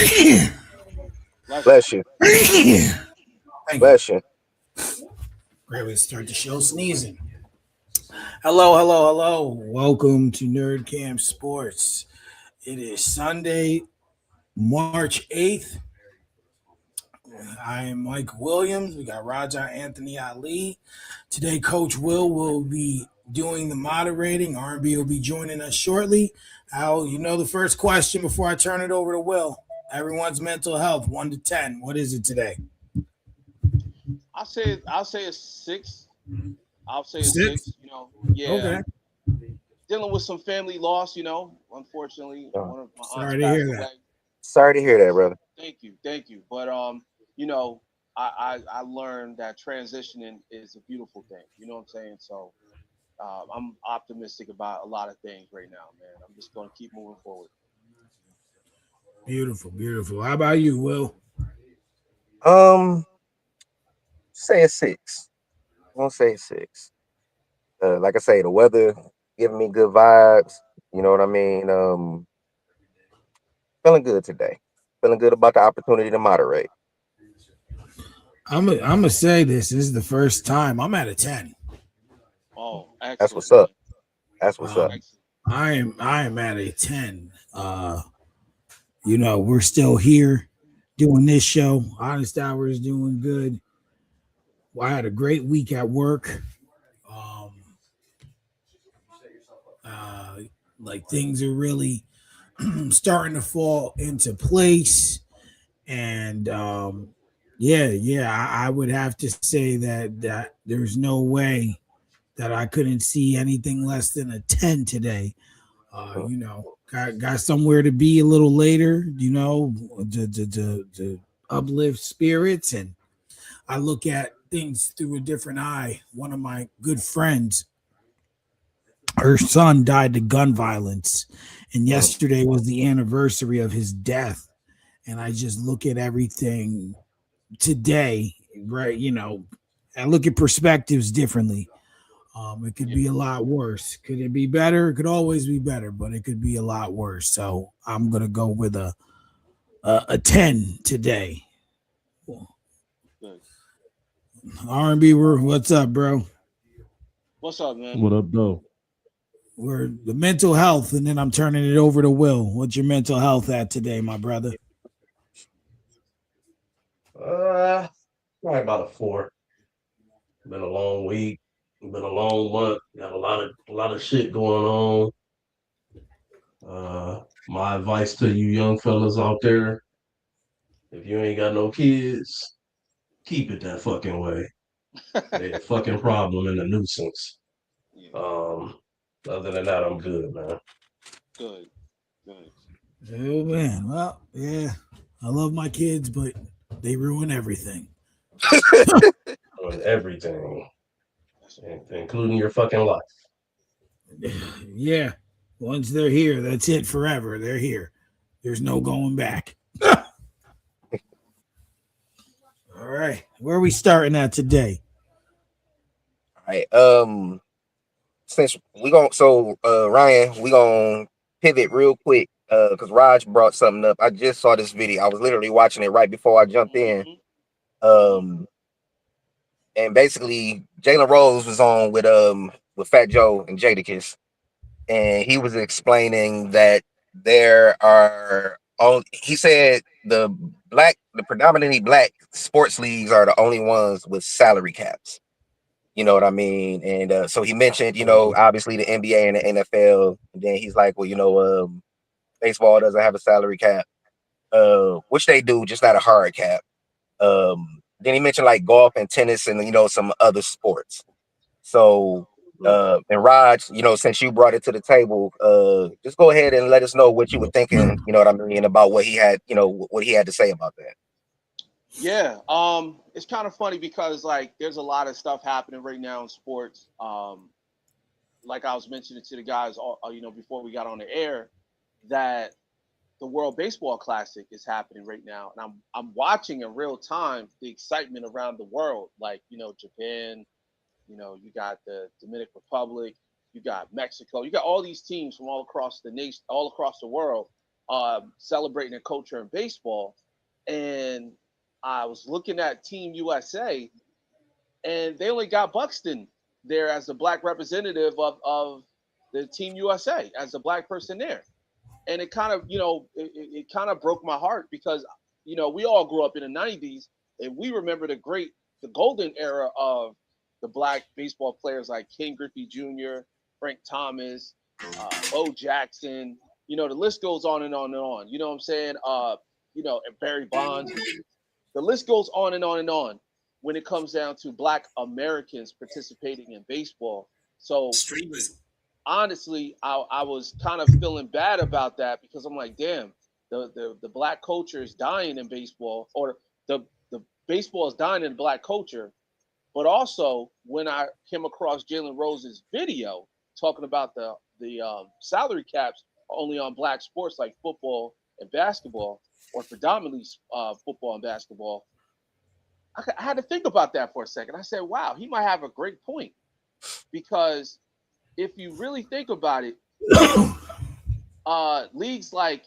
Bless you. Thank you. Bless you. Great, start the show sneezing. Hello, hello, hello. Welcome to Nerdcamp Sports. It is Sunday, March 8th. I am Mike Williams. We got Raja Anthony Ali. Today, Coach will be doing the moderating. R&B will be joining us shortly. Al, you know the first question before I turn it over to Will. Everyone's mental health, 1 to 10. What is it today? I'll say a six. I'll say a Six? six. Yeah. Okay. Dealing with some family loss. Unfortunately, Oh, one of my aunts Sorry to hear passed that. away. sorry to hear that, brother. Thank you. But you know, I learned that transitioning is a beautiful thing. You know what I'm saying? So I'm optimistic about a lot of things right now, man. I'm just gonna keep moving forward. Beautiful, beautiful. How about you, Will? Um, say a six. I'm gonna say a six. Like I say, the weather giving me good vibes. You know what I mean? Feeling good today. Feeling good about the opportunity to moderate. I'm gonna say this is the first time I'm at a 10. Oh, That's excellent, what's up. man. That's what's up. Um, Excellent. I am at a 10. We're still here doing this show. Honest Hour is doing good. Well, I had a great week at work. Um, uh, like things are really starting to fall into place, and I would have to say that there's no way that I couldn't see anything less than a 10 today. Got somewhere to be a little later, to uplift spirits. And I look at things through a different eye. One of my good friends, her son died to gun violence, and Mm. yesterday was the anniversary of his death. And I just look at everything today, right? I look at perspectives differently. It could Yeah. be a lot worse. Could it be better? It could always be better, but it could be a lot worse. So I'm gonna go with a 10 today. Good. R&B, what's up, bro? What's up, man? What up, though? We're the mental health, and then I'm turning it over to Will. What's your mental health at today, my brother? Uh, Probably about a four. Been a long week. Been a long month. Got a lot of shit going on. My advice to you young fellas out there: if you ain't got no kids, keep it that fucking way. They a fucking problem and a nuisance. Yeah. Um, Other than that, I'm good, man. Good. Good. Oh man, well, yeah, I love my kids, but they ruin everything. On everything, That's a beautiful thing. including your fucking life. Yeah, once they're here, that's it forever. They're here. There's no going back. All right, where are we starting at today? All right. Since Ryan, we gonna pivot real quick. Because Raj brought something up. I just saw this video. I was literally watching it right before I jumped in. Hmm. Hmm. Um, and basically Jalen Rose was on with Fat Joe and Jadakiss, and he was explaining that there are only he said the predominantly black sports leagues are the only ones with salary caps. You know what I mean? And so he mentioned, obviously the NBA and the NFL. And then he's like, well, baseball doesn't have a salary cap, which they do, just not a hard cap. Then he mentioned like golf and tennis and some other sports. So and Raj, since you brought it to the table, just go ahead and let us know what you were thinking, you know what I mean, about what he had, what he had to say about that. Yeah. It's kind of funny because like there's a lot of stuff happening right now in sports. Like I was mentioning to the guys, before we got on the air, that the World Baseball Classic is happening right now, and I'm watching in real time the excitement around the world. Like Japan, you got the Dominican Republic, you got Mexico, you got all these teams from all across the nation, all across the world, celebrating the culture in baseball, and I was looking at Team USA, and they only got Buxton there as the black representative of the Team USA as a black person there, and it kind of it kind of broke my heart because we all grew up in the '90s and we remember the golden era of the black baseball players like Ken Griffey Jr., Frank Thomas, Bo Jackson. The list goes on and on and on. You know what I'm saying? And Barry Bonds. The list goes on and on and on when it comes down to black Americans participating in baseball. So honestly, I was kind of feeling bad about that because I'm like, damn, the black culture is dying in baseball, or the baseball is dying in black culture. But also, when I came across Jalen Rose's video talking about the salary caps only on black sports like football and basketball, or predominantly football and basketball, I had to think about that for a second. I said, wow, he might have a great point because if you really think about it, leagues like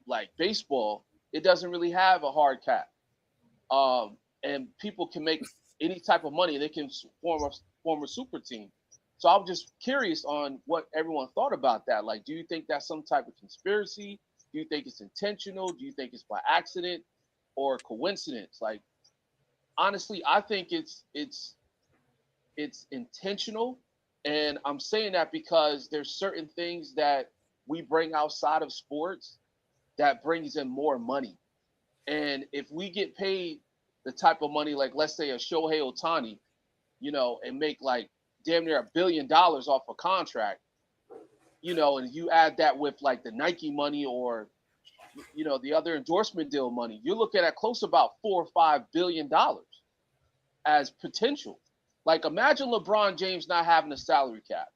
like baseball, it doesn't really have a hard cap, and people can make any type of money. They can form a super team. So I'm just curious on what everyone thought about that. Like, do you think that's some type of conspiracy? Do you think it's intentional? Do you think it's by accident or coincidence? Like, honestly, I think it's intentional, and I'm saying that because there's certain things that we bring outside of sports that brings in more money. And if we get paid the type of money, like let's say a Shohei Ohtani, and make like damn near $1 billion off a contract, and you add that with like the Nike money or the other endorsement deal money, you're looking at close to about $4 or $5 billion as potential. Like, imagine LeBron James not having a salary cap.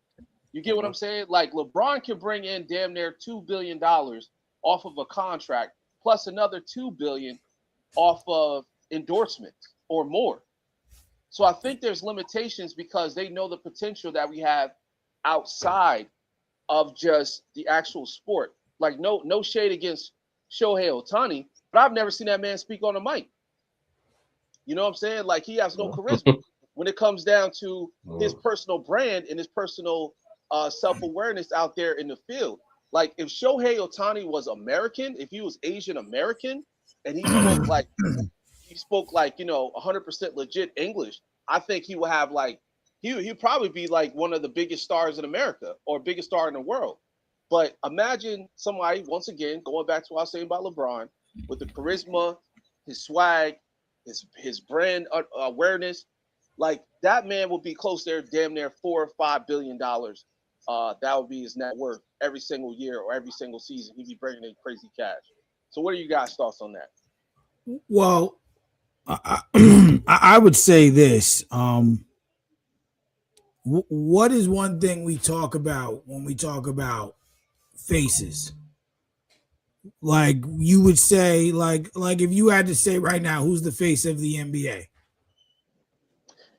You get what I'm saying? Like, LeBron can bring in damn near $2 billion off of a contract, plus another $2 billion off of endorsements or more. So I think there's limitations because they know the potential that we have outside of just the actual sport. Like, no shade against Shohei Ohtani, but I've never seen that man speak on a mic. You know what I'm saying? Like, he has no charisma when it comes down to his personal brand and his personal self-awareness out there in the field. Like, if Shohei Ohtani was American, if he was Asian American, and he spoke like 100% legit English, I think he would have like he'd probably be like one of the biggest stars in America or biggest star in the world. But imagine somebody, once again, going back to what I was saying about LeBron, with the charisma, his swag, his brand awareness, like that man would be close there, damn near $4 or $5 billion. That would be his net worth every single year or every single season. He'd be bringing in crazy cash. So, what are you guys' thoughts on that? Well, I would say this. What is one thing we talk about when we talk about faces? Like, you would say, like if you had to say right now, who's the face of the NBA?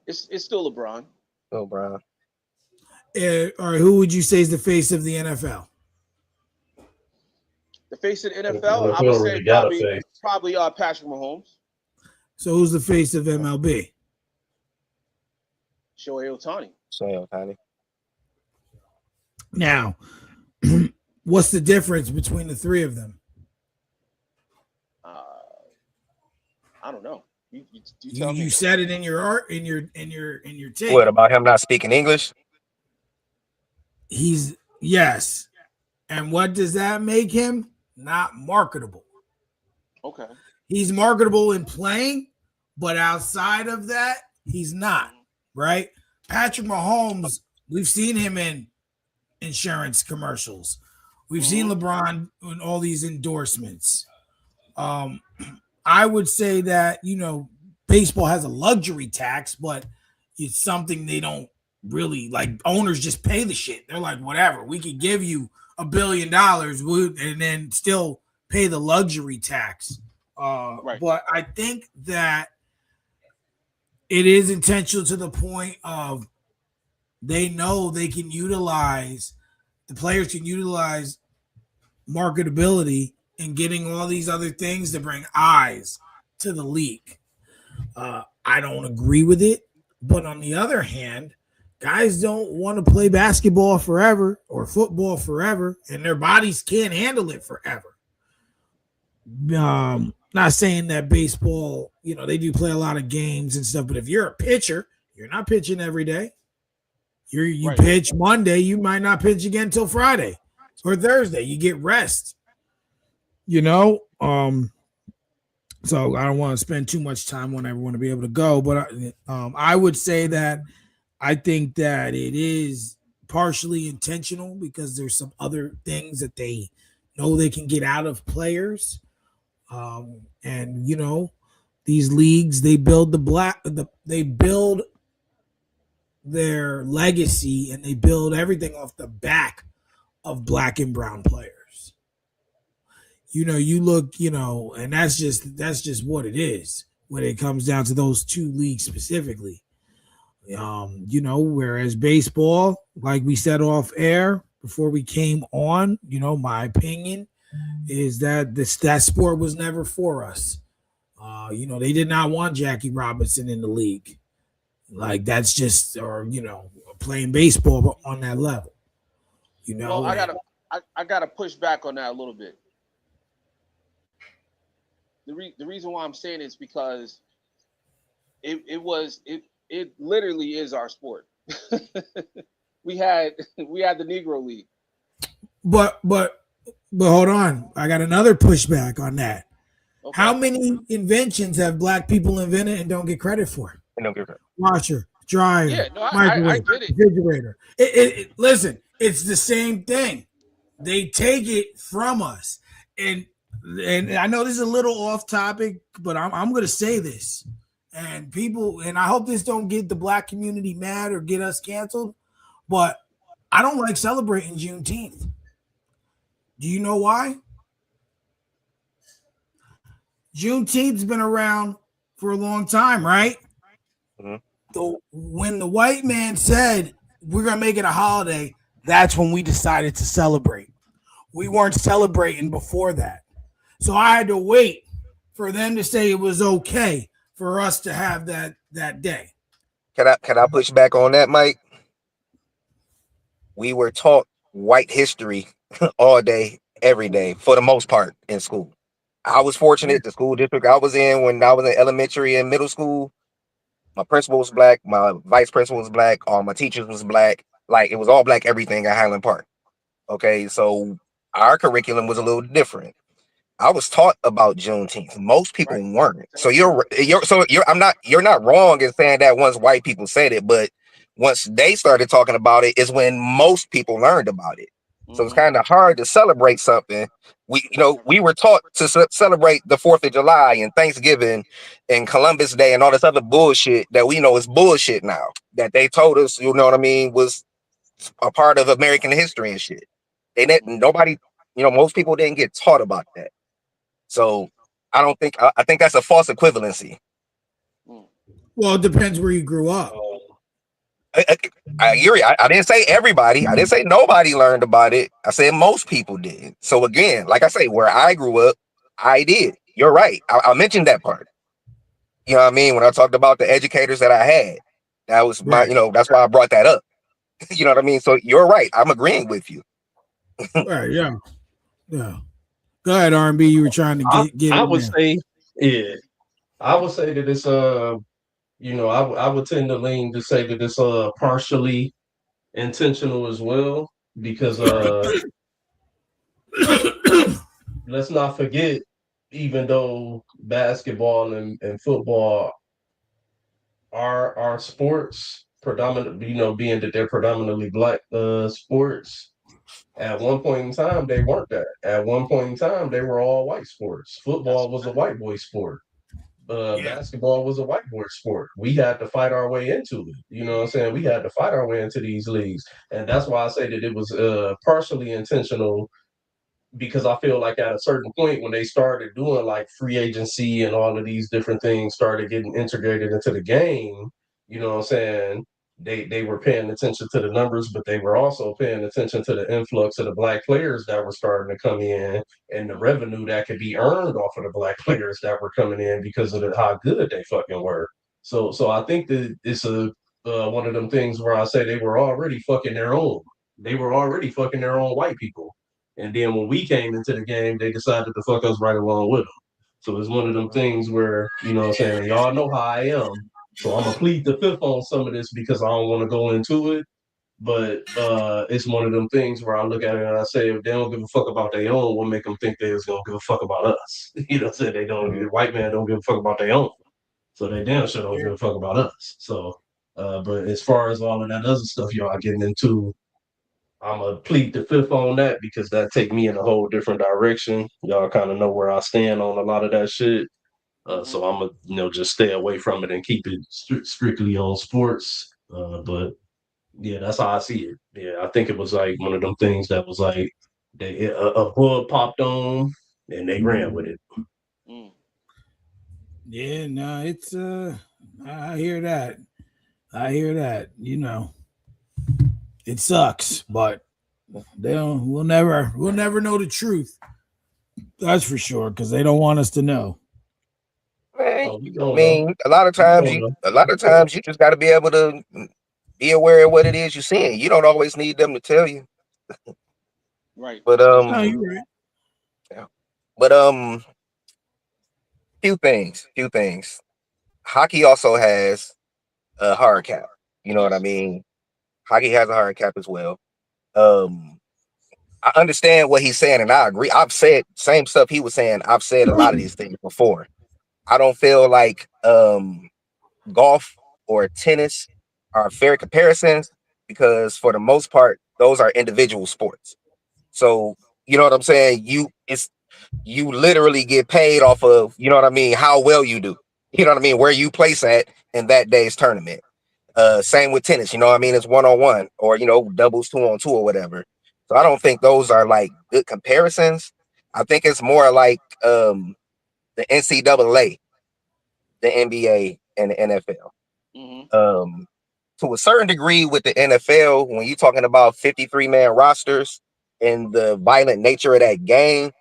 It's still LeBron. Oh, bro. Or who would you say is the face of the NFL? The face of the NFL, NFL I would say already got a face. probably Patrick Mahomes, So who's the face of MLB? Shohei Ohtani. So, Ohtani. Now, what's the difference between the three of them? I don't know. You You, tell me. you said it in your art in your tape. What about him not speaking English? He's yes. And what does that make him? Not marketable. Okay. He's marketable in playing, but outside of that, he's not, right? Patrick Mahomes, we've seen him in insurance commercials. We've seen LeBron in all these endorsements. I would say that, baseball has a luxury tax, but it's something they don't really like. Owners just pay the shit. They're like, whatever, we could give you $1 billion and then still pay the luxury tax. Right. But I think that it is intentional to the point of they know they can utilize, the players can utilize marketability and getting all these other things to bring eyes to the league. I don't agree with it. But on the other hand, guys don't want to play basketball forever or football forever, and their bodies can't handle it forever. Not saying that baseball, they do play a lot of games and stuff, but if you're a pitcher, you're not pitching every day. You Right. pitch Monday, you might not pitch again until Friday or Thursday. You get rest. You know, so I don't want to spend too much time on everyone to be able to go, but I would say that I think that it is partially intentional because there's some other things that they know they can get out of players, and these leagues they build their legacy and they build everything off the back of black and brown players. You look, and that's just what it is when it comes down to those two leagues specifically. Whereas baseball, like we said off air before we came on, my opinion is that that sport was never for us. They did not want Jackie Robinson in the league. Like that's just, or playing baseball on that level. Well, I And gotta I gotta push back on that a little bit. The reason why I'm saying is because it literally is our sport. We had the Negro League. but hold on, I got another pushback on that. How Okay. many inventions have black people invented and don't get credit for? You know, give Washer, dryer, Yeah, no, I microwave, get it. refrigerator. Listen, it's the same thing. They take it from us, and I know this is a little off topic, but I'm going to say this, and people, and I hope this don't get the black community mad or get us canceled, but I don't like celebrating Juneteenth. Do you know why? Juneteenth's been around for a long time, right? Mhm. When the white man said we're gonna make it a holiday, that's when we decided to celebrate. We weren't celebrating before that, so I had to wait for them to say it was okay for us to have that day. Can I push back on that, Mike? We were taught white history all day, every day, for the most part in school. I was fortunate. The school district I was in when I was in elementary and middle school, my principal was black, my vice principal was black, all my teachers was black. Like it was all black everything at Highland Park. Okay, so our curriculum was a little different. I was taught about Juneteenth. Most people Right. weren't. So Same here. you're not wrong in saying that once white people said it, but once they started talking about it is when most people learned about it. So it's Hmm. kind of hard to celebrate something. We were taught to celebrate the 4th of July and Thanksgiving and Columbus Day and all this other bullshit that we know is bullshit now. That they told us, you know what I mean, was a part of American history and shit. They didn't, nobody, most people didn't get taught about that. So I think that's a false equivalency. Mm. Well, it depends where you grew up. I, I, I agree. I didn't say everybody. I didn't say nobody learned about it. I said most people did. So again, like I say, where I grew up, I did. You're right. I mentioned that part. You know what I mean? When I talked about the educators that I had, that was my, Right, that's why I brought that up. You know what I mean? So you're right. I'm agreeing with you. right, yeah, yeah. Go ahead, R&B. You were trying to I, get I in would there. say, yeah, I would say that it's I would tend to lean to say that it's partially intentional as well because let's not forget, even though basketball and football are sports predominant, being that they're predominantly black sports. At one point in time, they weren't that. At one point in time, they were all white sports. That's Football a was a fact. white boy sport. Yeah, Basketball was a white boy sport. We had to fight our way into it. You know what I'm saying? We had to fight our way into these leagues. And that's why I say that it was partially intentional because I feel like at a certain point when they started doing like free agency and all of these different things started getting integrated into the game, you know what I'm saying? they were paying attention to the numbers, but they were also paying attention to the influx of the black players that were starting to come in and the Mm-hmm. revenue that could be earned off of the black players that were coming in because of how good they fucking were. So I think that it's a one of them things where I say they were already fucking their own. They were already fucking their own white people. And then when we came into the game, they decided to fuck us right along with them. So it's one of them things where, you know what I'm saying, and y'all know how I am. So I'm gonna plead the fifth on some of this because I don't want to go into it. But it's one of them things where I look at it and I say, if they don't give a fuck about their own, what make them think they was gonna give a fuck about us? You know what I'm saying? They don't. The white man don't give a fuck about their own, so they damn sure don't give a fuck about us. So, but as far as all of that other stuff y'all getting into, I'm gonna plead the fifth on that because that take me in a whole different direction. Y'all kind of know where I stand on a lot of that shit. Mm-hmm. So I'm gonna, just stay away from it and keep it strictly on sports. But yeah, that's how I see it. Yeah, I think it was like one of them things that was like a bug popped on and they ran with it. Mm. Yeah, no, it's I hear that. I hear that. It sucks, but they don't we'll never know the truth. That's for sure, because they don't want us to know. Man, Oh, we I don't know. mean, a lot of times you just got to be able to be aware of what it is you're seeing. You don't always need them to tell you, Right. but That's No, true. you're right. yeah. But few things. Hockey also has a hard cap. You know what I Yes. mean? Hockey has a hard cap as well. Um, I understand what he's saying, and I agree. I've said same stuff he was saying. I've said a lot of these things before. I don't feel like golf or tennis are fair comparisons because for the most part, those are individual sports. So you know what I'm saying? You literally get paid off of, you know what I mean, how well you do. You know what I mean? Where you place at in that day's tournament. Same with tennis, you know what I mean? It's one on one or doubles 2-on-2 or whatever. So I don't think those are like good comparisons. I think it's more like the NCAA, the NBA, and the NFL. Mm-hmm. Um, to a certain degree with the NFL, when you're talking about 53-man rosters and the violent nature of that game,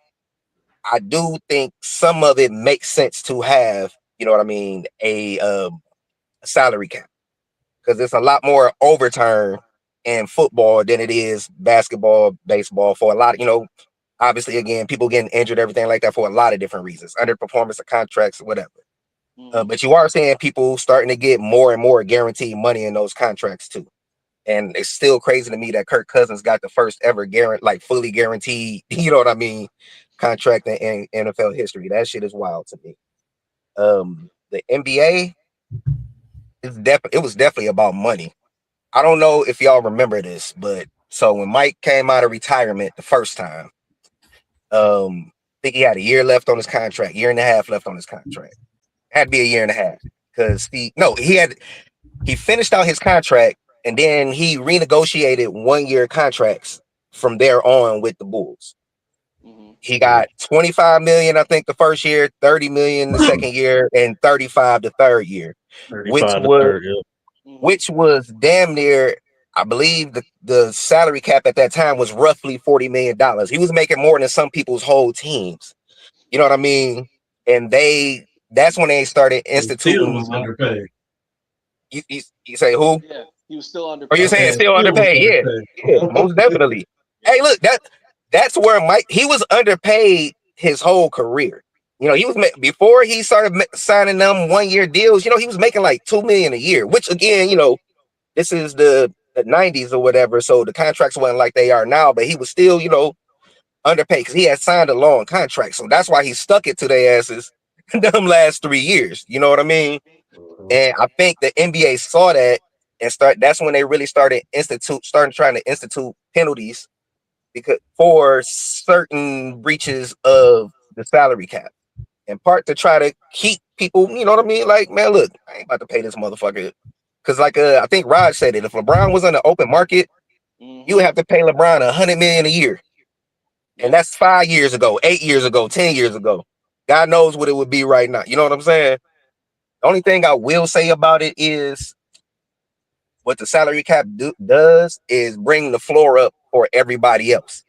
I do think some of it makes sense to have, you know what I mean, a salary cap because it's a lot more overturn in football than it is basketball, baseball for a lot of, obviously, again, people getting injured, everything like that for a lot of different reasons, underperformance of contracts, whatever. Mm-hmm. But you are seeing people starting to get more and more guaranteed money in those contracts too. And it's still crazy to me that Kirk Cousins got the first ever like fully guaranteed, you know what I mean, contract in NFL history. That shit is wild to me. The NBA it was definitely about money. I don't know if y'all remember this, but so when Mike came out of retirement the first time, I think he had a year left on his contract, year and a half left on his contract. Had to be a year and a half because he finished out his contract and then he renegotiated 1 year contracts from there on with the Bulls. Mm-hmm. He got 25 million, I think, the first year, 30 million the second year, and 35 the third year, which 35 to was 30. Yeah. Mm-hmm. which was damn near, I believe the salary cap at that time was roughly $40 million. He was making more than some people's whole teams. You know what I mean? And that's when they started He still was instituting. underpaid. You say who? Yeah. He was still Are you I saying underpaid. said still still was underpaid? Yeah, yeah, most underpaid. definitely. Hey, look, that's where Mike he was underpaid his whole career. He was before he started signing them 1 year deals. He was making like 2 million a year, which again, this is the '90s or whatever, so the contracts wasn't like they are now. But he was still, underpaid because he had signed a long contract, so that's why he stuck it to their asses them last 3 years. You know what I mean? Mhm. And I think the NBA saw that and that's when they really started trying to institute penalties because for certain breaches of the salary cap. In part to try to keep people, you know what I mean? Like, man, look, I ain't about to pay this motherfucker. Cause like I think Raj said it. If LeBron was on the open market, you would Mm-hmm. have to pay LeBron 100 million a year. And Yep. that's 5 years ago, 8 years ago, 10 years ago. God knows what it would be right now. You know what I'm saying? The only thing I will say about it is what the salary cap does is bring the floor up for everybody else.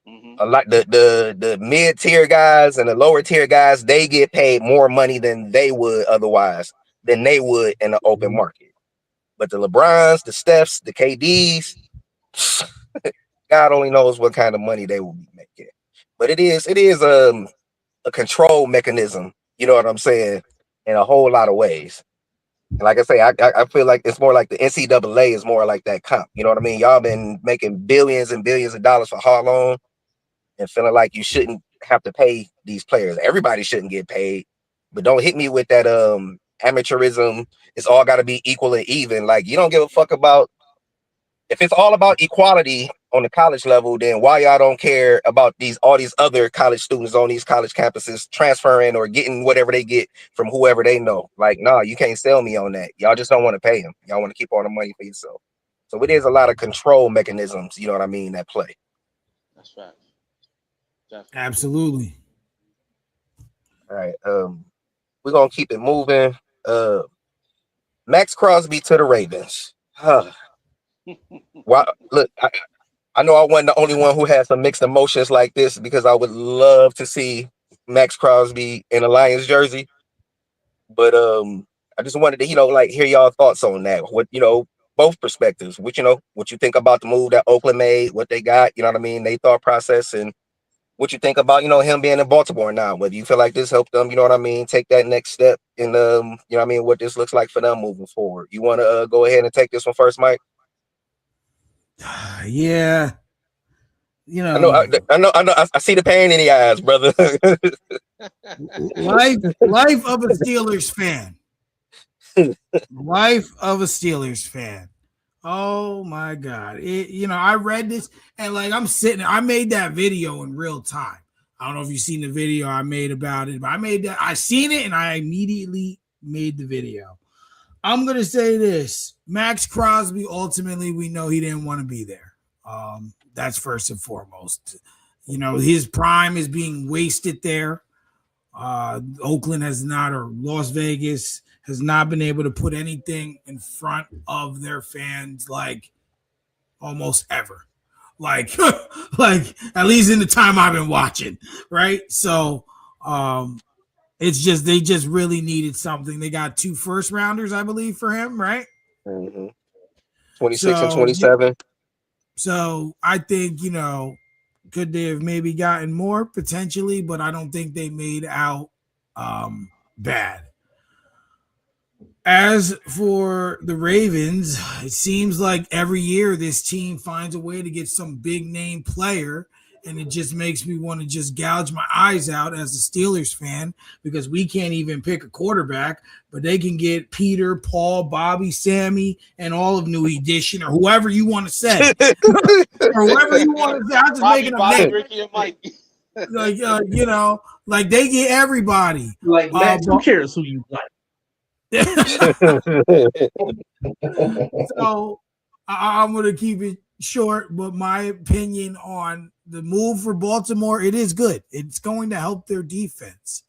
Hmm. A lot the mid tier guys and the lower tier guys, they get paid more money than they would otherwise, than they would in the open market. But the LeBrons, the Stephs, the KDs, God only knows what kind of money they will be making. But it is a control mechanism. You know what I'm saying? In a whole lot of ways. And like I say, I feel like it's more like the NCAA is more like that comp. You know what I mean? Y'all been making billions and billions of dollars for how long, and feeling like you shouldn't have to pay these players. Everybody shouldn't get paid, but don't hit me with that amateurism. It's all got to be equal and even. Like you don't give a fuck about if it's all about equality on the college level, then why y'all don't care about these all these other college students on these college campuses transferring or getting whatever they get from whoever they know? Like, nah, you can't sell me on that. Y'all just don't want to pay them. Y'all want to keep all the money for yourself. So it is a lot of control mechanisms, you know what I mean, that play. That's facts. Definitely. Absolutely. All right. We're gonna keep it moving. Uh Max Crosby to the Ravens. Wow, look, I know I wasn't the only one who had some mixed emotions like this because I would love to see Max Crosby in a Lions jersey. But I just wanted to, like hear y'all thoughts on that. What, both perspectives. What what you think about the move that Oakland made, what they got, you know what I mean, they thought process, and what you think about, him being in Baltimore now. Whether you feel like this helped them, you know what I mean, take that next step in you know what I mean, what this looks like for them moving forward. You wanna go ahead and take this one first, Mike? Yeah, you I know, know, I see the pain in the eyes, brother. life of a Steelers fan. Life of a Steelers fan. Oh my God. I read this and like I made that video in real time. I don't know if you've seen the video I made about it, but I seen it and I immediately made the video. I'm gonna say this. Max Crosby, ultimately, we know he didn't want to be there. That's first and foremost. His prime is being wasted there. Oakland has not, or Las Vegas has not been able to put anything in front of their fans like almost ever. Like, like at least in the time I've been watching, right? So, it's just they just really needed something. They got 2 first rounders, I believe, for him, right? Mhm. 26 and So, 27. so I think could they have maybe gotten more potentially, but I don't think they made out bad. As for the Ravens, it seems like every year this team finds a way to get some big name player, and it just makes me want to just gouge my eyes out as a Steelers fan because we can't even pick a quarterback, but they can get Peter, Paul, Bobby, Sammy, and all of New Edition or whoever you want to say, or whoever you want to say. I'm just making up Bobby, names. Ricky, and Mike. Like like they get everybody. Like Max, who cares who you like? So I'm going to keep it short, but my opinion on the move for Baltimore, it is good. It's going to help their defense,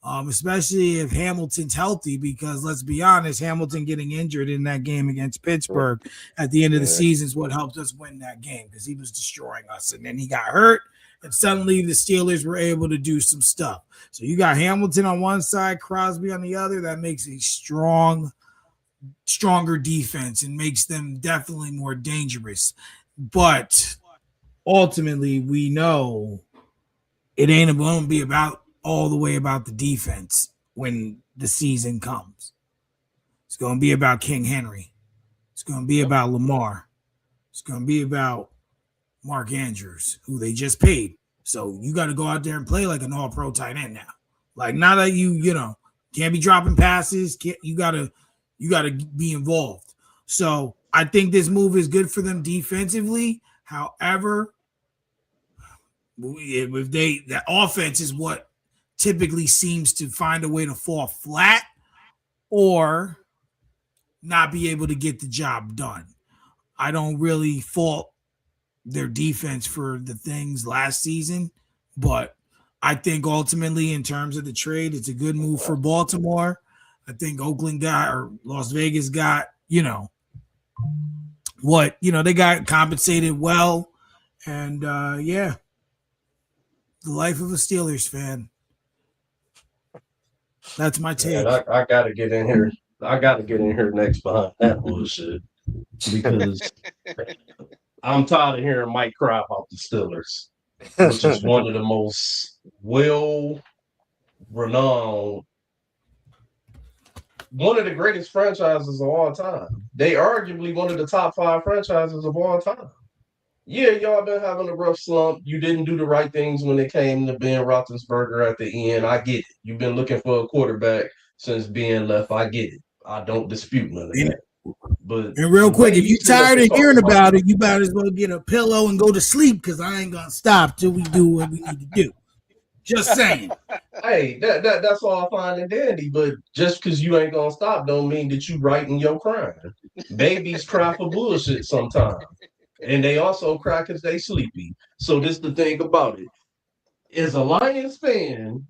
especially if Hamilton's healthy, because let's be honest, Hamilton getting injured in that game against Pittsburgh at the end of the season is what helped us win that game because he was destroying us. And then he got hurt, and suddenly the Steelers were able to do some stuff. So you got Hamilton on one side, Crosby on the other. That makes a stronger defense and makes them definitely more dangerous. But ultimately, we know it ain't going to be about all the way about the defense when the season comes. It's going to be about King Henry. It's going to be about Lamar. It's going to be about Mark Andrews, who they just paid. So you got to go out there and play like an all-pro tight end now. Like now that you can't be dropping passes, you got to be involved. So I think this move is good for them defensively. However, if that offense is what typically seems to find a way to fall flat or not be able to get the job done. I don't really fault their defense for the things last season, but I think ultimately in terms of the trade, it's a good move for Baltimore. I think Oakland got or Las Vegas got, they got compensated well, and yeah, the life of a Steelers fan. That's my And take. I gotta get in here. I gotta get in here next behind that bullshit because I'm tired of hearing Mike cry about the Steelers, which is one of the most well renowned, one of the greatest franchises of all time. They arguably one of the top 5 franchises of all time. Yeah, y'all been having a rough slump. You didn't do the right things when it came to Ben Roethlisberger at the end. I get it. You've been looking for a quarterback since being left. I get it. I don't dispute none of And, that. But and real the way quick, if you you sit up tired and of talk hearing about about it, you might as well get a pillow and go to sleep because I ain't gonna stop till we do what we need to do. Just saying. hey, that's all fine and dandy, but just because you ain't gonna stop don't mean that you right in your crime. Babies cry for bullshit sometimes. And they also cry because they sleepy. So this the thing about it. As a Lions fan,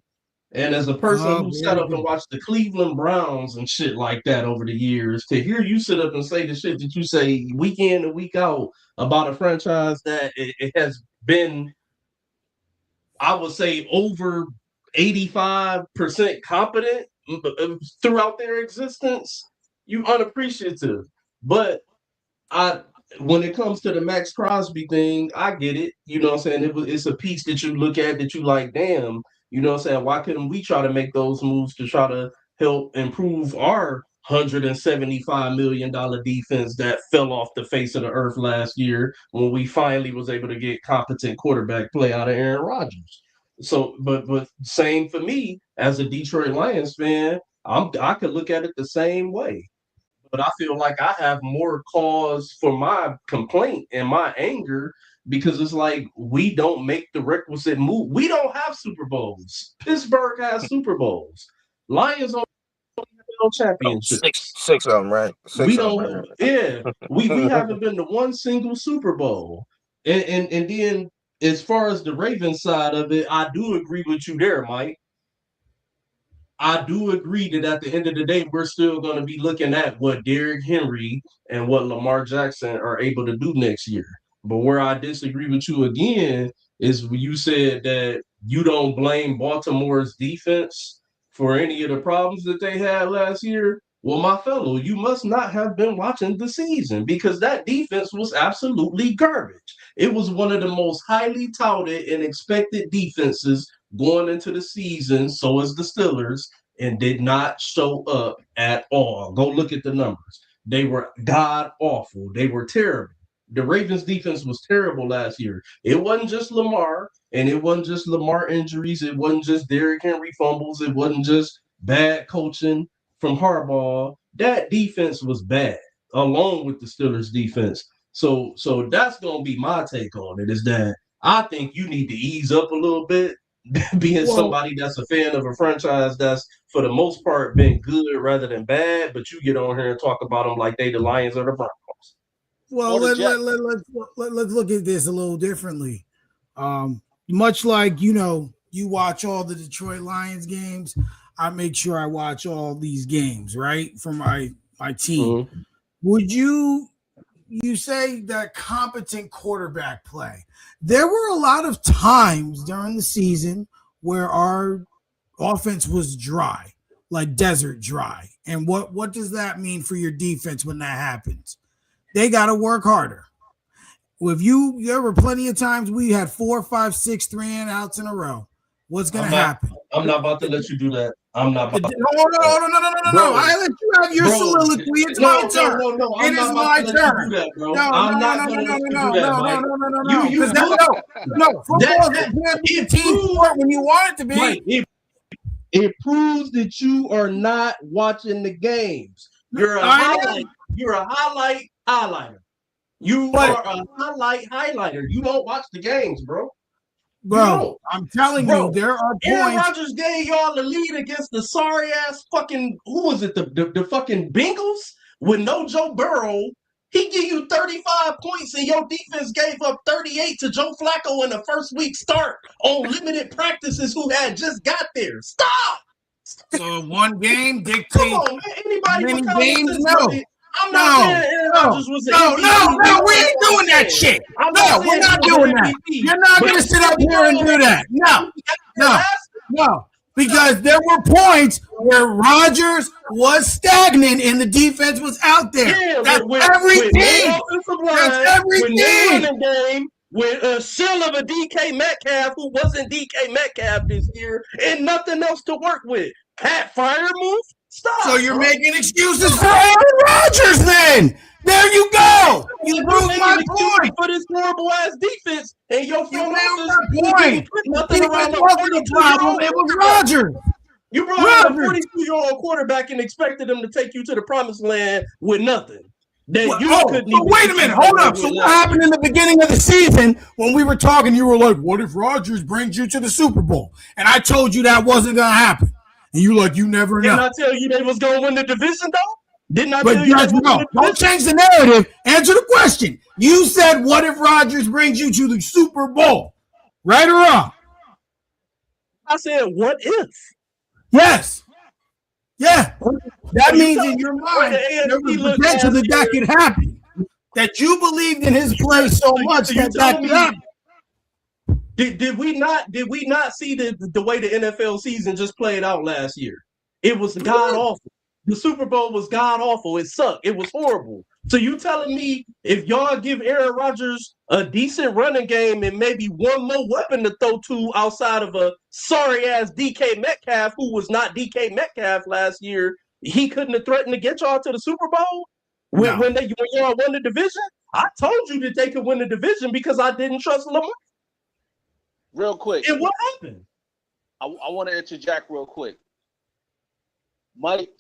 and as a person Oh, who here sat we up and go. watched the Cleveland Browns and shit like that over the years, to hear you sit up and say the shit that you say week in and week out about a franchise that it has been, I would say, over 85% competent throughout their existence, you unappreciative. But I when it comes to the Max Crosby thing, I get it. You know what I'm saying? It's a piece that you look at that you like, damn, you know what I'm saying? Why couldn't we try to make those moves to try to help improve our $175 million defense that fell off the face of the earth last year when we finally was able to get competent quarterback play out of Aaron Rodgers. So, but same for me as a Detroit Lions fan, I could look at it the same way, but I feel like I have more cause for my complaint and my anger because it's like we don't make the requisite move. We don't have Super Bowls. Pittsburgh has Super Bowls. Lions don't have no six, championships. six of them, right? We Six of don't. them, Yeah, we right? haven't been to one single Super Bowl. And then as far as the Ravens side of it, I do agree with you there, Mike. I do agree that at the end of the day, we're still going to be looking at what Derrick Henry and what Lamar Jackson are able to do next year. But where I disagree with you again is when you said that you don't blame Baltimore's defense for any of the problems that they had last year. Well, my fellow, you must not have been watching the season because that defense was absolutely garbage. It was one of the most highly touted and expected defenses going into the season, so is the Steelers, and did not show up at all. Go look at the numbers. They were god awful. They were terrible. The Ravens defense was terrible last year. It wasn't just Lamar, and it wasn't just Lamar injuries. It wasn't just Derrick Henry fumbles. It wasn't just bad coaching from Harbaugh. That defense was bad, along with the Steelers defense. So that's gonna be my take on it. Is that I think you need to ease up a little bit being Well, somebody that's a fan of a franchise that's for the most part been good rather than bad, but you get on here and talk about them like they the Lions or the Broncos. well, Or the Jets. let's look at this a little differently. Much like you watch all the Detroit Lions games, I make sure I watch all these games, right, for my team. Mm-hmm. Would you say that competent quarterback play? There were a lot of times during the season where our offense was dry, like desert dry. And what does that mean for your defense when that happens? They got to work harder. If there were plenty of times we had 4, 5, 6 3-and-outs in a row. What's gonna I'm not. happen? I'm not about to let you do that. I'm not about to No, no, do that, no, no, no, no, no, no. bro. I let you have your Bro, soliloquy. It's my no, no, turn. no, no. It I'm is not about my to let you do turn. that, bro. No, no, I'm no, not no, no, gonna no, let you do no, that, no, no, Mike. no, no, no, no. You Because that look no, that football that can't be a it team proves, sport when you want it to Mike. be. It proves that you are not watching the games. You're a I highlight. am, You're a highlight highlighter. You but are a highlight highlighter. You don't watch the games, bro. You bro, don't, I'm telling you, bro. there are Aaron points. Rodgers gave y'all the lead against the sorry ass fucking who was it? The fucking Bengals with no Joe Burrow. He gave you 35 points and your defense gave up 38 to Joe Flacco in the first week start on limited practices who had just got there. Stop. So one game Come dictates on, man. Anybody with many common games. sense know No, it. I'm not saying Aaron Rodgers was an MVP. No, we ain't doing that shit. No, we're not doing that. You're not going to sit up here and do that. No. Because there were points where Rodgers was stagnant and the defense was out there. Yeah, that's everything. That's everything. With a shell of a DK Metcalf who wasn't DK Metcalf this year and nothing else to work with. Pat Freiermuth? Stop. So you're making excuses for Aaron Rodgers then. There you go. You proved my point. For this horrible ass defense, and your front office point. Nothing around the problem. It was Rodgers. You brought in a 42-year-old quarterback and expected him to take you to the promised land with nothing. Wait a minute. Hold up. So what happened in the beginning of the season when we were talking? You were like, "What if Rodgers brings you to the Super Bowl?" And I told you that wasn't gonna happen. And you like, you never know. Didn't I tell you they was gonna win the division though? Didn't I tell you? No, don't change the narrative. Answer the question. You said, "What if Rodgers brings you to the Super Bowl?" Right or wrong? I said, "What if?" Yes. Yeah. That means in your mind there was potential that could happen. That you believed in his play so much that could happen. Did we not see the way the NFL season just played out last year? It was god awful. The Super Bowl was god awful. It sucked. It was horrible. So you telling me if y'all give Aaron Rodgers a decent running game and maybe one more weapon to throw to outside of a sorry ass DK Metcalf who was not DK Metcalf last year, he couldn't have threatened to get y'all to the Super Bowl when y'all won the division? I told you that they could win the division because I didn't trust Lamar. Real quick. And what happened? I want to interject real quick. Mike,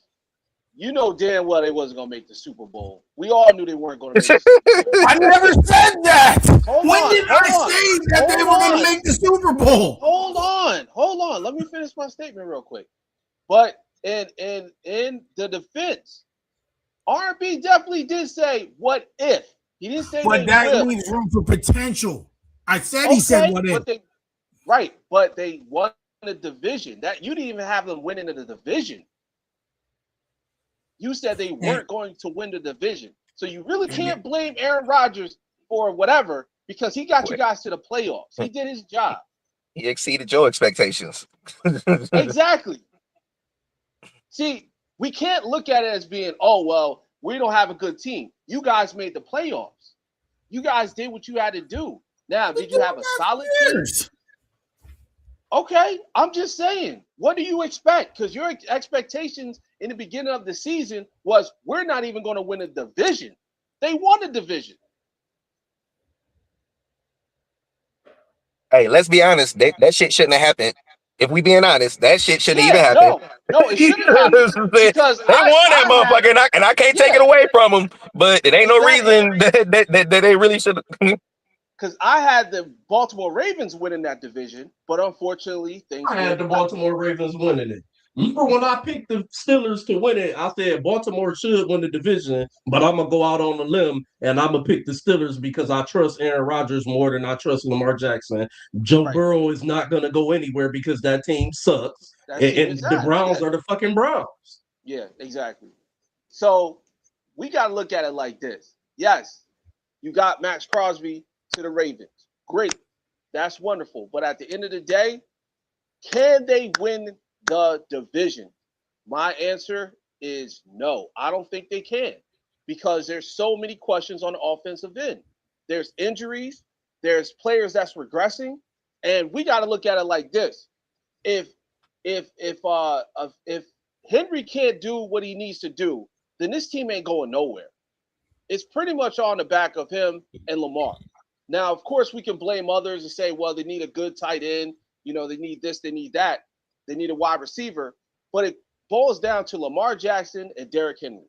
you know damn well they wasn't going to make the Super Bowl. We all knew they weren't going to make the Super Bowl. I never said that. When did I say that they were going to make the Super Bowl? Hold on. Let me finish my statement real quick. But in the defense, R&B definitely did say, "What if?" He didn't say but that leaves room for potential. I said he said what if. Right, but they won the division. That you didn't even have them winning the division. You said they weren't going to win the division. So you really can't blame Aaron Rodgers for whatever because he got you guys to the playoffs. He did his job. He exceeded your expectations. Exactly. See, we can't look at it as being, "Oh, well, we don't have a good team." You guys made the playoffs. You guys did what you had to do. Now, did you have a solid team? Okay, I'm just saying. What do you expect? Because your expectations in the beginning of the season was we're not even going to win a division. They won a division. Hey, let's be honest. That shit shouldn't have happened. If we being honest, that shit shouldn't even happen. No, it shouldn't happen. Because they won that motherfucker, and I can't take it away from them. But it ain't no reason that they really should. Because I had the Baltimore Ravens winning that division, but unfortunately, I had the Baltimore Ravens winning it. Remember when I picked the Steelers to win it, I said Baltimore should win the division, but I'm going to go out on a limb and I'm going to pick the Steelers because I trust Aaron Rodgers more than I trust Lamar Jackson. Joe Burrow is not going to go anywhere because that team sucks. And the Browns are the fucking Browns. Yeah, exactly. So we got to look at it like this. Yes, you got Max Crosby to the Ravens. Great. That's wonderful. But at the end of the day, can they win the division? My answer is no. I don't think they can because there's so many questions on the offensive end. There's injuries, there's players that's regressing, and we got to look at it like this. If Henry can't do what he needs to do, then this team ain't going nowhere. It's pretty much on the back of him and Lamar. Now, of course, we can blame others and say, well, they need a good tight end. You know, they need this, they need that. They need a wide receiver. But it boils down to Lamar Jackson and Derrick Henry.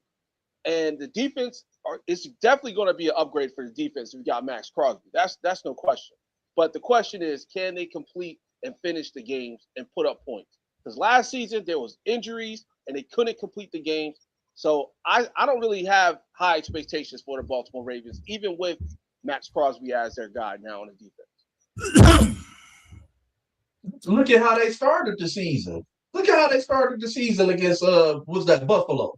And the defense is definitely going to be an upgrade for the defense if we got Max Crosby. That's no question. But the question is, can they complete and finish the games and put up points? Because last season, there was injuries and they couldn't complete the games. So I don't really have high expectations for the Baltimore Ravens, even with Max Crosby as their guy now on the defense. Look at how they started the season. Look at how they started the season against was that Buffalo?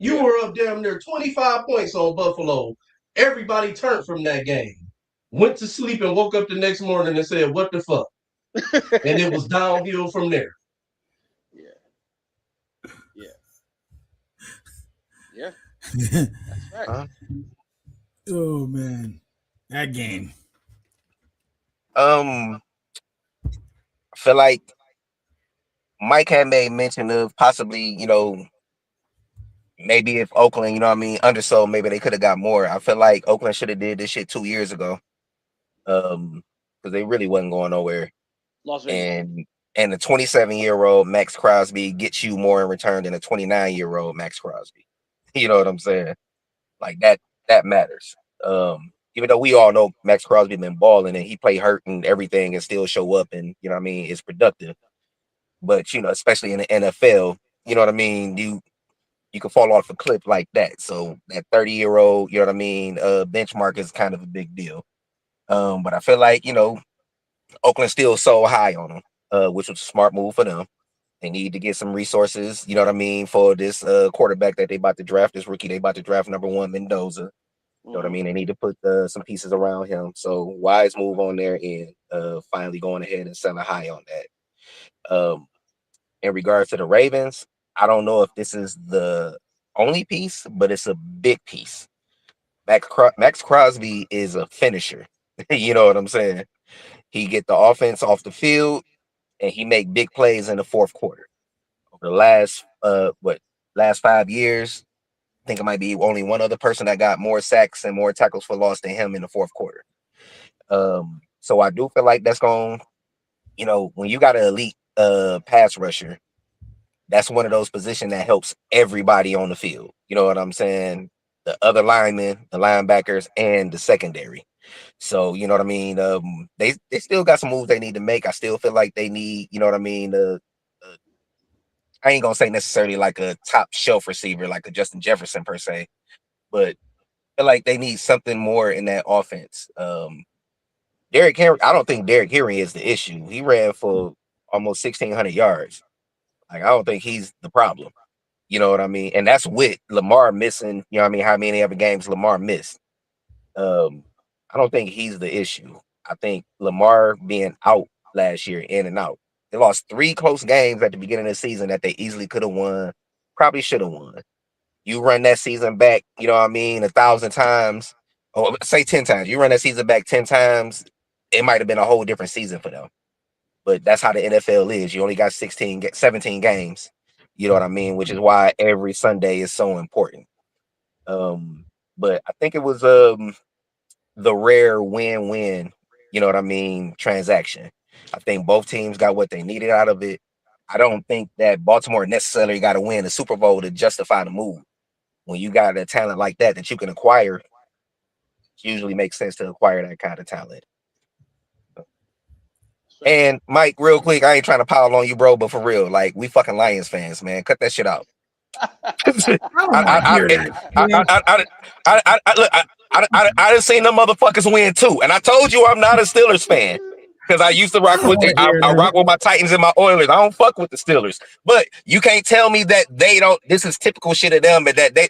You were up damn near 25 points on Buffalo. Everybody turned from that game. Went to sleep and woke up the next morning and said, what the fuck? And it was downhill from there. Yeah. Yeah. Yeah. That's right. Oh man, that game. I feel like Mike had made mention of possibly, maybe if Oakland, undersold, maybe they could have got more. I feel like Oakland should have did this shit 2 years ago. Because they really wasn't going nowhere. Las Vegas. And the 27-year-old Max Crosby gets you more in return than a 29-year-old Max Crosby. You know what I'm saying? Like that matters. Even though we all know Max Crosby been balling and he play hurt and everything and still show up and it's productive. But especially in the NFL, you know what I mean, you can fall off a cliff like that. So that 30-year-old, benchmark is kind of a big deal. But I feel like, Oakland still so high on them, which was a smart move for them. They need to get some resources, for this quarterback that they about to draft, this rookie they about to draft, number 1, Mendoza. You know what I mean? They need to put some pieces around him. So wise move on their end, finally going ahead and selling high on that. In regards to the Ravens, I don't know if this is the only piece, but it's a big piece. Max Crosby is a finisher. You know what I'm saying? He get the offense off the field and he make big plays in the fourth quarter. Over the last 5 years, I think it might be only one other person that got more sacks and more tackles for loss than him in the fourth quarter. So I do feel like that's going, when you got an elite pass rusher, that's one of those positions that helps everybody on the field. You know what I'm saying? The other linemen, the linebackers, and the secondary. So, you know what I mean? They still got some moves they need to make. I still feel like they need, you know what I mean? I ain't gonna say necessarily like a top shelf receiver like a Justin Jefferson per se, but I feel like they need something more in that offense. Derrick Henry, I don't think Derrick Henry is the issue. He ran for almost 1,600 yards. Like I don't think he's the problem. You know what I mean? And that's with Lamar missing. You know what I mean? How many other games Lamar missed? I don't think he's the issue. I think Lamar being out last year, in and out. They lost 3 close games at the beginning of the season that they easily could have won, probably should have won. You run that season back, you know what I mean, 1,000 times, or say 10 times. You run that season back 10 times, it might have been a whole different season for them. But that's how the NFL is. You only got 17 games. You know what I mean? Which is why every Sunday is so important. But I think it was the rare win-win, you know what I mean, transaction. I think both teams got what they needed out of it. I don't think that Baltimore necessarily got to win the Super Bowl to justify the move. When you got a talent like that you can acquire, it usually makes sense to acquire that kind of talent. And Mike, real quick, I ain't trying to pile on you, bro, but for real, like we fucking Lions fans, man. Cut that shit out. I don't want to hear that. I done seen them motherfuckers win too, and I told you I'm not a Steelers fan because I used to I rock don't with want to hear I rock that. with my Titans and my Oilers. I don't fuck with the Steelers, but you can't tell me that they don't. This is typical shit of them, but that they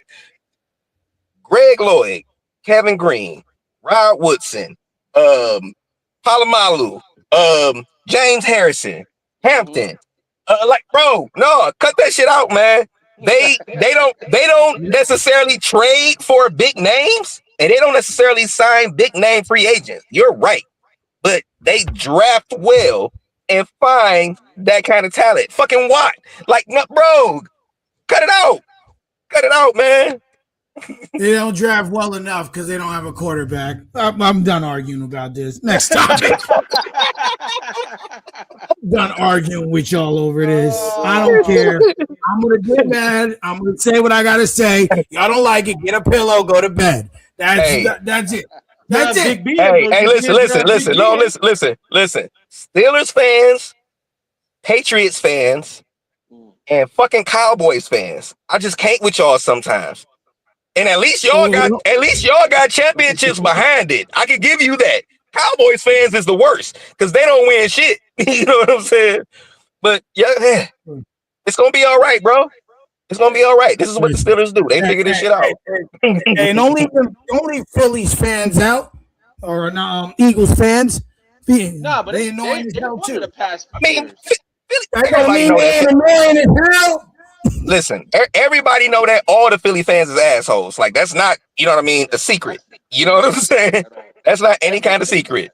Greg Lloyd, Kevin Green, Rod Woodson, Palomalu, James Harrison, Hampton. Like, bro, no, cut that shit out, man. They don't necessarily trade for big names, and they don't necessarily sign big name free agents. You're right, but they draft well and find that kind of talent. Fucking what? Like, no, bro, cut it out, man. They don't draft well enough because they don't have a quarterback. I'm done arguing about this. Next topic. Done arguing with y'all over this. I don't care. I'm gonna get mad. I'm gonna say what I gotta say. Y'all don't like it? Get a pillow. Go to bed. Hey, That's it. That's it. hey, listen. No, listen. Steelers fans, Patriots fans, and fucking Cowboys fans. I just can't with y'all sometimes. And at least y'all got championships behind it. I can give you that. Cowboys fans is the worst because they don't win shit. You know what I'm saying? But yeah, it's gonna be all right, bro. It's gonna be all right. This is what the Listen, Steelers do. They hey, figure this hey, shit out. hey, don't leave Phillies fans out or Eagles fans. Nah, but They annoying as they hell won in the too. past I few mean, years. That don't everybody mean know they that. ain't annoying as hell. Listen, everybody know that all the Philly fans is assholes. Like that's not, you know what I mean, a secret. That's You know yeah, what I'm saying? at all. That's not any kind of secret.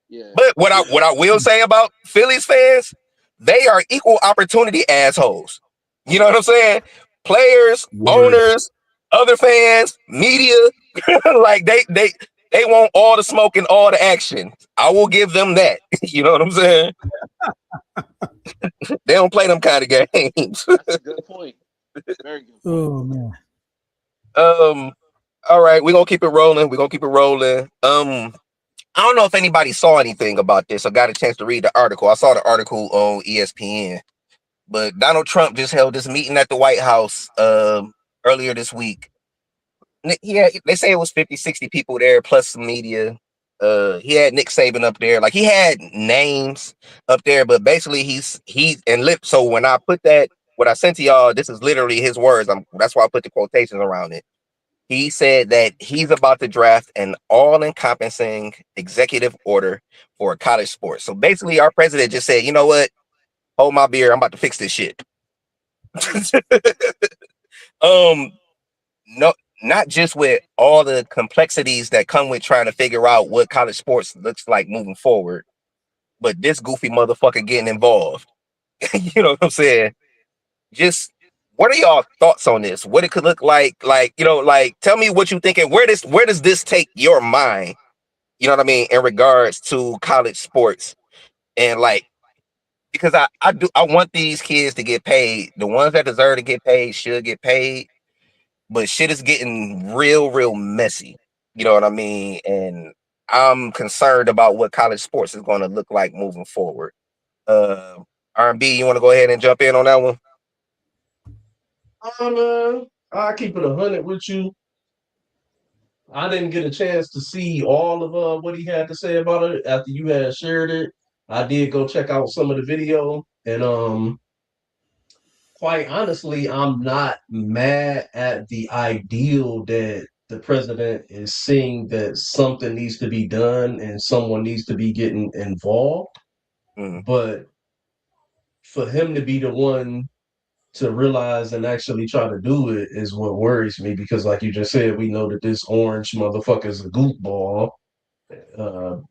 Yeah. But what I will say about Phillies fans, they are equal opportunity assholes. You know what I'm saying? Players, Word. owners, other fans, media, like they want all the smoke and all the action. I will give them that. You know what I'm saying? They don't play them kind of games. That's a good point. Very good point. Oh man. um, all right, we're gonna keep it rolling. We're gonna keep it rolling. I don't know if anybody saw anything about this or got a chance to read the article. I saw the article on ESPN. But Donald Trump just held this meeting at the White House earlier this week. Yeah, they say it was 50, 60 people there, plus some media. He had Nick Saban up there. Like he had names up there, but basically he's and lip. So when I put that, what I sent to y'all, this is literally his words. That's why I put the quotations around it. He said that he's about to draft an all-encompassing executive order for college sports. So basically, our president just said, you know what? Hold my beer. I'm about to fix this shit. um, no, not just with all the complexities that come with trying to figure out what college sports looks like moving forward, but this goofy motherfucker getting involved. You know what I'm saying? Just what are y'all thoughts on this? What it could look like? Like, like tell me what you thinking. Where does this take your mind? You know what I mean, in regards to college sports and like because I want these kids to get paid. The ones that deserve to get paid should get paid. But shit is getting real messy. You know what I mean? And I'm concerned about what college sports is going to look like moving forward. Uh, R&B, you want to go ahead and jump in on that one? I keep it 100 with you. I didn't get a chance to see all of what he had to say about it after you had shared it. I did go check out some of the video, and quite honestly, I'm not mad at the ideal that the president is seeing that something needs to be done and someone needs to be getting involved. Mm, But for him to be the one to realize and actually try to do it is what worries me because, like you just said, we know that this orange motherfucker is a goofball.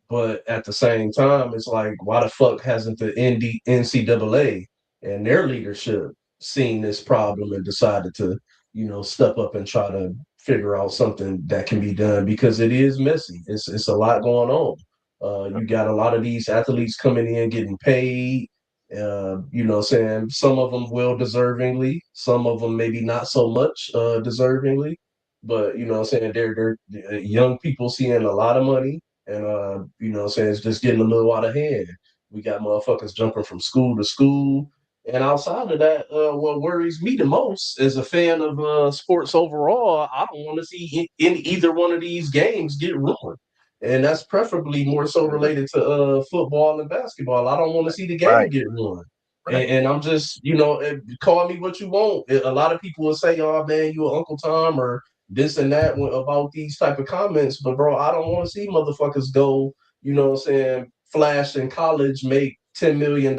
But at the same time, it's like, why the fuck hasn't the NCAA and their leadership seen this problem and decided to, step up and try to figure out something that can be done because it is messy. It's a lot going on. You got a lot of these athletes coming in getting paid. Saying some of them well deservingly, some of them maybe not so much deservingly. But saying they're young people seeing a lot of money and saying it's just getting a little out of hand. We got motherfuckers jumping from school to school. And outside of that, what worries me the most as a fan of sports overall, I don't want to see in either one of these games get ruined. And that's preferably more so related to football and basketball. I don't want to see the game right, get ruined. right. And I'm just, call me what you want. A lot of people will say, "Oh man, you an Uncle Tom," or this and that about these type of comments. But bro, I don't want to see motherfuckers go, flash in college, make $10 million,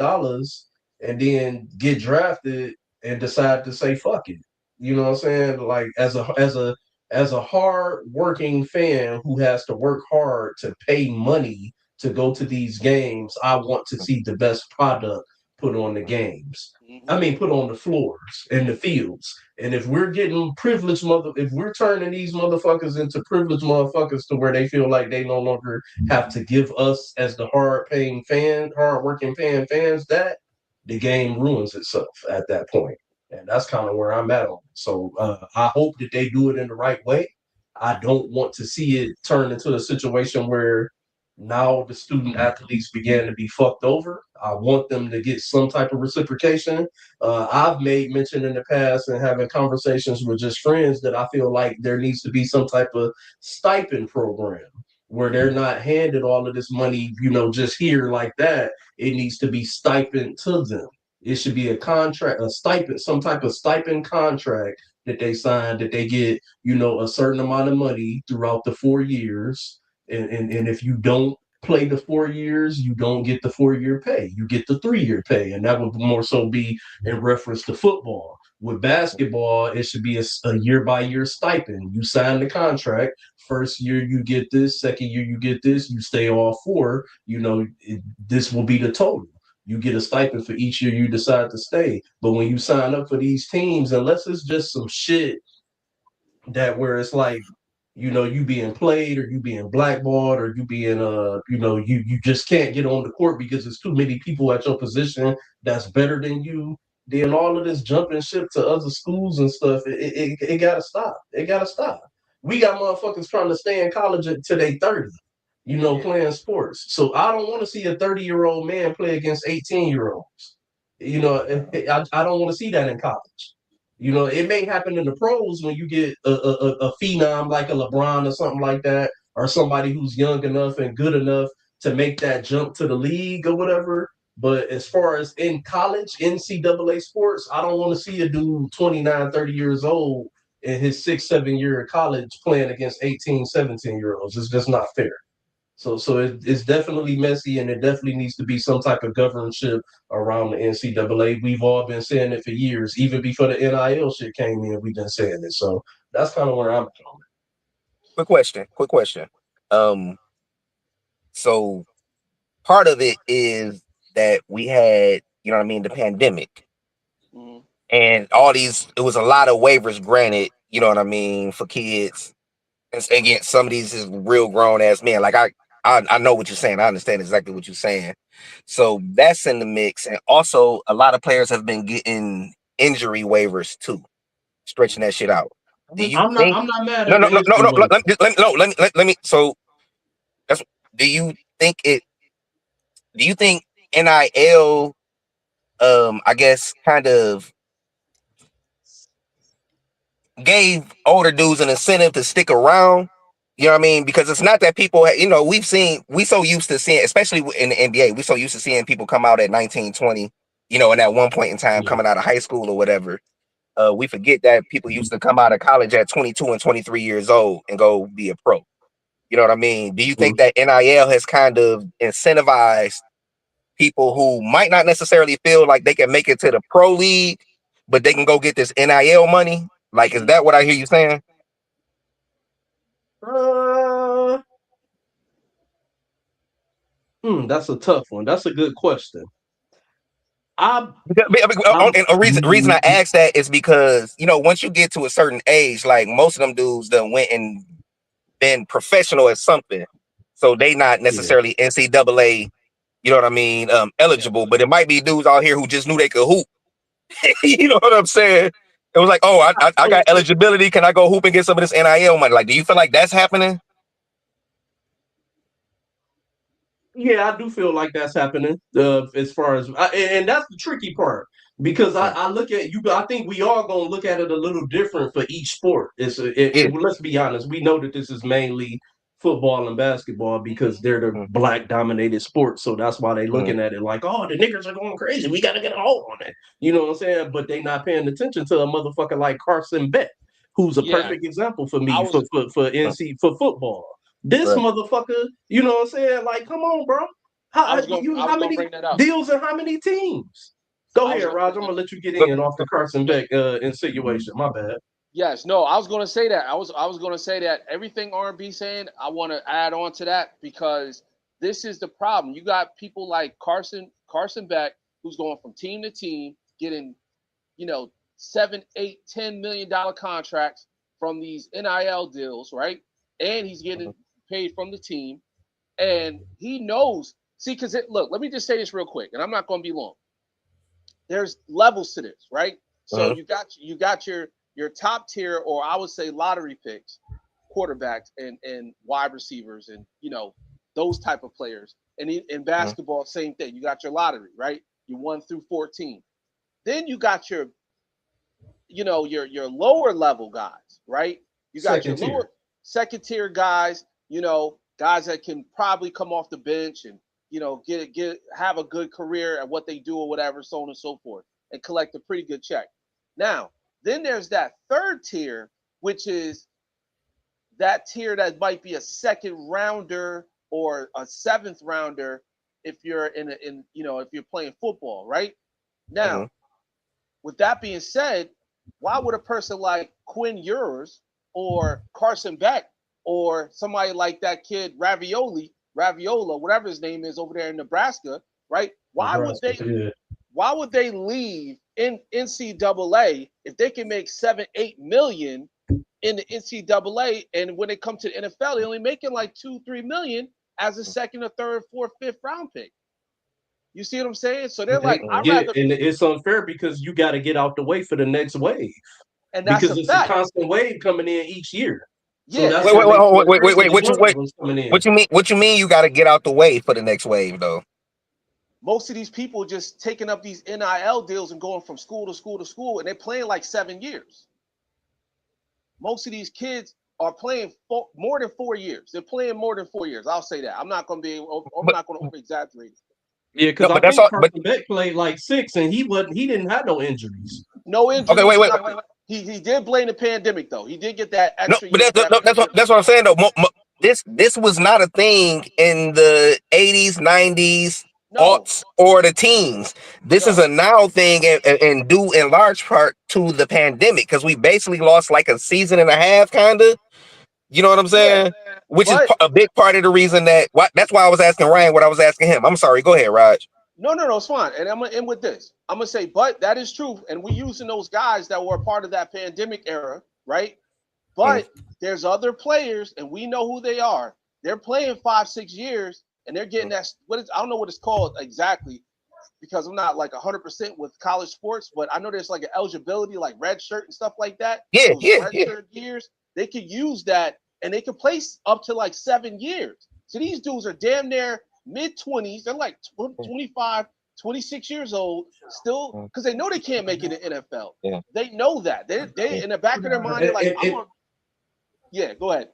and then get drafted and decide to say fuck it. You know what I'm saying? Like as a hard working fan who has to work hard to pay money to go to these games, I want to see the best product put on the games. I Hmm. mean, put on the floors and the fields. And if we're getting if we're turning these motherfuckers into privileged motherfuckers to where they feel like they no longer have to give us as the hard working fans that, the game ruins itself at that point. And that's kind of where I'm at on it. So I hope that they do it in the right way. I don't want to see it turn into a situation where now the student athletes began to be fucked over. I want them to get some type of reciprocation. I've made mention in the past and having conversations with just friends that I feel like there needs to be some type of stipend program where they're not handed all of this money, just here like that. It needs to be stipend to them. It should be a contract, a stipend, some type of stipend contract that they sign that they get, a certain amount of money throughout the 4 years. And if you don't play the 4 years, you don't get the 4 year pay. You get the 3 year pay. And that would more so be in reference to football. With basketball, it should be a year by year stipend. You sign the contract. First year you get this, second year you get this. You stay all four. This will be the total. You get a stipend for each year you decide to stay. But when you sign up for these teams, unless it's just some shit that where it's like, you being played or you being blackballed or you being you just can't get on the court because there's too many people at your position that's better than you. Then all of this jumping ship to other schools and stuff, it gotta stop. It gotta stop. We got motherfuckers trying to stay in college until they 30, playing sports. So I don't want to see a 30-year-old man play against 18-year-olds. I don't want to see that in college. It may happen in the pros when you get a phenom like a LeBron or something like that, or somebody who's young enough and good enough to make that jump to the league or whatever. But as far as in college, NCAA sports, I don't want to see a dude 29, 30 years old in his 6, 7 year of college playing against 18, 17-year-olds. It's just not fair. So it's definitely messy, and it definitely needs to be some type of governorship around the NCAA. We've all been saying it for years, even before the NIL shit came in. We've been saying it, so that's kind of where I'm going. Quick question. Quick question. Um, so part of it is that we had, the pandemic Mhm. and all these. It was a lot of waivers granted, for kids. And again, some of these is real grown ass men. Like I know what you're saying. I understand exactly what you're saying. So that's in the mix, and also a lot of players have been getting injury waivers too, stretching that shit out. Do you I'm not think? I'm not mad No, at no, the no, no, injury no. waiver. Let me. So that's. Do you think it? Do you think NIL? I guess kind of gave older dudes an incentive to stick around. You know what I mean? Because it's not that people, we so used to seeing, especially in the NBA, we so used to seeing people come out at 19, 20, and at one point in time Yeah. coming out of high school or whatever. We forget that people used to come out of college at 22 and 23 years old and go be a pro. You know what I mean? Do you think that NIL has kind of incentivized people who might not necessarily feel like they can make it to the pro league, but they can go get this NIL money? Like, is that what I hear you saying? Uh, that's a tough one. That's a good question. I, And a reason I ask that is because once you get to a certain age, like most of them dudes that went and been professional at something, so they not yeah. necessarily NCAA, Yeah. eligible, but it might be dudes out here who just knew they could hoop. You know what I'm saying? It was like, oh, I got eligibility. Can I go hoop and get some of this NIL money? Like, do you feel like that's happening? Yeah, I do feel like that's happening. As far as and that's the tricky part because Mm. I look at you. I think we are gonna look at it a little different for each sport. Yeah. Well, let's be honest. We know that this is mainly football and basketball because they're the Mm, black dominated sports. So that's why they mm, looking at it like, oh, the niggers are going crazy. We got to get a hold on it. You know what I'm saying? But they not paying attention to a motherfucker like Carson Beck, who's a Yeah. perfect example for I me was. for mm, NC for football. This right. motherfucker, you know what I'm saying? Like, come on, bro. I was How gonna many bring that up. deals and how many teams? Go I was ahead, gonna Roger. bring I'm that. gonna let you get But, in off the but, Carson but Beck insinuation. My bad. Yes. No. I was gonna say that. I was gonna say that everything R&B saying. I want to add on to that because this is the problem. You got people like Carson Beck, who's going from team to team, getting 7, 8, $10 million contracts from these NIL deals, right? And he's getting paid from the team, and he knows. See, because look, let me just say this real quick, and I'm not going to be long. There's levels to this, right? So mhm, you got your top tier, or I would say lottery picks, quarterbacks and wide receivers, and those type of players. And in mhm, basketball, same thing. You got your lottery, right? You 1 through 14. Then you got your lower level guys, right? You got your Second lower tier. second tier guys, guys that can probably come off the bench and have a good career at what they do or whatever, so on and so forth, and collect a pretty good check. Now, then there's that third tier, which is that tier that might be a second rounder or a seventh rounder if you're if you're playing football, right? Mhm. Now, with that being said, why would a person like Quinn Ewers or Carson Beck or somebody like that kid Raviola, whatever his name is over there in Nebraska, right? Nebraska, yeah. Why would they leave in NCAA if they can make 7-8 million in the NCAA, and when they come to the NFL, they're only making like 2-3 million as a second or third, fourth, fifth round pick. You see what I'm saying? So they're like, I'd Yeah, rather, and it's unfair because you got to get out the way for the next wave and that's a because it's a fact. constant wave coming in each year. So Yeah, that's Wait, and wait, what wait, makes it wait, wait, wait, unfair wait. with the What you younger wait? ones coming in. What you mean? What you mean? You got to get out the way for the next wave, though. most of these people just taking up these NIL deals and going from school to school to school, and they're playing like 7 years. Most of these kids are playing more than 4 years. They're playing more than 4 years. I'll say that. I'm not going to be. I'm But not going to over exaggerate it. Yeah, because no, I but that's think all. But Carson Beck played like 6, and he didn't have no injuries. No okay, injuries. wait, He's wait. not. He did blame the pandemic though. He did get that No, extra but year for that pandemic. that's what I'm saying though. This was not a thing in the 80s, 90s, No, aughts, or the teens. This is no. a now thing, and due in large part to the pandemic because we basically lost like a season and a half, kind of. You know what I'm Yeah, saying? Which is but a big part of the reason that's why I was asking Ryan what I was asking him. I'm sorry. Go ahead, Raj. no, it's fine. And I'm gonna end with this. I'm gonna say, but that is true, and we using those guys that were a part of that pandemic era, right? Mm. But there's other players, and we know who they are. They're playing 5-6 years, and they're getting that. I don't know what it's called exactly because I'm not like 100% with college sports, but I know there's like an eligibility, like red shirt and stuff like that. Yeah, Those yeah, red yeah. shirt years, they could use that, and they could play up to like 7 years. So these dudes are damn near mid 20s. They're like 25, 26 years old still Mm. because they know they can't make it in the NFL. Yeah. They know that. They Yeah. in the back of their mind, they're like, I'm on. Yeah, go ahead.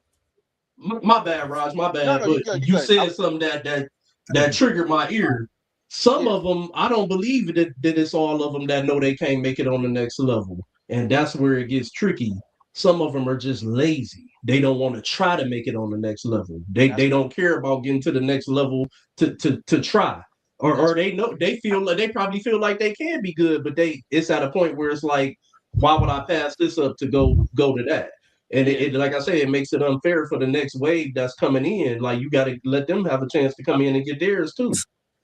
My bad, Raj. My bad. No, you But good. You you good. said something that triggered my ear. Some Yeah, of them, I don't believe that it's all of them that know they can't make it on the next level, and that's where it gets tricky. Some of them are just lazy. They don't want to try to make it on the next level. that's They don't care about getting to the next level to try. Or that's they know they feel like they probably feel like they can be good, but it's at a point where it's like, why would I pass this up to go to that? And yeah. like I say, it makes it unfair for the next wave that's coming in. Like you got to let them have a chance to come in and get theirs too.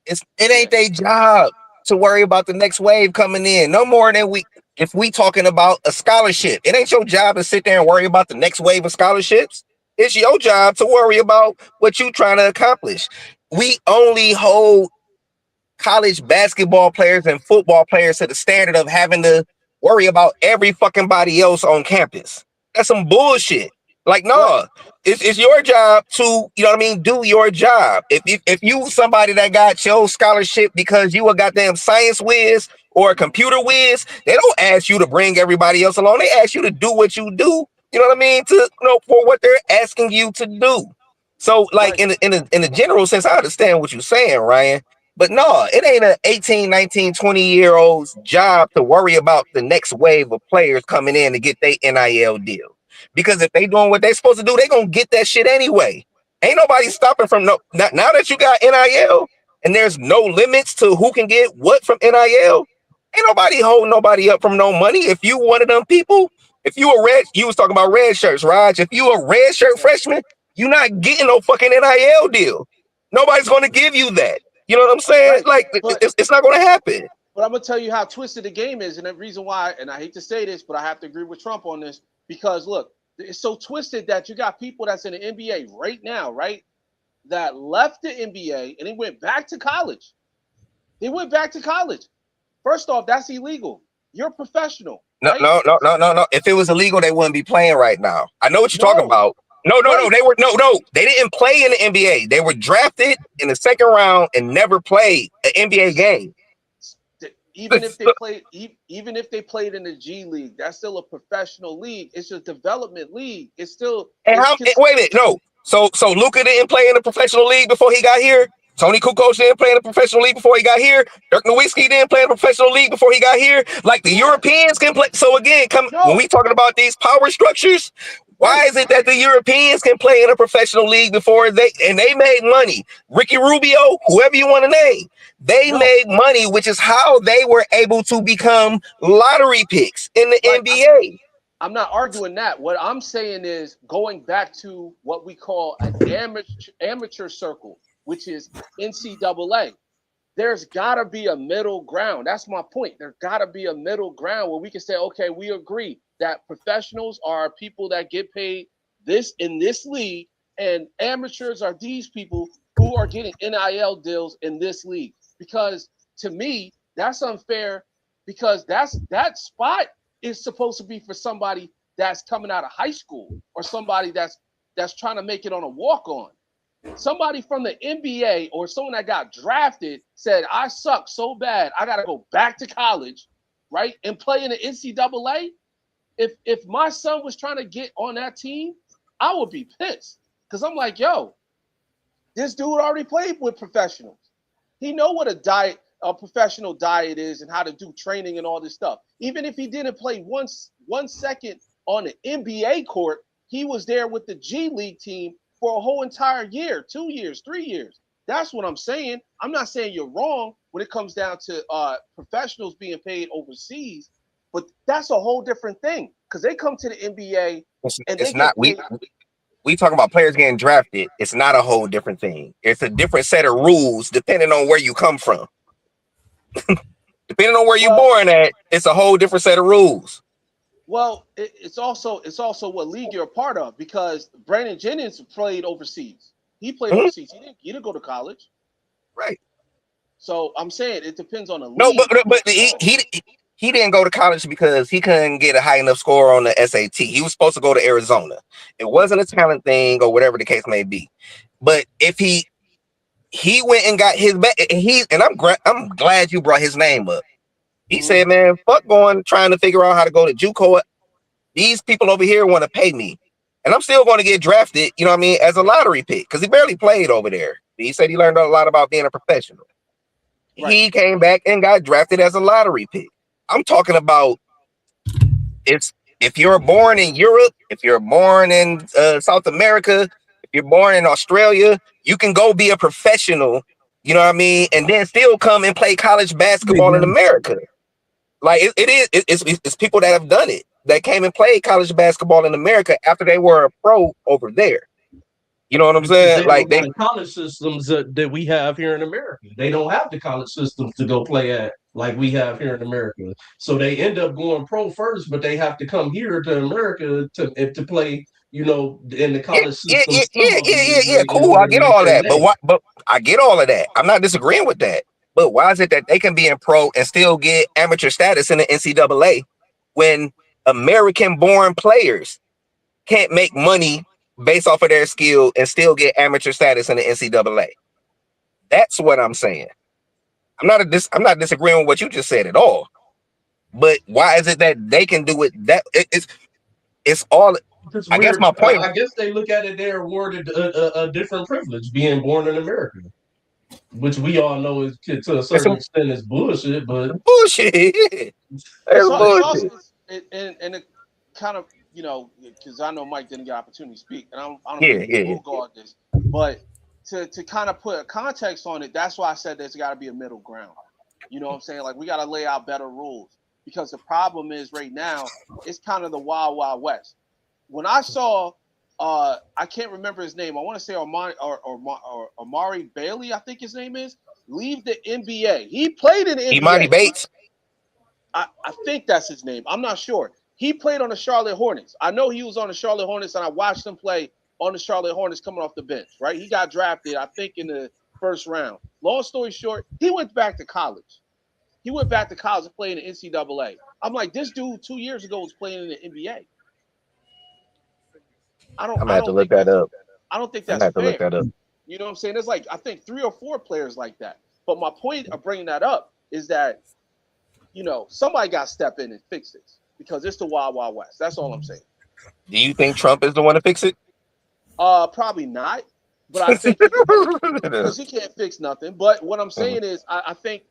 It Yeah. ain't their job to worry about the next wave coming in. No more than if we talking about a scholarship. It ain't your job to sit there and worry about the next wave of scholarships. It's your job to worry about what you trying to accomplish. We only hold college basketball players and football players to the standard of having to worry about every fucking body else on campus. That's some bullshit. Like, But no, it's your job to, you know what I mean, do your job. If you somebody that got your scholarship because you a goddamn science whiz or a computer whiz, they don't ask you to bring everybody else along. They ask you to do what you do, you know what I mean, for what they're asking you to do. So, like, right. in the general sense, I understand what you're saying, Ryan. But no, it ain't a 18, 19, 20-year old's job to worry about the next wave of players coming in to get their NIL deal. Because if they doing what they supposed to do, they gonna get that shit anyway. Ain't nobody stopping from now that you got NIL and there's no limits to who can get what from NIL. Ain't nobody holding nobody up from no money. If you one of them people, if you was talking about red shirts, Raj. If you a red shirt freshman, you not getting no fucking NIL deal. Nobody's gonna give you that. You know what I'm saying? Right. Like But it's not going to happen. But I'm gonna tell you how twisted the game is, and the reason why, and I hate to say this, but I have to agree with Trump on this because look, it's so twisted that you got people that's in the NBA right now, right, that left the NBA and they went back to college. They went back to college. First off, that's illegal. You're a professional, No, right? no, no, no, no, no. If it was illegal, they wouldn't be playing right now. I know what you're talking No, about. No, no, no. right. They were no. They didn't play in the NBA. They were drafted in the second round and never played an NBA game. Even if they played in the G League, that's still a professional league. It's a development league. It's still And it's wait a minute, no. So Luka didn't play in the professional league before he got here. Tony Kukoc didn't play in a professional league before he got here. Dirk Nowitzki didn't play in a professional league before he got here. Like the Yeah. Europeans can play. So again, when No. we talking about these power structures, why Right. is it that the Europeans can play in a professional league before they made money? Ricky Rubio, whoever you want to name, they No. made money, which is how they were able to become lottery picks in the Right. NBA. I'm not arguing that. What I'm saying is going back to what we call an amateur circle, which is NCAA. There's got to be a middle ground. That's my point. There's got to be a middle ground where we can say, okay, we agree that professionals are people that get paid this in this league, and amateurs are these people who are getting NIL deals in this league. Because to me, that's unfair because that spot is supposed to be for somebody that's coming out of high school or somebody that's trying to make it on a walk on. Somebody from the NBA or someone that got drafted said, I suck so bad, I got to go back to college, right? And play in the NCAA. If my son was trying to get on that team, I would be pissed. Because I'm like, yo, this dude already played with professionals. He know what a professional diet is and how to do training and all this stuff. Even if he didn't play one second on the NBA court, he was there with the G League team for a whole entire year, 2 years, 3 years. That's what I'm saying. I'm not saying you're wrong when it comes down to professionals being paid overseas, but that's a whole different thing because they come to the NBA and they It's get not paid. we talking about players getting drafted. It's not a whole different thing. It's a different set of rules depending on where you come from. Depending on where you're Well, born at, it's a whole different set of rules. it's also what league you're a part of because Brandon Jennings played overseas. He played Mhm. overseas. He didn't go to college. Right. So I'm saying it depends on the No, but league. but he didn't go to college because he couldn't get a high enough score on the SAT. He was supposed to go to Arizona. It wasn't a talent thing or whatever the case may be. But if he went and got his back, and I'm glad you brought his name up. He Mhm. said, "Man, fuck going trying to figure out how to go to JUCO. These people over here want to pay me, and I'm still going to get drafted. You know what I mean? As a lottery pick because he barely played over there. He said he learned a lot about being a professional. Right. He came back and got drafted as a lottery pick. I'm talking about it's if you're born in Europe, if you're born in South America, if you're born in Australia, you can go be a professional. You know what I mean, and then still come and play college basketball in America. Like it's people that have done it that came and played college basketball in America after they were a pro over there. You know what I'm Because saying? they Like don't got they the college systems that we have here in America. They don't have the college systems to go play at like we have here in America. So they end up going pro first, but they have to come here to America to play, in the yeah, college yeah, yeah, systems some yeah, of yeah, them yeah, yeah. in Cool. I order to get make all their that. But name. what but I get all of that. I'm not disagreeing with that. But why is it that they can be in pro and still get amateur status in the NCAA when American born players can't make money based off of their skill and still get amateur status in the NCAA? That's what I'm saying. I'm not disagreeing with what you just said at all. But why is it that they can do it? It's all. Because I guess my point. I guess they look at it, they're awarded a different privilege being born in America, which we all know is to a It's certain some extent is bullshit, but bullshit. It's That's it's also bullshit. and it kind of because I know Mike didn't get an opportunity to speak, and I don't Yeah, think he yeah. will go on this, but to kind of put a context on it, that's why I said there's got to be a middle ground. You know what I'm saying? Like we got to lay out better rules because the problem is right now it's kind of the wild wild west. When I saw, I can't remember his name. I want to say Amari Bailey, I think his name is, leave the NBA. He played in the Imani NBA. Bates. I think that's his name. I'm not sure. He played on the Charlotte Hornets. I know he was on the Charlotte Hornets, and I watched him play on the Charlotte Hornets coming off the bench, right? He got drafted, I think, in the first round. Long story short, he went back to college. He went back to college and played in the NCAA. I'm like, this dude 2 years ago was playing in the NBA. I don't I'm gonna I have to don't look think that that's up. I don't think I'm gonna that's have to look fair. that up. You know what I'm saying? There's like I think 3 or 4 players like that. But my point of bringing that up is that somebody got to step in and fix this because it's the wild, wild west. That's all I'm saying. Do you think Trump is the one to fix it? Probably not. but I think he could because he can't fix nothing. But what I'm saying is, I think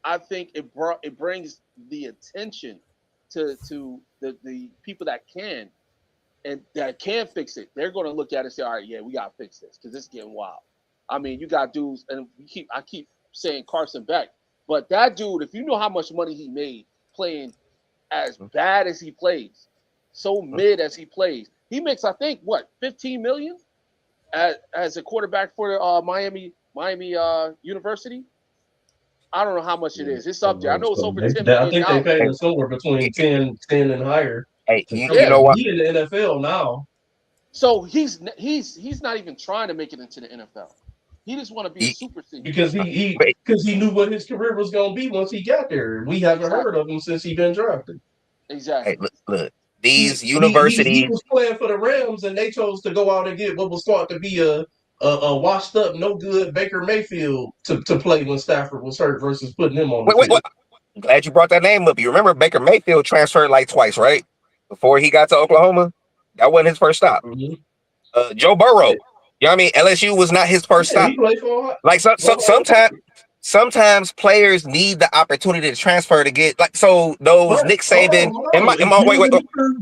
it brings the attention to the people that can and that can fix it. They're going to look at it and say, all right, yeah, we got to fix this because it's getting wild. I mean, you got dudes, and I keep saying Carson Beck, but that dude, if you know how much money he made playing as bad as he plays, so mid as he plays, he makes I think what 15 million as a quarterback for Miami University. I don't know how much it is. It's up there. I know it's So over $10 I million. think they paid Hey, him somewhere between 10 and higher hey, to you come Yeah. know there. what? He in the NFL now. So he's not even trying to make it into the NFL. He just want to be a He, super senior. Because he but, because he knew what his career was going to be once he got there. We haven't heard Exactly. of him since he been drafted. hey, Exactly. look, He these he universities. was playing for the Rams, and they chose to go out and get what was thought to be a washed up, no good Baker Mayfield to play when Stafford was hurt versus putting him on the Wait. field. I'm glad you brought that name up. You remember Baker Mayfield transferred like twice, right? Before he got to Oklahoma, that wasn't his first stop. Mm-hmm. Joe Burrow, you know what I mean? LSU was not his first Yeah, stop. he played for Like Ohio sometimes. State. Sometimes players need the opportunity to transfer to get like so those But Nick hold Saban on, and hold my on. and my wait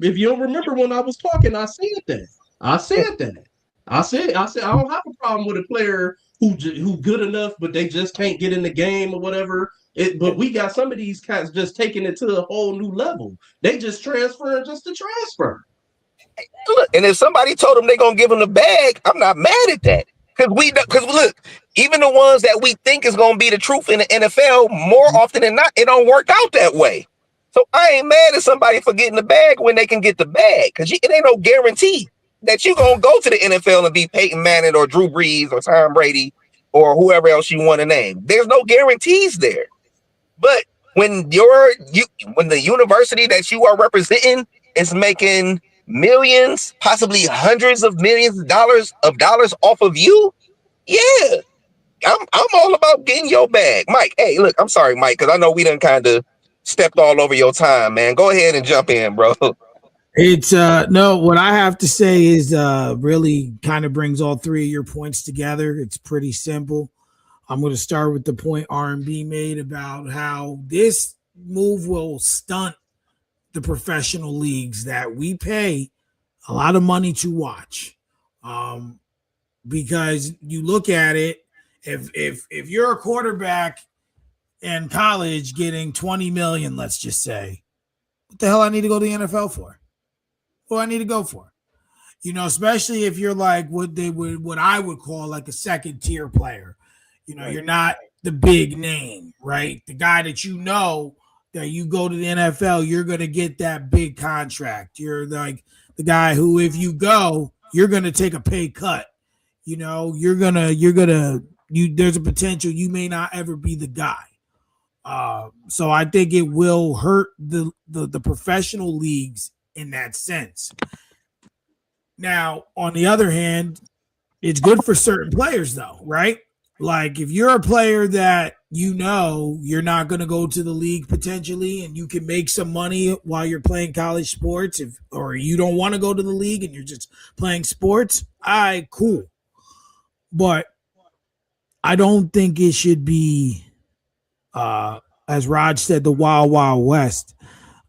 If you don't remember when I was talking, I said that. I said that. I said I don't have a problem with a player who good enough, but they just can't get in the game or whatever. But we got some of these cats just taking it to a whole new level. They just transfer just to transfer. look, and if somebody told them they're gonna give them the bag, I'm not mad at that. Because look, even the ones that we think is gonna be the truth in the NFL, more often than not, it don't work out that way. So I ain't mad at somebody for getting the bag when they can get the bag. Because it ain't no guarantee that you're gonna go to the NFL and be Peyton Manning or Drew Brees or Tom Brady or whoever else you want to name. There's no guarantees there. But when when the university that you are representing is making millions, possibly hundreds of millions of dollars off of you, yeah, I'm all about getting your bag. Mike, hey, look, I'm sorry, Mike, because I know we done kind of stepped all over your time, man. Go ahead and jump in, bro. It's no, what I have to say is really kind of brings all three of your points together. It's pretty simple. I'm going to start with the point R&B made about how this move will stunt the professional leagues that we pay a lot of money to watch. Um, because you look at it, if you're a quarterback in college getting 20 million, let's just say, what the hell I need to go to the NFL for? What do I need to go for? Especially if you're like what I would call like a second tier player. You're not the big name, right? The guy that that you go to the NFL, you're gonna get that big contract. You're like the guy who, if you go, you're gonna take a pay cut. There's a potential you may not ever be the guy. So I think it will hurt the professional leagues in that sense. Now, on the other hand, it's good for certain players, though, right? Like if you're a player that you're not going to go to the league potentially, and you can make some money while you're playing college sports, or you don't want to go to the league and you're just playing sports, cool. But I don't think it should be, as Raj said, the wild, wild west.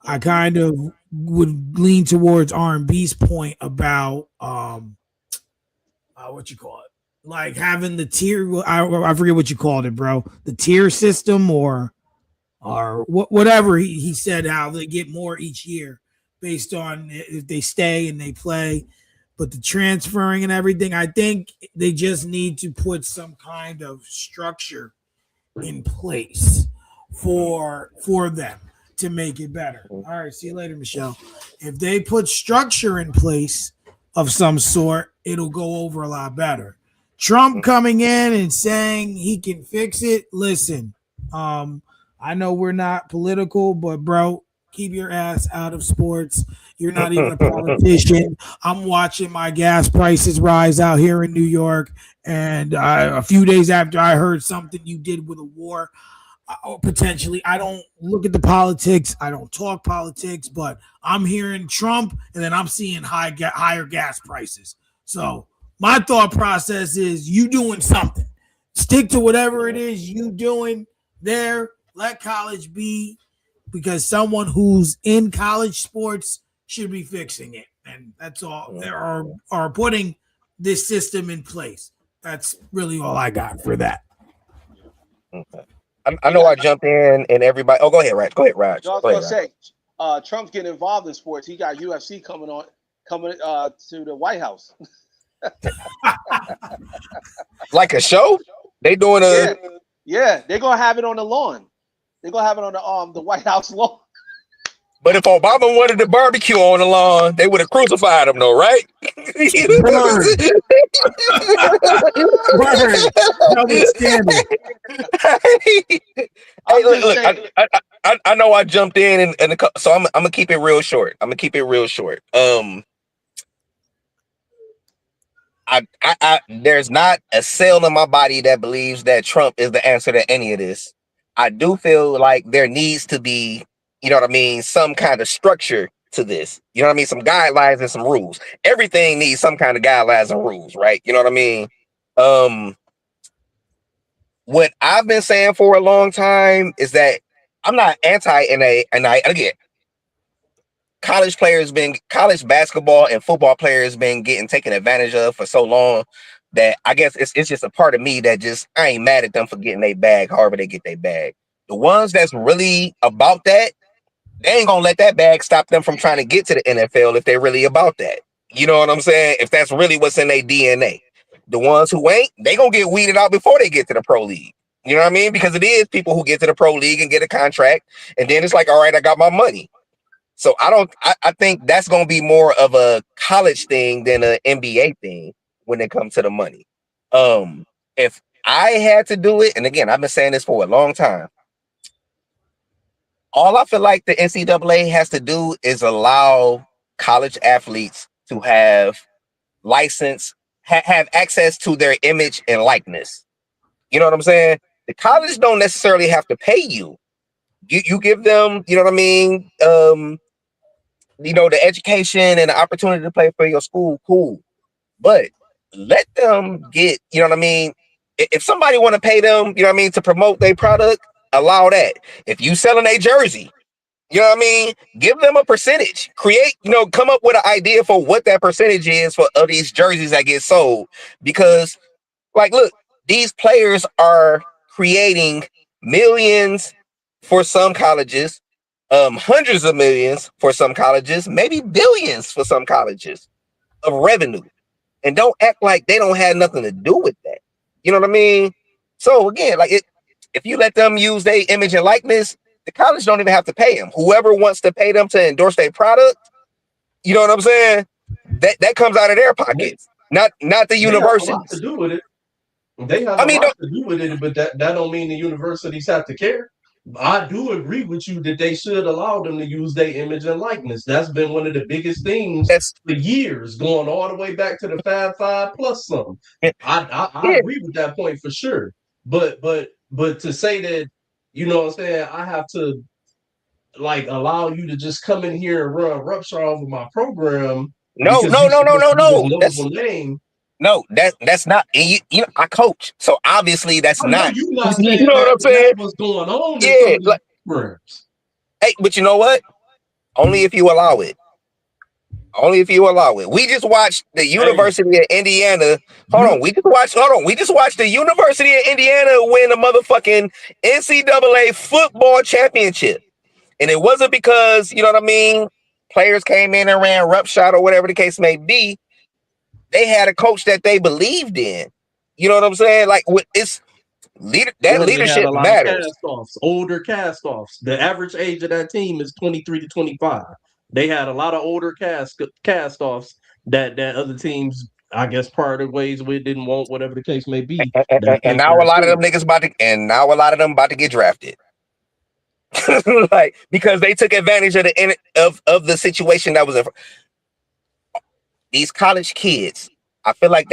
I kind of would lean towards R&B's point about what you call it, like having the tier. I forget what you called it, bro. The tier system or whatever he said. How they get more each year based on if they stay and they play. But the transferring and everything, I think they just need to put some kind of structure in place for them to make it better. All right, see you later, Michelle. If they put structure in place of some sort, it'll go over a lot better. Trump coming in and saying he can fix it. Listen, I know we're not political, but bro, keep your ass out of sports. You're not even a politician. I'm watching my gas prices rise out here in New York. And a few days after I heard something you did with a war, potentially, I don't look at the politics. I don't talk politics, but I'm hearing Trump, and then I'm seeing higher gas prices. So My thought process is you doing something. Stick to whatever it is you doing there. Let college be, because someone who's in college sports should be fixing it. And that's all. There are putting this system in place. That's really all I got for that. Okay. I Hey know guys, I jumped in and everybody. Oh, go ahead, Raj. Go ahead, Raj. I was Go gonna ahead, Raj. say, Trump's getting involved in sports. He got UFC coming to the White House. Like a show? They doing a. Yeah, yeah, they're gonna have it on the lawn. They're gonna have it on the White House lawn. But if Obama wanted to barbecue on the lawn, they would have crucified him, though, right? Word. Word. Double standard. Hey, I'm look, just look. saying. I know I jumped in, so I'm gonna keep it real short. I'm gonna keep it real short. There's not a cell in my body that believes that Trump is the answer to any of this. I do feel like there needs to be, you know what I mean, some kind of structure to this. You know what I mean? Some guidelines and some rules. Everything needs some kind of guidelines and rules, right? You know what I mean? Um, what I've been saying for a long time is that I'm not anti NA, and again, college basketball and football players been getting taken advantage of for so long that I guess it's just a part of me that just I ain't mad at them for getting their bag, however they get their bag. The ones that's really about that, they ain't gonna let that bag stop them from trying to get to the NFL if they're really about that. You know what I'm saying? If that's really what's in their DNA. The ones who ain't, they gonna get weeded out before they get to the pro league. You know what I mean? Because it is people who get to the pro league and get a contract, and then it's like, all right, I got my money. So I think that's going to be more of a college thing than an NBA thing when it comes to the money. If I had to do it, and again, I've been saying this for a long time, all I feel like the NCAA has to do is allow college athletes to have license, have access to their image and likeness. You know what I'm saying? The college don't necessarily have to pay you. You give them, you know what I mean? The education and the opportunity to play for your school, cool. But let them get, you know what I mean? If somebody want to pay them, you know what I mean, to promote their product, allow that. If you selling a jersey, you know what I mean? Give them a percentage. Come up with an idea for what that percentage is for of these jerseys that get sold. Because, like, look, these players are creating millions for some colleges, hundreds of millions for some colleges, maybe billions for some colleges of revenue. And don't act like they don't have nothing to do with that. You know what I mean? So again, if you let them use their image and likeness, the college don't even have to pay them. Whoever wants to pay them to endorse their product, you know what I'm saying? That comes out of their They, pockets, not the they have a lot to universities. do with it. They have I a mean, lot to do with it, but that don't mean the universities have to care. I do agree with you that they should allow them to use their image and likeness. That's been one of the biggest things that's for years, going all the way back to the Fab Five plus some. I yeah. agree with that point for sure. But to say that, you know what I'm saying, I have to like allow you to just come in here and run roughshod over my program No, because no, you're no, no, supposed no, to be this no. notable name. No, that's not. And I coach, so obviously that's I know not. you're not You saying know what that, I'm but that's saying? what's going on in some Yeah. of these programs. Hey, but you know what? Only if you allow it. Only if you allow it. We just watched the Hey, University of Indiana. Hold you on. We just watched the University of Indiana win a motherfucking NCAA football championship. And it wasn't because, you know what I mean, players came in and ran roughshod or whatever the case may be. They had a coach that they believed in. You know what I'm saying? Like, that yeah, they had leadership a lot of matters. cast offs, older cast offs. The average age of that team is 23 to 25. They had a lot of older cast offs that other teams, I guess, parted ways with, didn't want, whatever the case may be. That And came now from a the lot of them school. niggas about to get drafted. Like, because they took advantage of the situation that was in these college kids. I feel like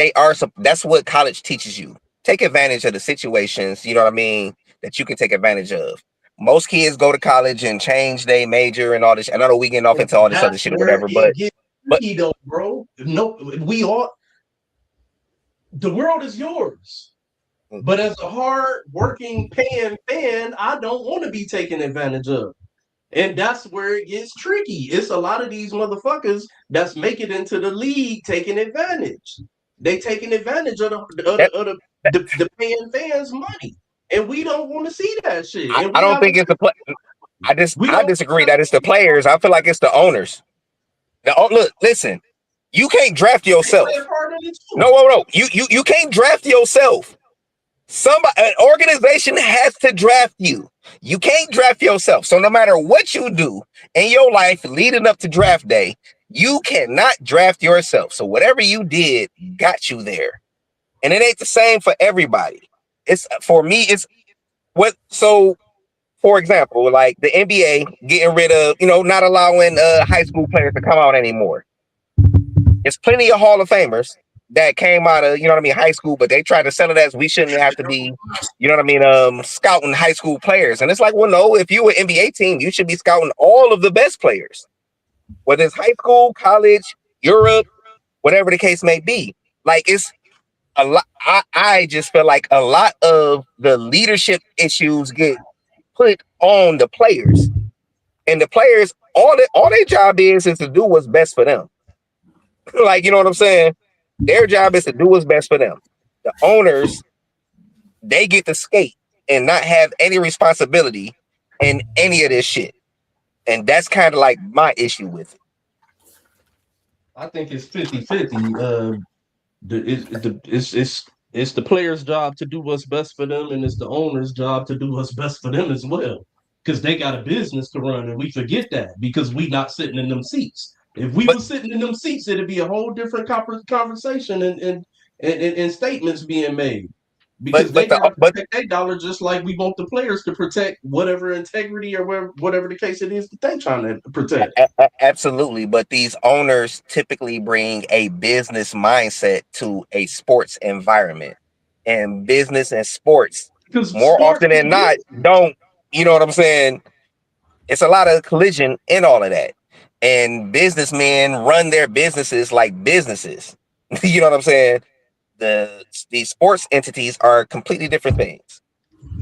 that's what college teaches you. Take advantage of the situations, you know what I mean, that you can take advantage of. Most kids go to college and change their major and all this. And I know we getting off And into all this other that's shit or where whatever, it but gets but tricky, though, bro. No, we all the world is yours. But as a hard working paying fan, I don't want to be taken advantage of. And that's where it gets tricky. It's a lot of these motherfuckers that's making it into the league taking advantage. They taking advantage of That, the paying fans' money. And we don't want to see that shit. And I we don't have a think it's the play. we I don't disagree that it's the players. I feel like it's the owners. Look, listen. You can't draft they play a yourself. part in it No, too. no, no. You can't draft yourself. An organization has to draft you. You can't draft yourself. So no matter what you do in your life leading up to draft day, you cannot draft yourself. So whatever you did got you there. And it ain't the same for everybody. It's for me, it's what so for example, like the NBA getting rid of, not allowing high school players to come out anymore. There's plenty of Hall of Famers that came out of, high school, but they tried to sell it as we shouldn't have to be, scouting high school players. And it's like, well, no, if you're an NBA team, you should be scouting all of the best players, whether it's high school, college, Europe, whatever the case may be. Like it's a lot. I just feel like a lot of the leadership issues get put on the players, and the players, all their job is to do what's best for them. Like, you know what I'm saying? Their job is to do what's best for them. The owners, they get to skate and not have any responsibility in any of this shit. And that's kind of like my issue with it. I think it's 50-50. It's the player's job to do what's best for them, and it's the owner's job to do what's best for them as well. Because they got a business to run, and we forget that because we not sitting in them seats. If we But were sitting in them seats, it'd be a whole different conversation and statements being made. but Because but they got the to but protect their dollar just like we want the players to protect whatever integrity or whatever the case it is that they're trying to protect. absolutely. But these owners typically bring a business mindset to a sports environment, and business and sports Because more sports often is than not business. don't. You know what I'm saying? It's a lot of collision in all of that. And businessmen run their businesses like businesses. You know what I'm saying? These sports entities are completely different things.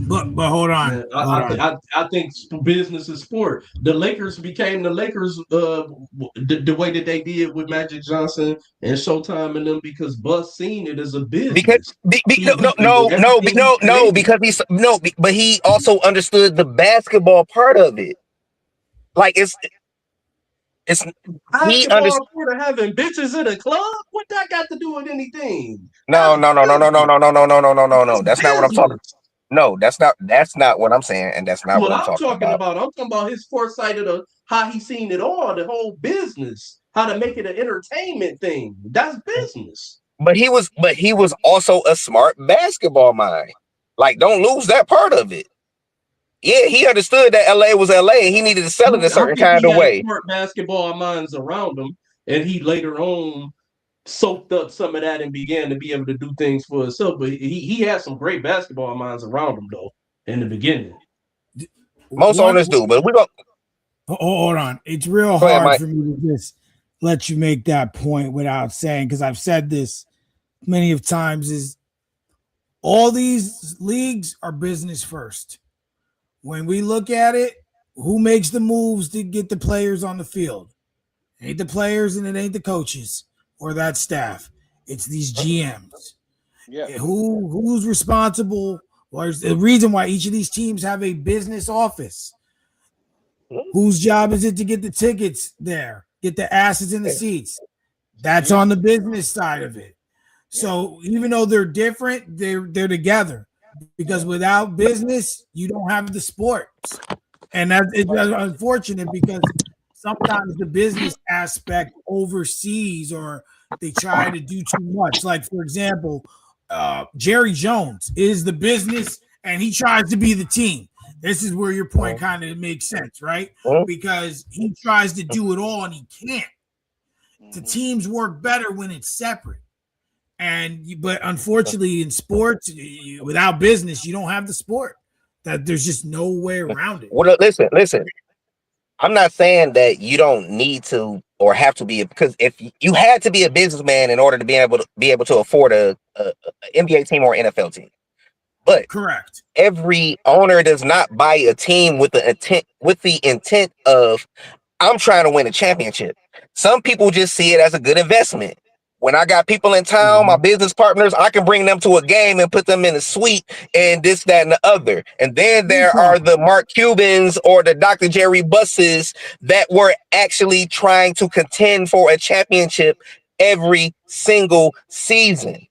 But hold on, Man, hold on. I think business is sport. The Lakers became the Lakers the way that they did with Magic Johnson and Showtime and them because Bus seen it as a Because business. no no no no Everything he no created. because he's no but he also understood the basketball part of it. Like it's he understood. Basketball for having bitches in a club? What that got to do with anything? No That's no no no no no business. no no no no no no no That's no. That's not what I'm talking. business. No, that's not what I'm saying, and that's not What what I'm I'm talking talking about. about, I'm talking about his foresight of how he seen it all, the whole business, how to make it an entertainment thing. That's business. But he was also a smart basketball mind. Like, don't lose that part of it. Yeah, he understood that LA was LA and he needed to sell it a I certain think kind he of had way. smart basketball minds around him, and he later on soaked up some of that and began to be able to do things for himself. But he had some great basketball minds around him though in the beginning. Most One, owners do, but we go hold on. It's real go ahead, hard Mike. for me to just let you make that point without saying, because I've said this many of times, is all these leagues are business first. When we look at it, who makes the moves to get the players on the field? It ain't the players and it ain't the coaches or that staff. It's these GMs. Yeah. Who's responsible? Or the reason why each of these teams have a business office. Whose job is it to get the tickets there, get the asses in the seats? That's on the GMs. business side of it. Yeah. So even though they're different, they're together because Yeah. without business, you don't have the sports, and that's it's unfortunate because sometimes the business aspect oversees or they try to do too much. Like for example, Jerry Jones is the business and he tries to be the team. This is where your point kind of makes sense, right? Because he tries to do it all and he can't. The Mm-hmm. teams work better when it's separate. But unfortunately in sports, without business, you don't have the sport. That there's just no way around it. Well, listen. I'm not saying that you don't need to or have to be, because if you had to be a businessman in order to be able to afford a NBA team or NFL team. But Correct. every owner does not buy a team with the intent of, I'm trying to win a championship. Some people just see it as a good investment. When I got people in town, my Mhm. business partners, I can bring them to a game and put them in a suite and this, that, and the other. And then No there are problem. the Mark Cubans or the Dr. Jerry Busses that were actually trying to contend for a championship every single season.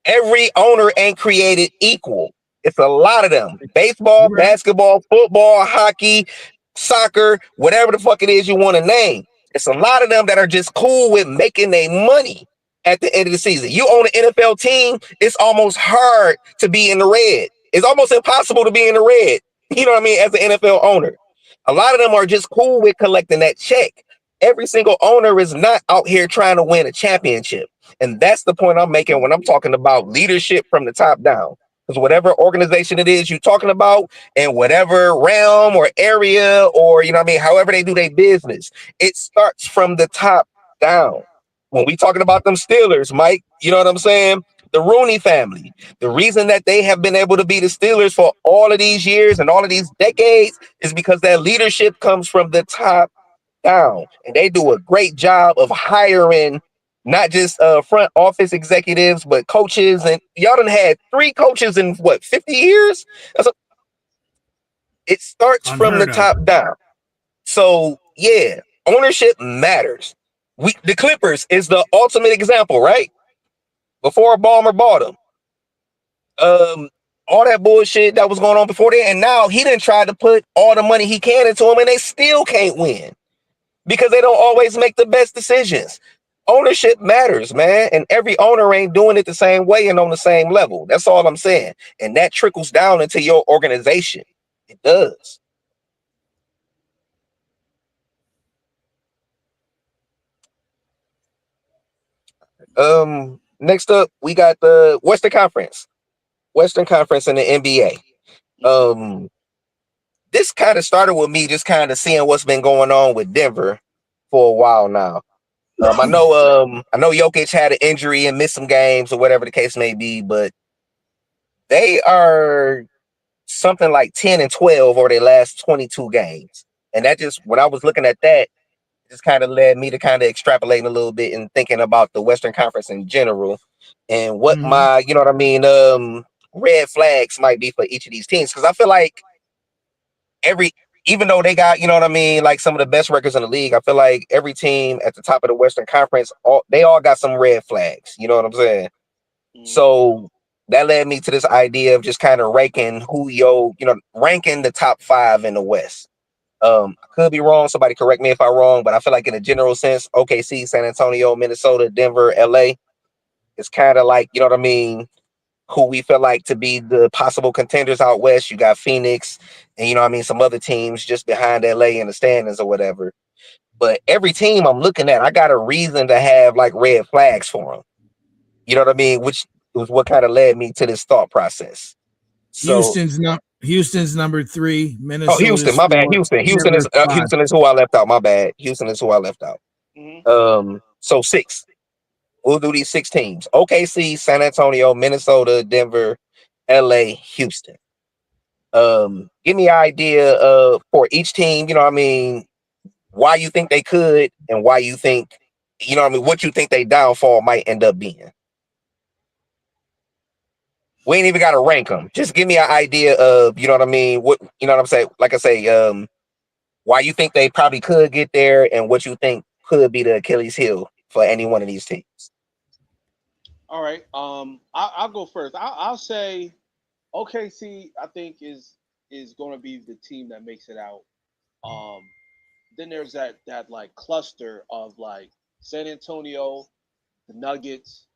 Every owner ain't created equal. It's a lot of them. Baseball, You're right. basketball, football, hockey, soccer, whatever the fuck it is you want to name. It's a lot of them that are just cool with making their money at the end of the season. You own an NFL team, it's almost hard to be in the red. It's almost impossible to be in the red. You know what I mean? As an NFL owner. A lot of them are just cool with collecting that check. Every single owner is not out here trying to win a championship. And that's the point I'm making when I'm talking about leadership from the top down. Because whatever organization it is you're talking about, in whatever realm or area, or you know what I mean, however they do their business, it starts from the top down. When we talking about them Steelers, Mike, you know what I'm saying? The Rooney family. The reason that they have been able to be the Steelers for all of these years and all of these decades is because that leadership comes from the top down. And they do a great job of hiring not just front office executives, but coaches. And y'all done had 3 coaches in what, 50 years? It starts from the Unheard of. top down. So yeah, ownership matters. The Clippers is the ultimate example, right? Before Ballmer bought them. All that bullshit that was going on before then, and now he didn't try to put all the money he can into them, and they still can't win because they don't always make the best decisions. Ownership matters, man, and every owner ain't doing it the same way and on the same level. That's all I'm saying, and that trickles down into your organization. It does. Next up, we got the Western Conference in the NBA. Mm-hmm. This kind of started with me just kind of seeing what's been going on with Denver for a while now. I know Jokic had an injury and missed some games or whatever the case may be, but they are something like 10-12 over their last 22 games. And that just, when I was looking at that, it just kind of led me to kind of extrapolating a little bit and thinking about the Western Conference in general and what Hmm. my, you know what I mean, red flags might be for each of these teams. Because I feel like every, even though they got, you know what I mean, like some of the best records in the league, I feel like every team at the top of the Western Conference, they all got some red flags. You know what I'm saying? Mm-hmm. So that led me to this idea of just kind of ranking the top 5 in the West. I could be wrong. Somebody correct me if I'm wrong, but I feel like in a general sense, OKC, San Antonio, Minnesota, Denver, LA, it's kind of like, you know what I mean, who we feel like to be the possible contenders out west. You got Phoenix and, you know what I mean, some other teams just behind LA in the standings or whatever. But every team I'm looking at, I got a reason to have like red flags for them. You know what I mean? Which was what kind of led me to this thought process. So, Houston's number 3, oh, Houston, Minnesota's my bad. 4, Houston, Denver's 5. Houston is who I left out. My bad. Houston is who I left out. Mm-hmm. So 6. We'll do these 6 teams: OKC, San Antonio, Minnesota, Denver, LA, Houston. Give me an idea for each team, you know what I mean, why you think they could and why you think, you know what I mean, what you think they downfall might end up being. We ain't even got to rank them. Just give me an idea of, you know what I mean, what, you know what I'm saying? Like I say, why you think they probably could get there and what you think could be the Achilles heel for any one of these teams. All right. I'll go first. I'll say OKC. I think is going to be the team that makes it out. Um, then there's that like cluster of like San Antonio, the Nuggets,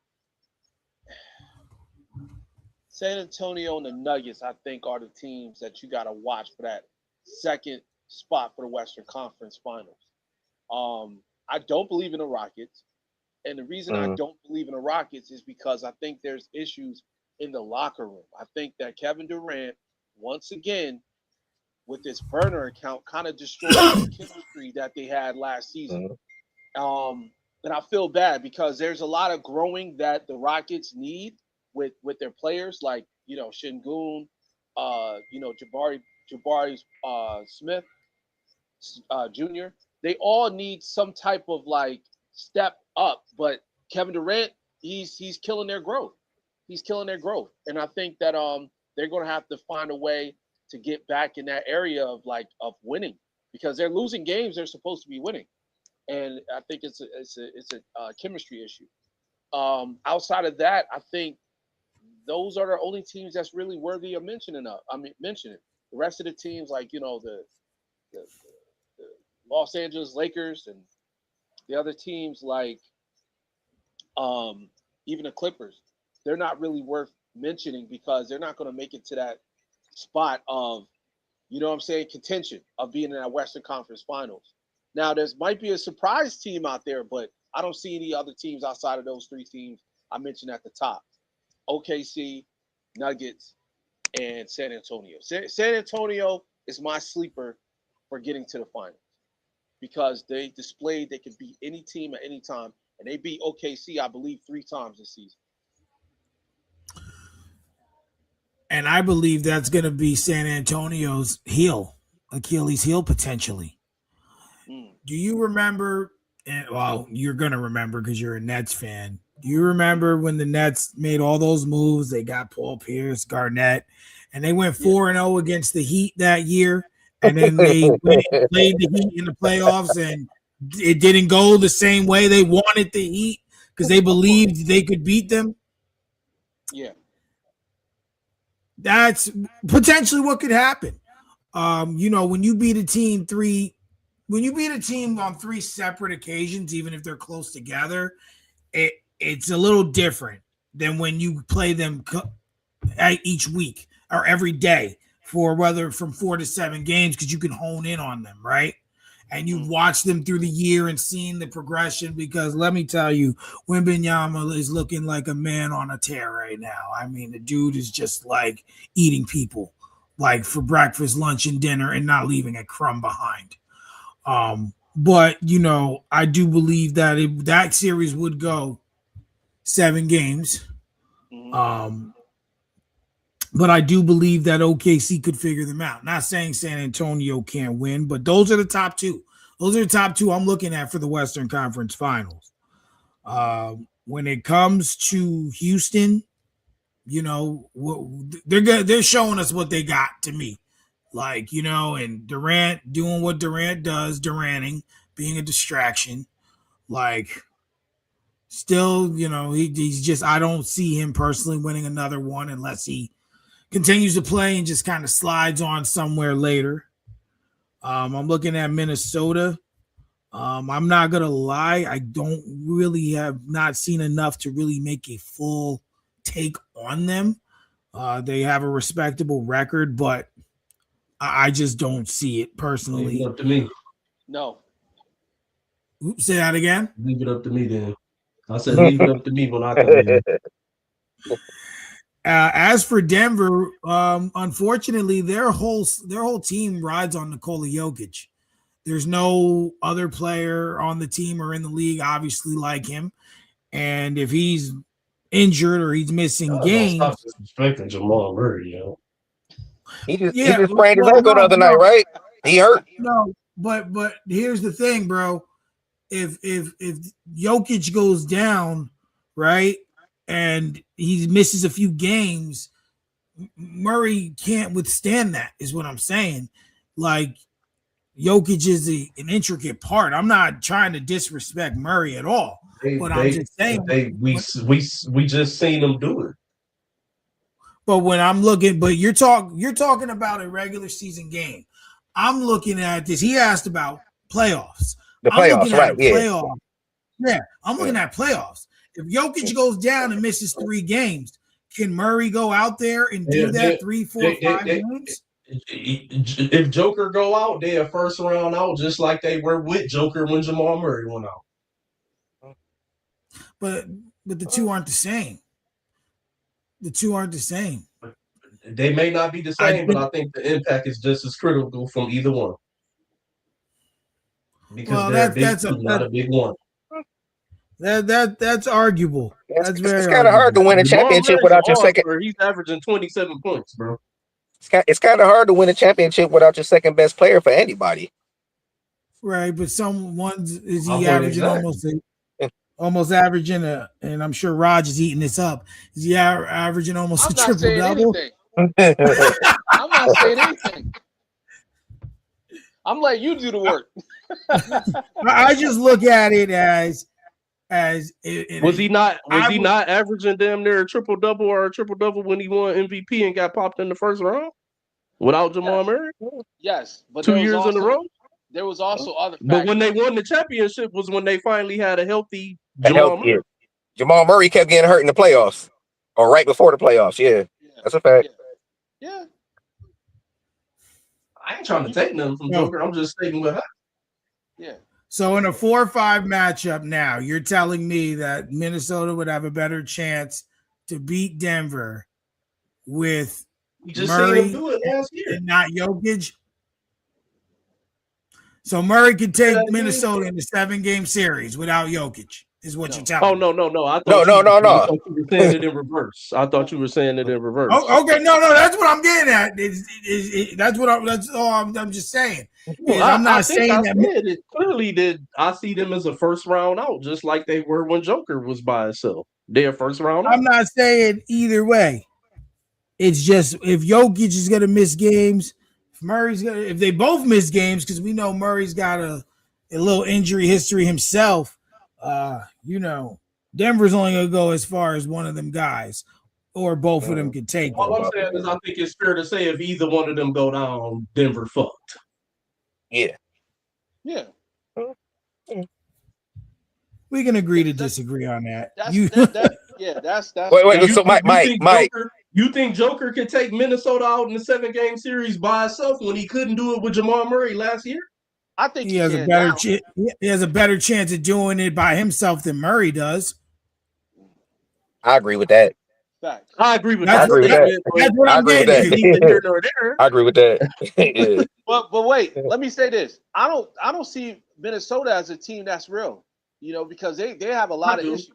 San Antonio and the Nuggets. I think are the teams that you got to watch for that second spot for the Western Conference Finals. I don't believe in the Rockets. And the reason I Mm, don't believe in the Rockets is because I think there's issues in the locker room. I think that Kevin Durant, once again, with this burner account, kind of destroyed that chemistry that they had last season. mm, And I feel bad because there's a lot of growing that the Rockets need with their players, like Shingun, Jabari Smith Jr. They all need some type of like step up, but Kevin Durant, he's killing their growth. He's killing their growth, and I think that they're going to have to find a way to get back in that area of winning because they're losing games they're supposed to be winning, and I think it's a chemistry issue. Outside of that, I think those are the only teams that's really worthy of mentioning. Mentioning the rest of the teams, like the, the Los Angeles Lakers and the other teams, like um, even the Clippers, they're not really worth mentioning because they're not going to make it to that spot of, what I'm saying, contention of being in that Western Conference Finals. Now, there's might be a surprise team out there, but I don't see any other teams outside of those three teams I mentioned at the top: OKC, Nuggets, and San Antonio. San Antonio is my sleeper for getting to the finals because they displayed they could beat any team at any time, and they beat OKC, I believe, 3 times this season. And I believe that's going to be San Antonio's Achilles heel potentially. Mm. Do you remember? And well, you're going to remember because you're a Nets fan. Do you remember when the Nets made all those moves? They got Paul Pierce, Garnett, and they went Yeah. 4-0 against the Heat that year. And then they went and played the Heat in the playoffs, and it didn't go the same way they wanted the Heat because they believed they could beat them. Yeah. That's potentially what could happen. When you beat a team on 3 separate occasions, even if they're close together, it's a little different than when you play them each week or every day for whether from 4 to 7 games because you can hone in on them, right? And you've watched them through the year and seen the progression because let me tell you, Wembenyama is looking like a man on a tear right now. I mean, the dude is just like eating people like for breakfast, lunch, and dinner and not leaving a crumb behind. But I do believe that that series would go 7 games. Mm-hmm. But I do believe that OKC could figure them out. Not saying San Antonio can't win, but those are the top two. Those are the top two I'm looking at for the Western Conference Finals. When it comes to Houston, they're showing us what they got to me. And Durant doing what Durant does, Duranting, being a distraction. Still, he's just, I don't see him personally winning another one unless he continues to play and just kind of slides on somewhere later. I'm looking at Minnesota. I'm not gonna lie, I don't really have not seen enough to really make a full take on them. They have a respectable record, but I just don't see it Leave it personally. up to me. No. Oops, say that again. Leave it up to me then. I said, leave it up to me when I come in. As for Denver, unfortunately, their whole team rides on Nikola Jokic. There's no other player on the team or in the league, obviously, like him. And if he's injured or he's missing Y'all gonna stop games, disrespecting Jamal Murray, yo. He yeah, just sprained his well, ankle the other night, no, right? He hurt. no. But here's the thing, bro. If Jokic goes down, right, and he misses a few games, Murray can't withstand that. Is what I'm saying. Like Jokic is an intricate part. I'm not trying to disrespect Murray at all, but I'm just saying. We just seen them do it. But when I'm looking, but you're talking about a regular season game. I'm looking at this. He asked about playoffs. The I'm playoffs, looking at right? a Yeah. playoff. Yeah, I'm looking at playoffs. If Jokic goes down and misses 3 games, can Murray go out there and do that 3, 4, 5 games? If Joker go out, they a first round out, just like they were with Joker when Jamal Murray went out. But the two aren't the same. The two aren't the same. They may not be the same, but I think the impact is just as critical from either one. because Well, they're a big two, not a big one. that's arguable. That's It's very kind of hard arguable. to win a Jamal championship Murray's an without your second. all-star. He's averaging 27 points, bro. It's kind of hard to win a championship without your second best player for anybody. Right, but someone's is My he point averaging exactly. almost averaging and I'm sure Raj is eating this up. Is he averaging almost I'm a not triple saying double? anything. I'm not saying anything. I'm letting you do the work. I just look at it as Was he not averaging damn near a triple double or a triple double when he won MVP and got popped in the first round without Jamal Murray Yes, but 2 years in a row? there was also other factors. But when they won the championship was when they finally had a healthy A Jamal healthy, Murray. Jamal Murray kept getting hurt in the playoffs or right before the playoffs. Yeah, that's a fact. Yeah. I ain't trying to take nothing from Joker. I'm just stating what happened. Yeah. So in a 4-5 matchup now, you're telling me that Minnesota would have a better chance to beat Denver with We just Murray seen him do it last year. and not Jokic? So Murray could take Minnesota in the 7-game series without Jokic, is what you're telling me. Oh, no. I No. thought you were saying it in reverse. I thought you were saying it in reverse. Oh, okay, no, that's what I'm getting at. That's all I'm just saying. Well, I'm not saying I that. said it clearly that I see them as a first round out, just like they were when Joker was by himself. They're first round out. I'm not saying either way. It's just if Jokic is going to miss games, if they both miss games, because we know Murray's got a little injury history himself. Denver's only going to go as far as one of them guys, or both of them could take. All I'm saying is I think it's fair to say if either one of them go down, Denver fucked. Yeah. We can agree to disagree on that. That's Wait. So Mike. You think Joker could take Minnesota out in the 7-game series by himself when he couldn't do it with Jamal Murray last year? I think he has a better he has a better chance of doing it by himself than Murray does. I agree with that. Fact. I agree with That's that. That's what I'm getting at. I agree with that. Yeah. But wait, let me say this. I don't see Minnesota as a team that's real, because they have a lot of issues.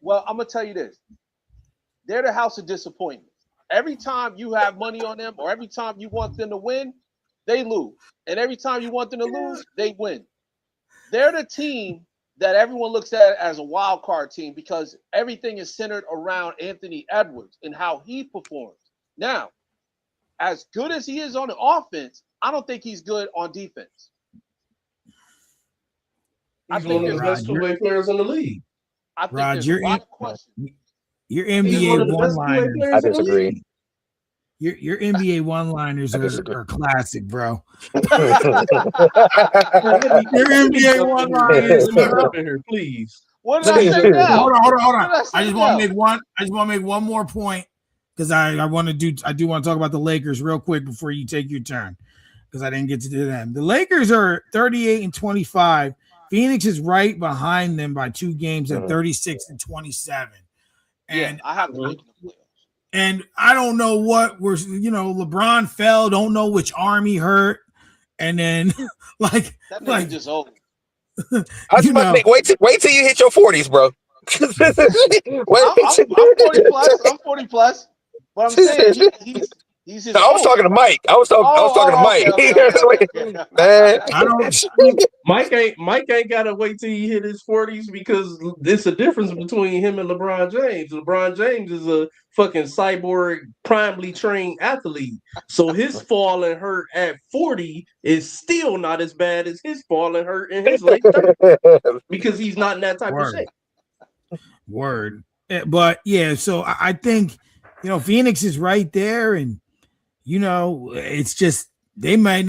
Well, I'm gonna tell you this. They're the house of disappointment. Every time you have money on them, or every time you want them to win, they lose. And every time you want them to lose, they win. They're the team that everyone looks at as a wild card team because everything is centered around Anthony Edwards and how he performs. Now, as good as he is on the offense, I don't think he's good on defense. He's one of the best two-way players in the league. I think there's a lot of questions. Your NBA one-liners. I disagree. Your NBA one-liners are classic, bro. Your NBA one-liners, please. What did I say now? Hold on. I just want to make one more point because I do want to talk about the Lakers real quick before you take your turn because I didn't get to do them. The Lakers are 38-25. Phoenix is right behind them by 2 games at 36-27. And I have to make the playoffs. And I don't know what LeBron fell, don't know which arm he hurt. And then that nigga just old. I was about to wait till you hit your 40s, bro. I'm 40 plus. But I'm saying he's just I was talking to Mike. I was talking to Mike. Okay. Mike ain't gotta wait till he hit his 40s because there's a difference between him and LeBron James. LeBron James is a fucking cyborg, primarily trained athlete. So his fall and hurt at 40 is still not as bad as his fall and hurt in his late 30s because he's not in that type of shape. Word. But yeah, so I think Phoenix is right there, and it's just they might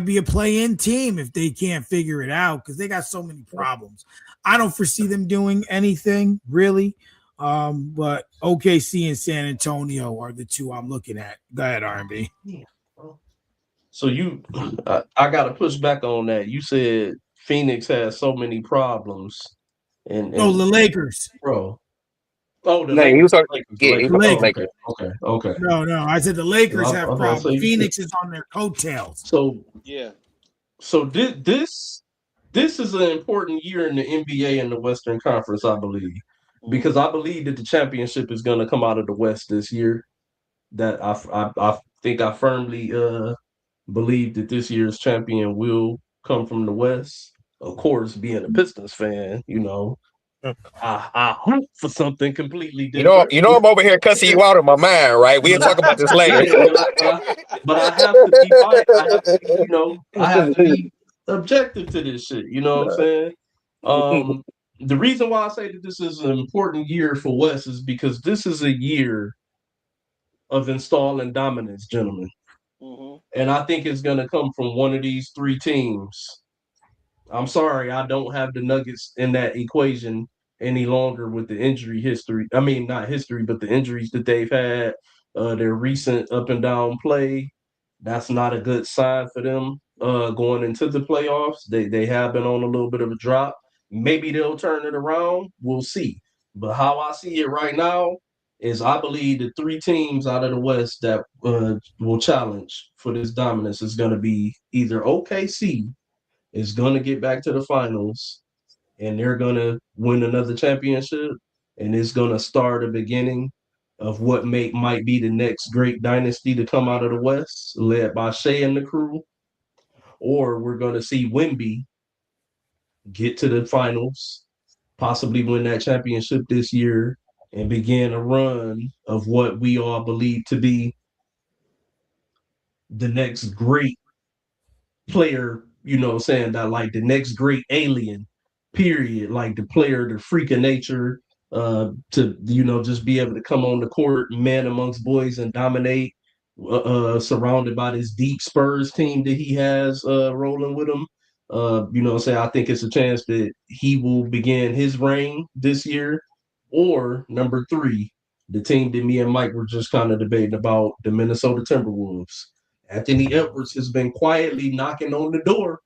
be a play-in team if they can't figure it out because they got so many problems. I don't foresee them doing anything really. But OKC and San Antonio are the two I'm looking at. Go ahead, R&B. So I got to push back on that. You said Phoenix has so many problems. And the Lakers, bro. Oh, the Lakers. Lakers. Okay. No. I said the Lakers have problems. Phoenix is on their coattails. So yeah. So this is an important year in the NBA and the Western Conference, I believe, Mm-hmm. because I believe that the championship is going to come out of the West this year. That I think I firmly believe that this year's champion will come from the West. Of course, being a Pistons fan, I hope for something completely different. I'm over here cussing you out of my mind, right? We'll But I, talk about this later. yeah, but I have to be I have to be, I have to be objective to this shit. You know what I'm saying? Um, the reason why I say that this is an important year for West is because this is a year of installing dominance, gentlemen. Mm-hmm. And I think it's gonna come from one of these three teams. I'm sorry, I don't have the Nuggets in that equation any longer with the injury history. I mean, not history, but the injuries that they've had, their recent up and down play. That's not a good sign for them going into the playoffs. They have been on a little bit of a drop. Maybe they'll turn it around. We'll see. But how I see it right now is I believe the three teams out of the West that will challenge for this dominance is going to be either OKC is going to get back to the finals and they're going to win another championship and it's going to start a beginning of what might be the next great dynasty to come out of the West, led by Shea and the crew, or we're going to see Wimby get to the finals, possibly win that championship this year, and begin a run of what we all believe to be the next great player, saying that like the next great alien, period, like the player, the freak of nature, to just be able to come on the court, man amongst boys, and dominate, surrounded by this deep Spurs team that he has rolling with him. Say I think it's a chance that he will begin his reign this year, or number three, the team that me and Mike were just kind of debating about, the Minnesota Timberwolves. Anthony Edwards has been quietly knocking on the door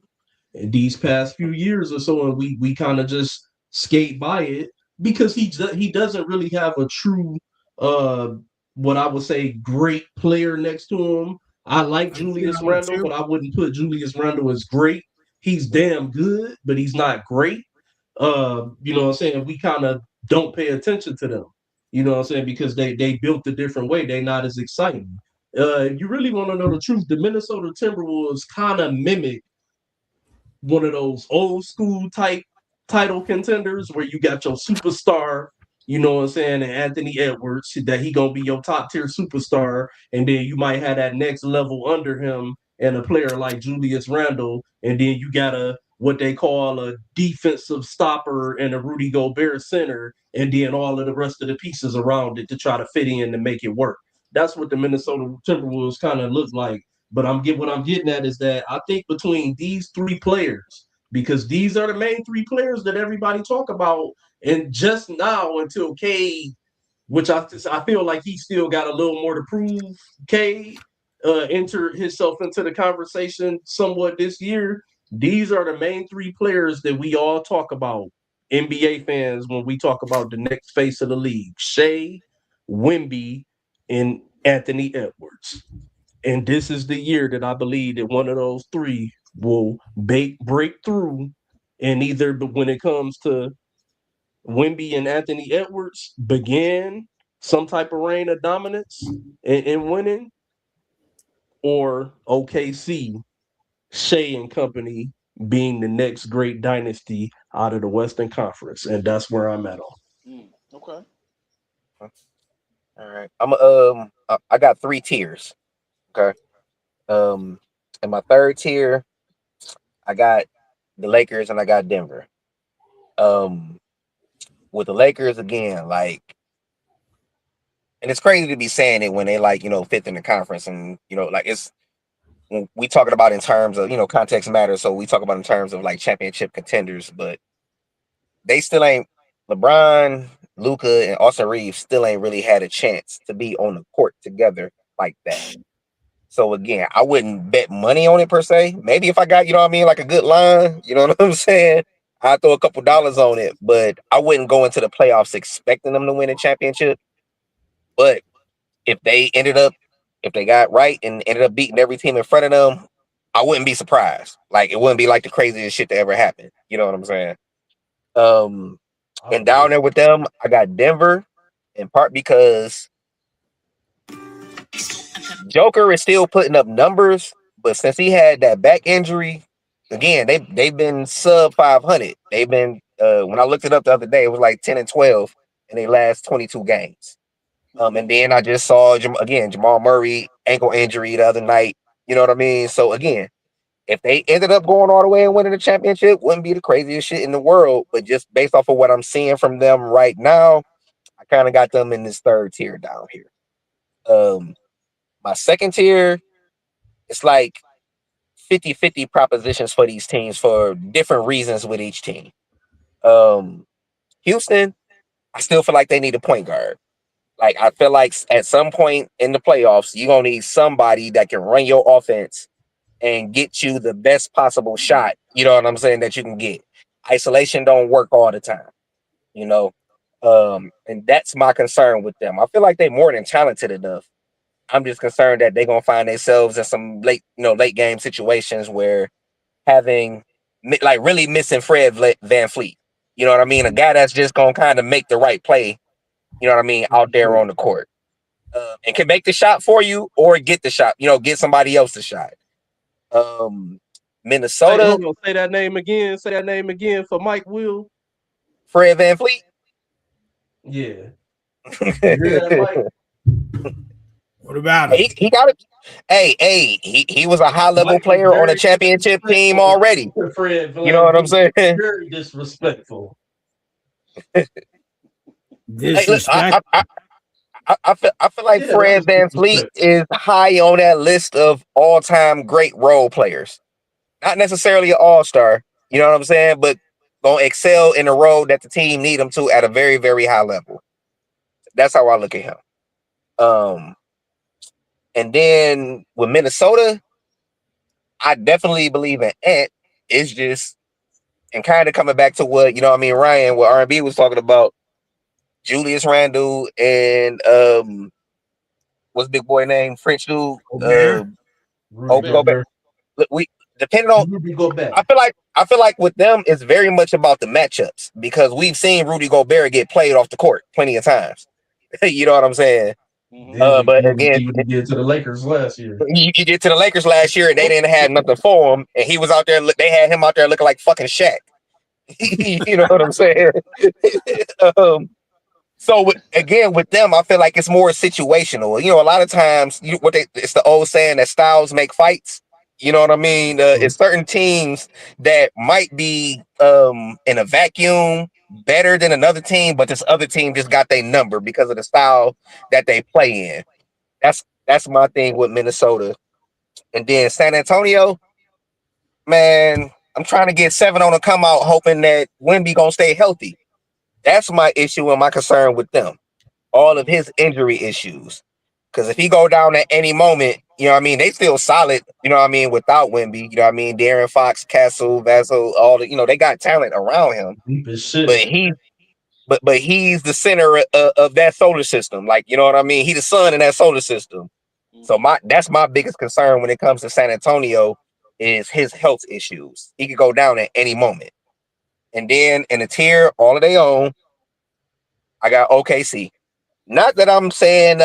in these past few years or so, and we kind of just skate by it because he doesn't really have a true uh what I would say great player next to him. I like I agree Julius on it Randle, too. but I wouldn't put Julius Randle as great. He's damn good, but he's not great. You know what I'm saying? We kind of don't pay attention to them. You know what I'm saying? Because they built a different way. They're not as exciting. If you really want to know the truth, the Minnesota Timberwolves kind of mimic one of those old school type title contenders where you got your superstar, you know what I'm saying, and Anthony Edwards, that he gonna be your top tier superstar, and then you might have that next level under him and a player like Julius Randle, and then you got a what they call a defensive stopper and a Rudy Gobert center, and then all of the rest of the pieces around it to try to fit in and make it work. That's what the Minnesota Timberwolves kind of look like. But what I'm getting at is that I think between these three players, because these are the main three players that everybody talk about, and just now until Cade, which I feel like he still got a little more to prove. Cade entered himself into the conversation somewhat this year. These are the main three players that we all talk about, NBA fans, when we talk about the next face of the league: Shea, Wimby, and Anthony Edwards. And this is the year that I believe that one of those three will break through. And either when it comes to Wimby and Anthony Edwards, begin some type of reign of dominance and winning, or OKC, Shea and company being the next great dynasty out of the Western Conference. And that's where I'm at on. Okay. All right. I got three tiers. Okay. Um, in my third tier, I got the Lakers and I got Denver. Um, with the Lakers again, like, and it's crazy to be saying it when they like fifth in the conference, and like it's when we talking about in terms of context matters, so we talk about in terms of like championship contenders, but they still ain't LeBron, Luca, and Austin Reeves still ain't really had a chance to be on the court together like that. So again, I wouldn't bet money on it per se. Maybe if I got, like a good line, you know what I'm saying? I'd throw a couple dollars on it, but I wouldn't go into the playoffs expecting them to win a championship. But if they got right and ended up beating every team in front of them, I wouldn't be surprised. Like it wouldn't be like the craziest shit that ever happened. You know what I'm saying? Um, I and down agree. there with them, I got Denver in part because Joker is still putting up numbers, but since he had that back injury, again they've been sub 500. They've been when I looked it up the other day, it was like 10-12 in their last 22 games. And then I just saw again Jamal Murray ankle injury the other night. You know what I mean? So again, if they ended up going all the way and winning the championship, wouldn't be the craziest shit in the world. But just based off of what I'm seeing from them right now, I kind of got them in this third tier down here. Um, my second tier, it's like 50-50 propositions for these teams for different reasons with each team. Um, Houston, I still feel like they need a point guard. Like I feel like at some point in the playoffs, you're gonna need somebody that can run your offense and get you the best possible shot. You know what I'm saying, that you can get. Isolation don't work all the time, you know. And that's my concern with them. I feel like they're more than talented enough. I'm just concerned that they're gonna find themselves in some late game situations where having like really missing Fred Van Fleet. You know what I mean? A guy that's just gonna kind of make the right play. You know what I mean? Out there on the court, and can make the shot for you or get the shot. You know, get somebody else the shot. Um, Say, Minnesota, hold on. Say that name again. Say that name again for Mike Will. Fred Van Fleet. Yeah. You hear that, Mike? What about him? he got it. He was a high level Mike was player on a very championship team disrespectful already. to Fred You know Van what I'm Vliet. saying? Hey, Very disrespectful. look, Disrespect. I feel like Yeah, that Fred was Van Fleet disrespectful. is high on that list of all time great role players. Not necessarily an all star. You know what I'm saying? But gonna excel in the role that the team need him to at a very very high level. That's how I look at him. Um, and then with Minnesota, I definitely believe in Ant. It's just and kind of coming back to what you know. What I mean, Ryan, what R&B was talking about, Julius Randle and what's big boy name, French dude, Gobert. Rudy oh Gobert. Gobert. Gobert. Look, we depending on. Rudy Gobert. I feel like with them, it's very much about the matchups because we've seen Rudy Gobert get played off the court plenty of times. You know what I'm saying? Hmm. But Then we again, see what he did to the Lakers last year. you get to the Lakers last year and they didn't have nothing for him, and he was out there. They had him out there looking like fucking Shaq. You know what I'm saying? um, so again, with them, I feel like it's more situational. You know, a lot of times, it's the old saying that styles make fights. You know what I mean? It's certain teams that might be in a vacuum better than another team, but this other team just got their number because of the style that they play in. That's my thing with Minnesota. And then San Antonio, man, I'm trying to get 7 on the come out, hoping that Wemby gonna stay healthy. That's my issue and my concern with them. All of Hmm. his injury issues. Because if he go down at any moment, you know what I mean, they still solid, you know what I mean, without Wemby, you know what I mean, Darren Fox, Castle, Vassell, all the, they got talent around him. Deep as But shit. he's the center of that solar system. Like, you know what I mean? He the sun in that solar system. So Hmm. that's my biggest concern when it comes to San Antonio is his health issues. He could go down at any moment. And then in the tier, all of their own, I got OKC. Not that I'm saying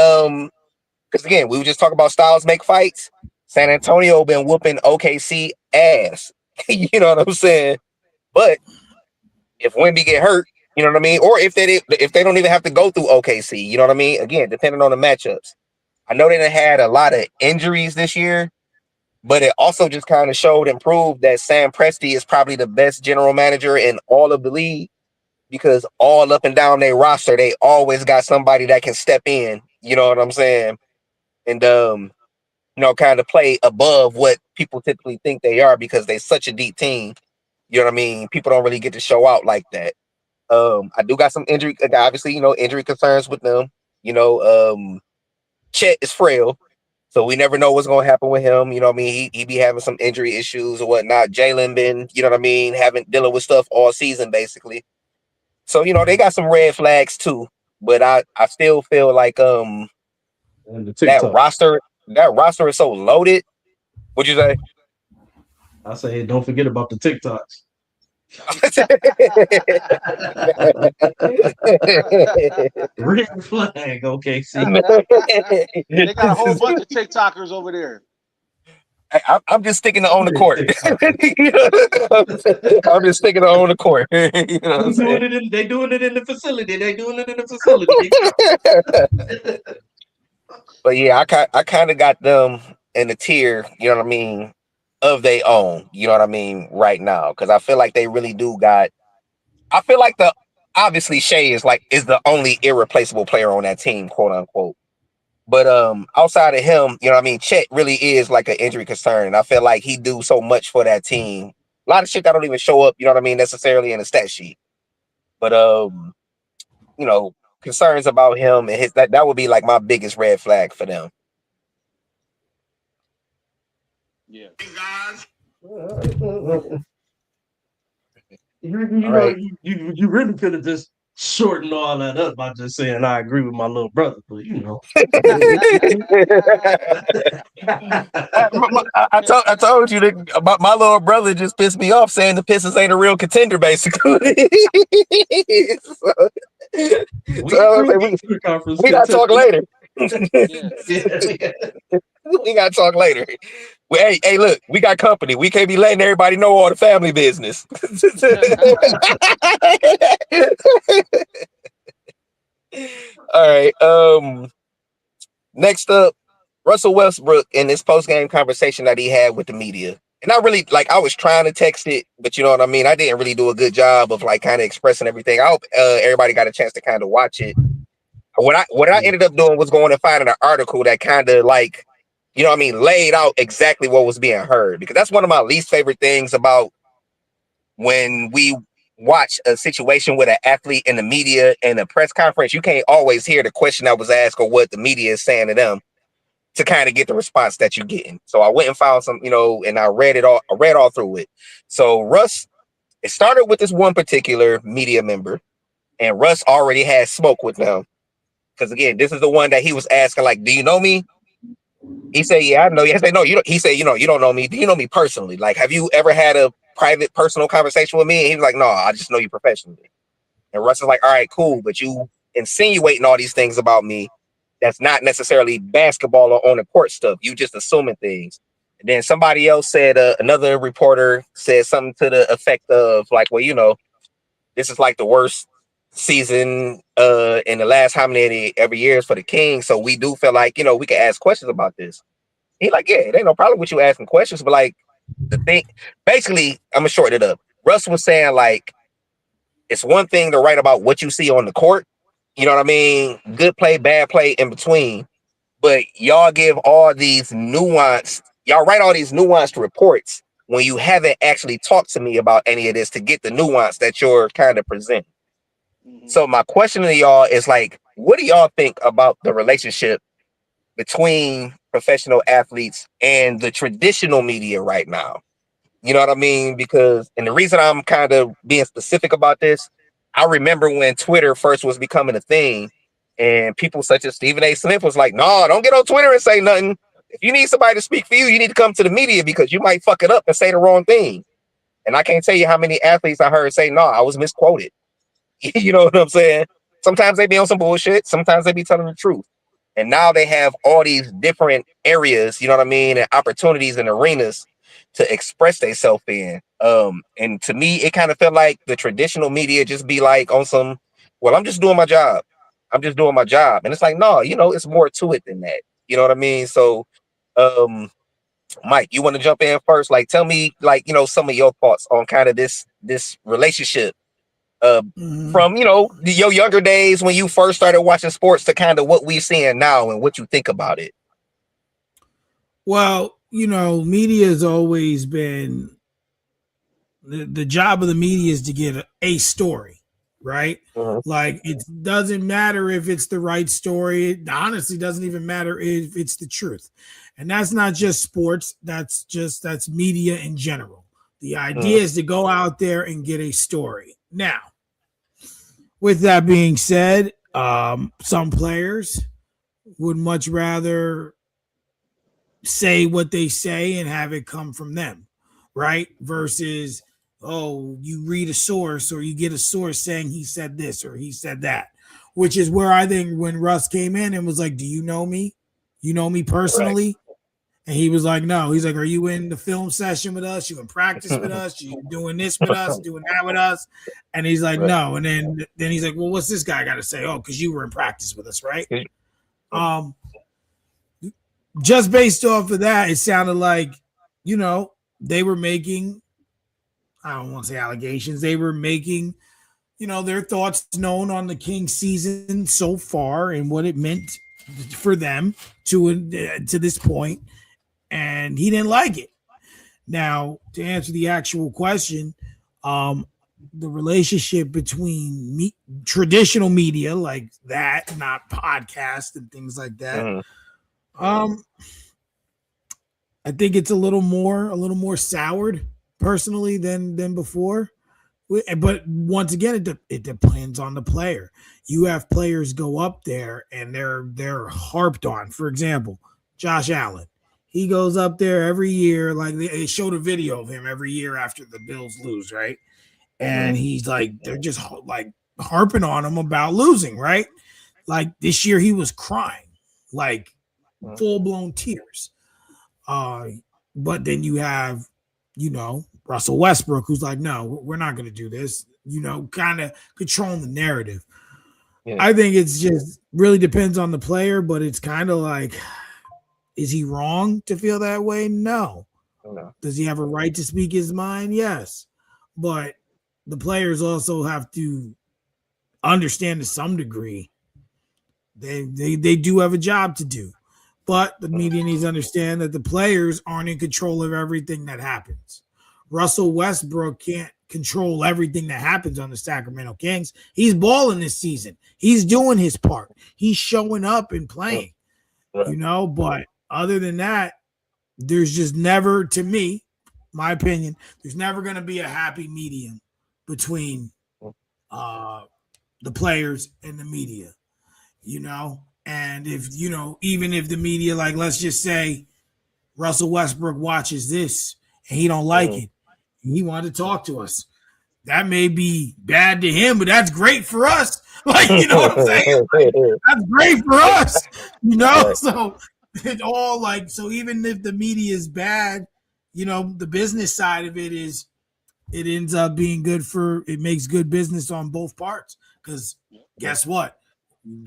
because again, we were just talking about styles make fights. San Antonio been whooping OKC ass. You know what I'm saying? But if Wemby get hurt, you know what I mean, or if they don't even have to go through OKC, you know what I mean. Again, depending on the matchups. I know they done had a lot of injuries this year, but it also just kind of showed and proved that Sam Presti is probably the best general manager in all of the league because all up and down their roster, they always got somebody that can step in. You know what I'm saying? And kind of play above what people typically think they are because they're such a deep team. You know what I mean? People don't really get to show out like that. I do got some injury, obviously, injury concerns with them. You know, Chet is frail, so we never know what's gonna happen with him. You know what I mean? He be having some injury issues or whatnot. Jalen been, you know what I mean, having dealing with stuff all season basically. So, they got some red flags too. But I still feel like And the that TikTok. roster that roster is so loaded. What'd you say? I say, don't forget about the TikToks. Red flag. Okay, see. They got a whole bunch of TikTokers over there. I'm just sticking to own the court. TikTokers. I'm just sticking to own the court. You know what I'm saying? They doing it in the facility. They doing it in the facility. Big But yeah, I kind of got them in the tier, you know what I mean, of they own, you know what I mean, right now. Because I feel like they really do got. I feel like the obviously Shea is the only irreplaceable player on that team, quote unquote. But outside of him, you know what I mean, Chet really is like an injury concern. And I feel like he do so much for that team. A lot of shit that don't even show up, you know what I mean, necessarily in the stat sheet. But you know, concerns about him and his that would be like my biggest red flag for them. Yeah. You All know, right. you really could have just shortened all that up by just saying I agree with my little brother, but you know. I told you that about my little brother just pissed me off saying the Pistons ain't a real contender, basically. so, We so proved the conference we gotta talk contender. later. Yeah. Yeah. We gotta talk later. Hey, look, we got company. We can't be letting everybody know all the family business. All right. Next up, Russell Westbrook in this post game conversation that he had with the media. And I really I was trying to text it, but you know what I mean? I didn't really do a good job of like kind of expressing everything. I hope everybody got a chance to kind of watch it. What I ended up doing was going and finding an article that kind of like, you know what I mean, laid out exactly what was being heard. Because that's one of my least favorite things about when we watch a situation with an athlete in the media and a press conference. You can't always hear the question that was asked or what the media is saying to them to kind of get the response that you're getting. So I went and found some, you know, and I read it all. I read all through it. So Russ, it started with this one particular media member, and Russ already had smoke with them. Because again, this is the one that he was asking, like, "Do you know me?" He said, "Yeah, I know you." I said, "No, you don't." He said, you don't know me. Do you know me personally? Like, have you ever had a private, personal conversation with me?" And he was like, "No, I just know you professionally." And Russ is like, "All right, cool, but you insinuating all these things about me that's not necessarily basketball or on the court stuff. You just assuming things." And then somebody else said, another reporter said something to the effect of like, "Well, you know, this is like the worst season in the last how many every years for the Kings. So we do feel like, you know, we can ask questions about this." He like, "Yeah, it ain't no problem with you asking questions, but like the thing, basically, I'm gonna shorten it up. Russ was saying like it's one thing to write about what you see on the court, you know what I mean? Good play, bad play in between. But y'all give all these nuanced, y'all write all these nuanced reports when you haven't actually talked to me about any of this to get the nuance that you're kind of presenting." Mm-hmm. So my question to y'all is like, what do y'all think about the relationship between professional athletes and the traditional media right now? You know what I mean? Because, and the reason I'm kind of being specific about this, I remember when Twitter first was becoming a thing, and people such as Stephen A. Smith was like, "No, don't get on Twitter and say nothing. If you need somebody to speak for you, you need to come to the media because you might fuck it up and say the wrong thing." And I can't tell you how many athletes I heard say, "No, I was misquoted." You know what I'm saying? Sometimes they be on some bullshit. Sometimes they be telling the truth. And now they have all these different areas, you know what I mean, and opportunities and arenas to express themselves in. And to me, it kind of felt like the traditional media just be like on some, well, I'm just doing my job. I'm just doing my job. And it's like, no, you know, it's more to it than that. You know what I mean? So, um, Mike, you want to jump in first? Like, tell me, like, you know, some of your thoughts on kind of this relationship uh, Mhm. from, you know, your younger days when you first started watching sports to kind of what we're seeing now and what you think about it. Well, media has always been the job of the media is to get a story, right? Mhm. Like it doesn't matter if it's the right story. It honestly doesn't even matter if it's the truth. And that's not just sports, that's media in general. The Mhm. idea is to go out there and get a story. Now, with that being said, some players would much rather say what they say and have it come from them. right? Versus, oh, you read a source or you get a source saying he said this or he said that, which is where I think when Russ came in and was like, "Do you know me? You know me Right. personally?" And he was like, "No." He's like, "Are you in the film session with us? You in practice with us? You doing this with us? Doing that with us?" And he's like, Right. "No." And then he's like, "Well, what's this guy got to say?" "Oh, because you were in practice with us, right?" Um, just based off of that, it sounded like, they were making, I don't want to say allegations, they were making, their thoughts known on the Kings season so far and what it meant for them to this point, and he didn't like it. Now, to answer the actual question, um, the relationship between traditional media like that, not podcasts and things like that, Mhm. um, I think it's a little more soured personally than before. But once again, it depends on the player. You have players go up there and they're harped on. For example, Josh Allen. He goes up there every year, like they showed a video of him every year after the Bills lose, right? And Mhm. he's like, they're just like harping on him about losing, right? Like this year, he was crying, like Mhm. full blown tears. Uh, but then you have, Russell Westbrook, who's like, no, we're not going to do this, kind of controlling the narrative. Yeah. I think it's just really depends on the player, but it's kind of like, is he wrong to feel that way? No. No. Does he have a right to speak his mind? Yes. But the players also have to understand to some degree they do have a job to do. But the Mhm. media needs to understand that the players aren't in control of everything that happens. Russell Westbrook can't control everything that happens on the Sacramento Kings. He's balling this season. He's doing his part. He's showing up and Mhm. playing, Right. but other than that, there's just never, to me, my opinion, there's never going to be a happy medium between Mhm. uh, the players and the media, and if even if the media, like, let's just say Russell Westbrook watches this and he don't like Mhm. it, and he wanted to talk to us, that may be bad to him, but that's great for us. Like, you know what I'm saying? Like, that's great for us, Right. so it all, like, so even if the media is bad, the business side of it ends up being good, for it makes good business on both parts, because Mhm. guess what,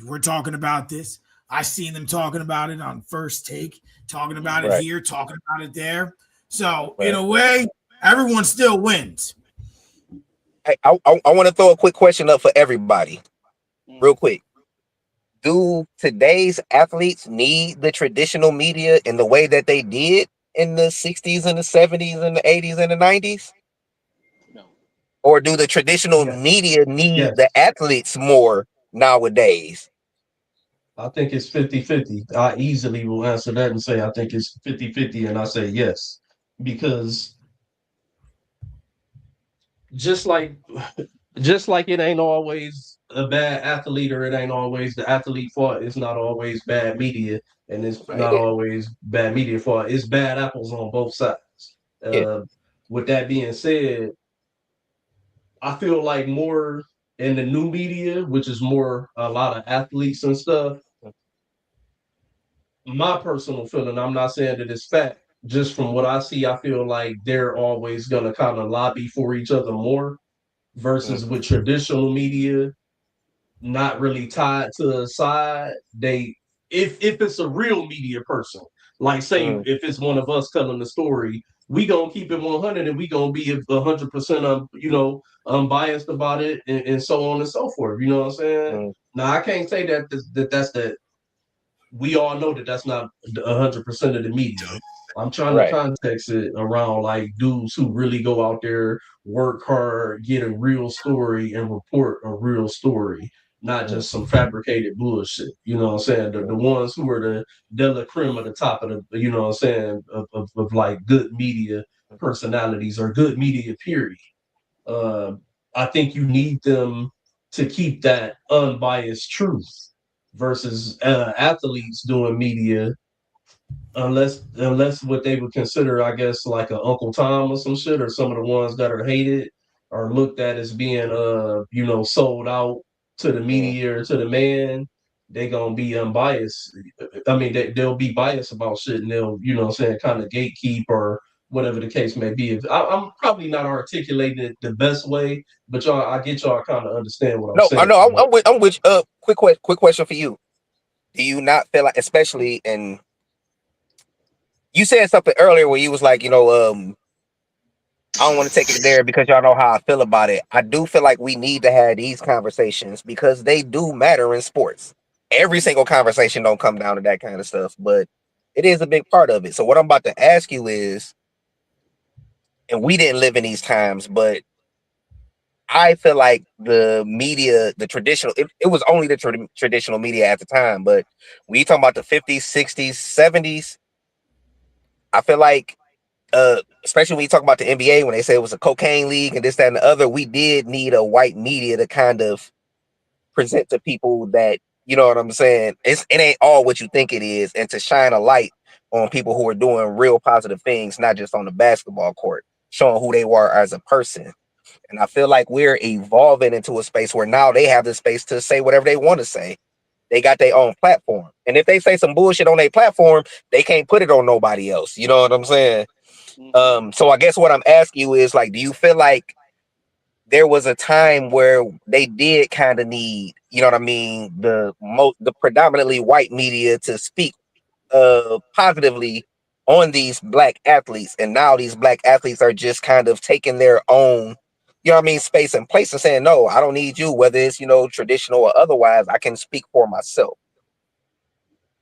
we're talking about this. I seen them talking about it on First Take, talking about it Mm-hmm. Right. here, talking about it there. So in Right. a way, everyone still wins. Hey, I want to throw a quick question up for everybody, real Mm-hmm. quick. Do today's athletes need the traditional media in the way that they did in the 60s and the 70s and the 80s and the 90s? No. Or do the traditional Yes. media need the Yes. athletes more nowadays? I think it's 50-50. I easily will answer that and say I think it's 50-50, and I say yes. Because just like just like it ain't always a bad athlete, or it ain't always the athlete fault, it's not always bad media, and it's Right. not always bad media fault. It's bad apples on both sides. Yeah. Uh, with that being said, I feel like more in the new media, which is more a lot of athletes and stuff. My personal feeling, I'm not saying that it's fact. Just from what I see, I feel like they're always gonna kind of lobby for each other more Mm. versus with traditional media not really tied to a side. They if it's a real media person, like say Mm. if it's one of us telling the story, we gonna keep it 100 and we gonna be 100% unbiased about it, and so on and so forth. You know what I'm saying? Mm. Now I can't say that's the we all know that that's not 100% of the media. I'm trying to Right. context it around like dudes who really go out there, work hard, get a real story, and report a real story, not Mm. just some fabricated bullshit. You know what I'm saying? The Mm. ones who are the de la creme at the top of the, you know what I'm saying, of like good media personalities or good media, period. Uh, I think you need them to keep that unbiased truth versus athletes doing media. Unless what they would consider, I guess, like a Uncle Tom or some shit, or some of the ones that are hated are looked at as being sold out to the Mm. media or to the man. They gonna be unbiased. I mean, they'll be biased about shit, and they'll, what I'm saying, kind of gatekeep or whatever the case may be. I'm probably not articulating it the best way, but y'all, I get y'all kind of understand what I'm No, I saying. know. But I'm with. Quick question for you. Do you not feel like, especially in, you said something earlier where you was like, I don't want to take it there because y'all know how I feel about it. I do feel like we need to have these conversations because they do matter in sports. Every single conversation don't come down to that kind of stuff, but it is a big part of it. So what I'm about to ask you is, and we didn't live in these times, but I feel like the media, the traditional, it was only the traditional media at the time, but when you talk about the 50s, 60s, 70s, I feel like especially when you talk about the NBA, when they say it was a cocaine league and this, that, and the other, we did need a white media to kind of present to people that, you know what I'm saying, it ain't all what you think it is, and to shine a light on people who are doing real positive things, not just on the basketball court, showing who they were as a person. And I feel like we're evolving into a space where now they have the space to say whatever they want to say. They got their own platform. And if they say some bullshit on their platform, they can't put it on nobody else. You know what I'm saying? Mm-hmm. So I guess what I'm asking you is, like, do you feel like there was a time where they did kind of need, you know what I mean, the predominantly white media to speak positively on these black athletes, and now these black athletes are just kind of taking their own, you know what I mean, space and place and saying, no, I don't need you, whether it's, traditional or otherwise, I can speak for myself.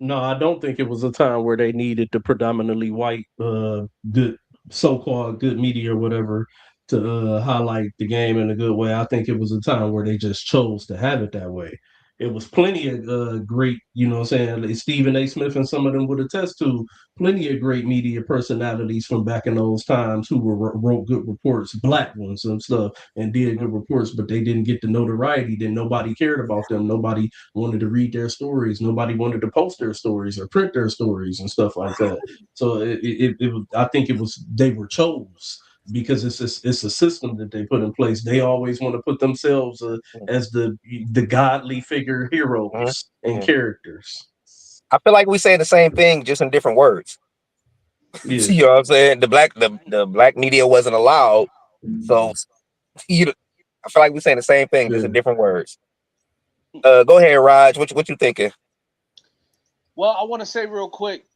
no, I don't think it was a time where they needed the predominantly white, good, so-called good media or whatever to highlight the game in a good way. I think it was a time where they just chose to have it that way. It was plenty of great, what I'm saying, like Stephen A. Smith and some of them would attest to plenty of great media personalities from back in those times who wrote good reports, black ones and stuff, and did good reports, but they didn't get the notoriety. Then nobody cared about them. Nobody wanted to read their stories. Nobody wanted to post their stories or print their stories and stuff like that. So it was, I think it was, they were chose because it's a system that they put in place. They always want to put themselves as the godly figure heroes and Mhm. characters. I feel like we say the same thing, just in different words. Yeah. You know what I'm saying? The black media wasn't allowed, so you, I feel like we're saying the same thing, just Yeah. in different words. Go ahead, Raj. What you thinking? Well, I want to say real quick,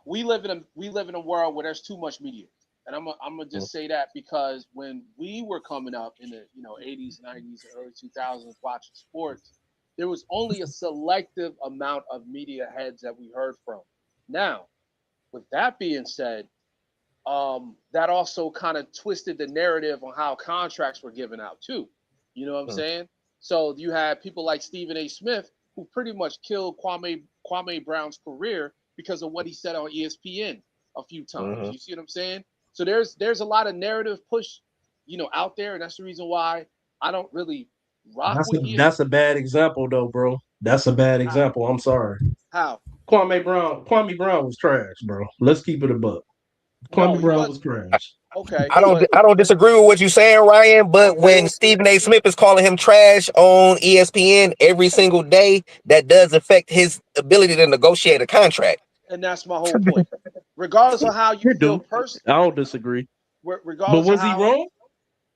we live in a world where there's too much media, and I'm gonna just say that because when we were coming up in the 80s, 90s, early 2000s watching sports, there was only a selective amount of media heads that we heard from. Now, with that being said, that also kind of twisted the narrative on how contracts were given out too. You know what I'm Mm, saying? So you had people like Stephen A. Smith who pretty much killed Kwame Brown's career because of what he said on ESPN a few times. mhm. You see what I'm saying? So there's a lot of narrative push, out there, and that's the reason why I don't really rock That's with a bad example though, bro. That's a bad how, example. I'm sorry. how. Kwame Brown was trash, bro. Let's keep it a buck. No, Kwame he Brown was was trash. okay, I don't disagree with what you're saying, Ryan. But okay, when Stephen A. Smith is calling him trash on ESPN every single day, that does affect his ability to negotiate a contract. and that's my whole point. Regardless of how you You feel do. I don't disagree. But regardless of was he how. wrong?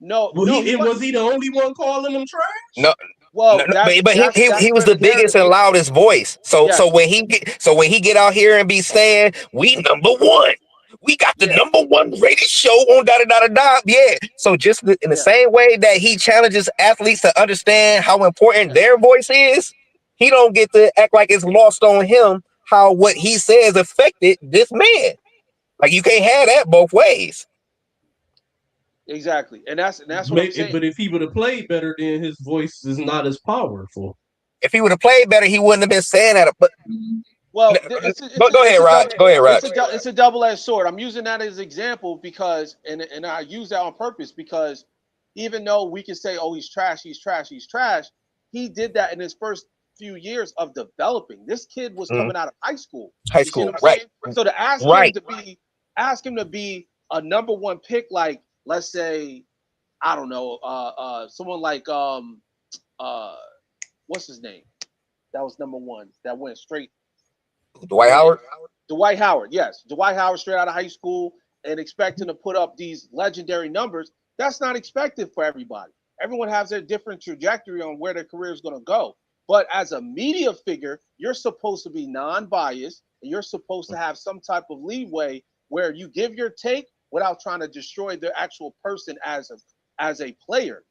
No, Well, no, he was wasn't. he the only one calling him No, trash? no, Well, no, that's but he, that's he that's he was where the the biggest narrative and gets. loudest voice. So Yes, when he get out here and be saying we number one, we got the yeah, number one rated show on da da da da da. Yeah. So just in the yeah, same way that he challenges athletes to understand how important yeah, their voice is, he don't get to act like it's lost on him how what he says affected this man. Like, you can't have that both ways. exactly. And that's what I'm saying. But if he would have played better, then his voice is not as powerful. If he would have played better, he wouldn't have been saying that. But Well, go ahead, Raj. Go ahead, Raj. it's a double-edged sword. I'm using that as an example because, and I use that on purpose because even though we can say, oh, he's trash, he did that in his first few years of developing. This kid was Mm. coming out of high school. High You see school, what I'm right? saying? So to Right. ask him to be a number one pick, like let's say, I don't know, someone like uh what's his name? That was number one. That went straight. Dwight Man, Howard. Dwight Howard, yes. Dwight Howard straight out of high school and expecting to put up these legendary numbers, that's not expected for everybody. Everyone has their different trajectory on where their career is going to go. But as a media figure, you're supposed to be non-biased and you're supposed to have some type of leeway where you give your take without trying to destroy the actual person as a player.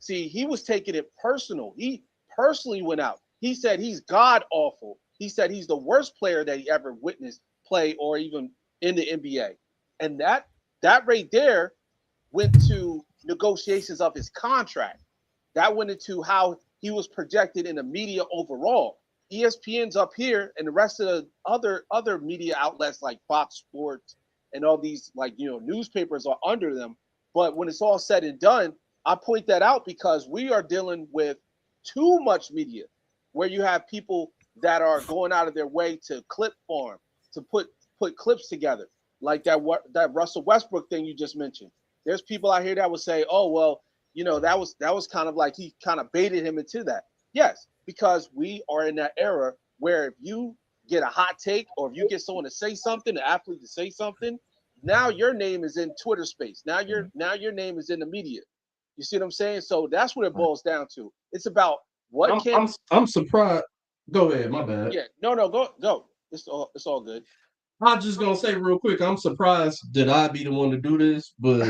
See, he was taking it personal. He personally went out. He said he's god awful. He said he's the worst player that he ever witnessed play or even in the NBA. And that right there went to negotiations of his contract. That went into how he was projected in the media overall. ESPN's up here, and the rest of the other media outlets like Fox Sports and all these newspapers are under them. But when it's all said and done, I point that out because we are dealing with too much media, where you have people that are going out of their way to clip farm, to put clips together, like that Russell Westbrook thing you just mentioned. There's people out here that would say, "Oh well, that was kind of like he kind of baited him into that." Yes, because we are in that era where if you get a hot take or if you get someone to say something, an athlete to say something, now your name is in Twitter space. Now your name is in the media. You see what I'm saying? So that's what it boils down to. It's about what I'm can. I'm I'm surprised. Go ahead, my bad. Yeah, no, go. It's all good. I'm just gonna say real quick, I'm surprised that I be the one to do this, but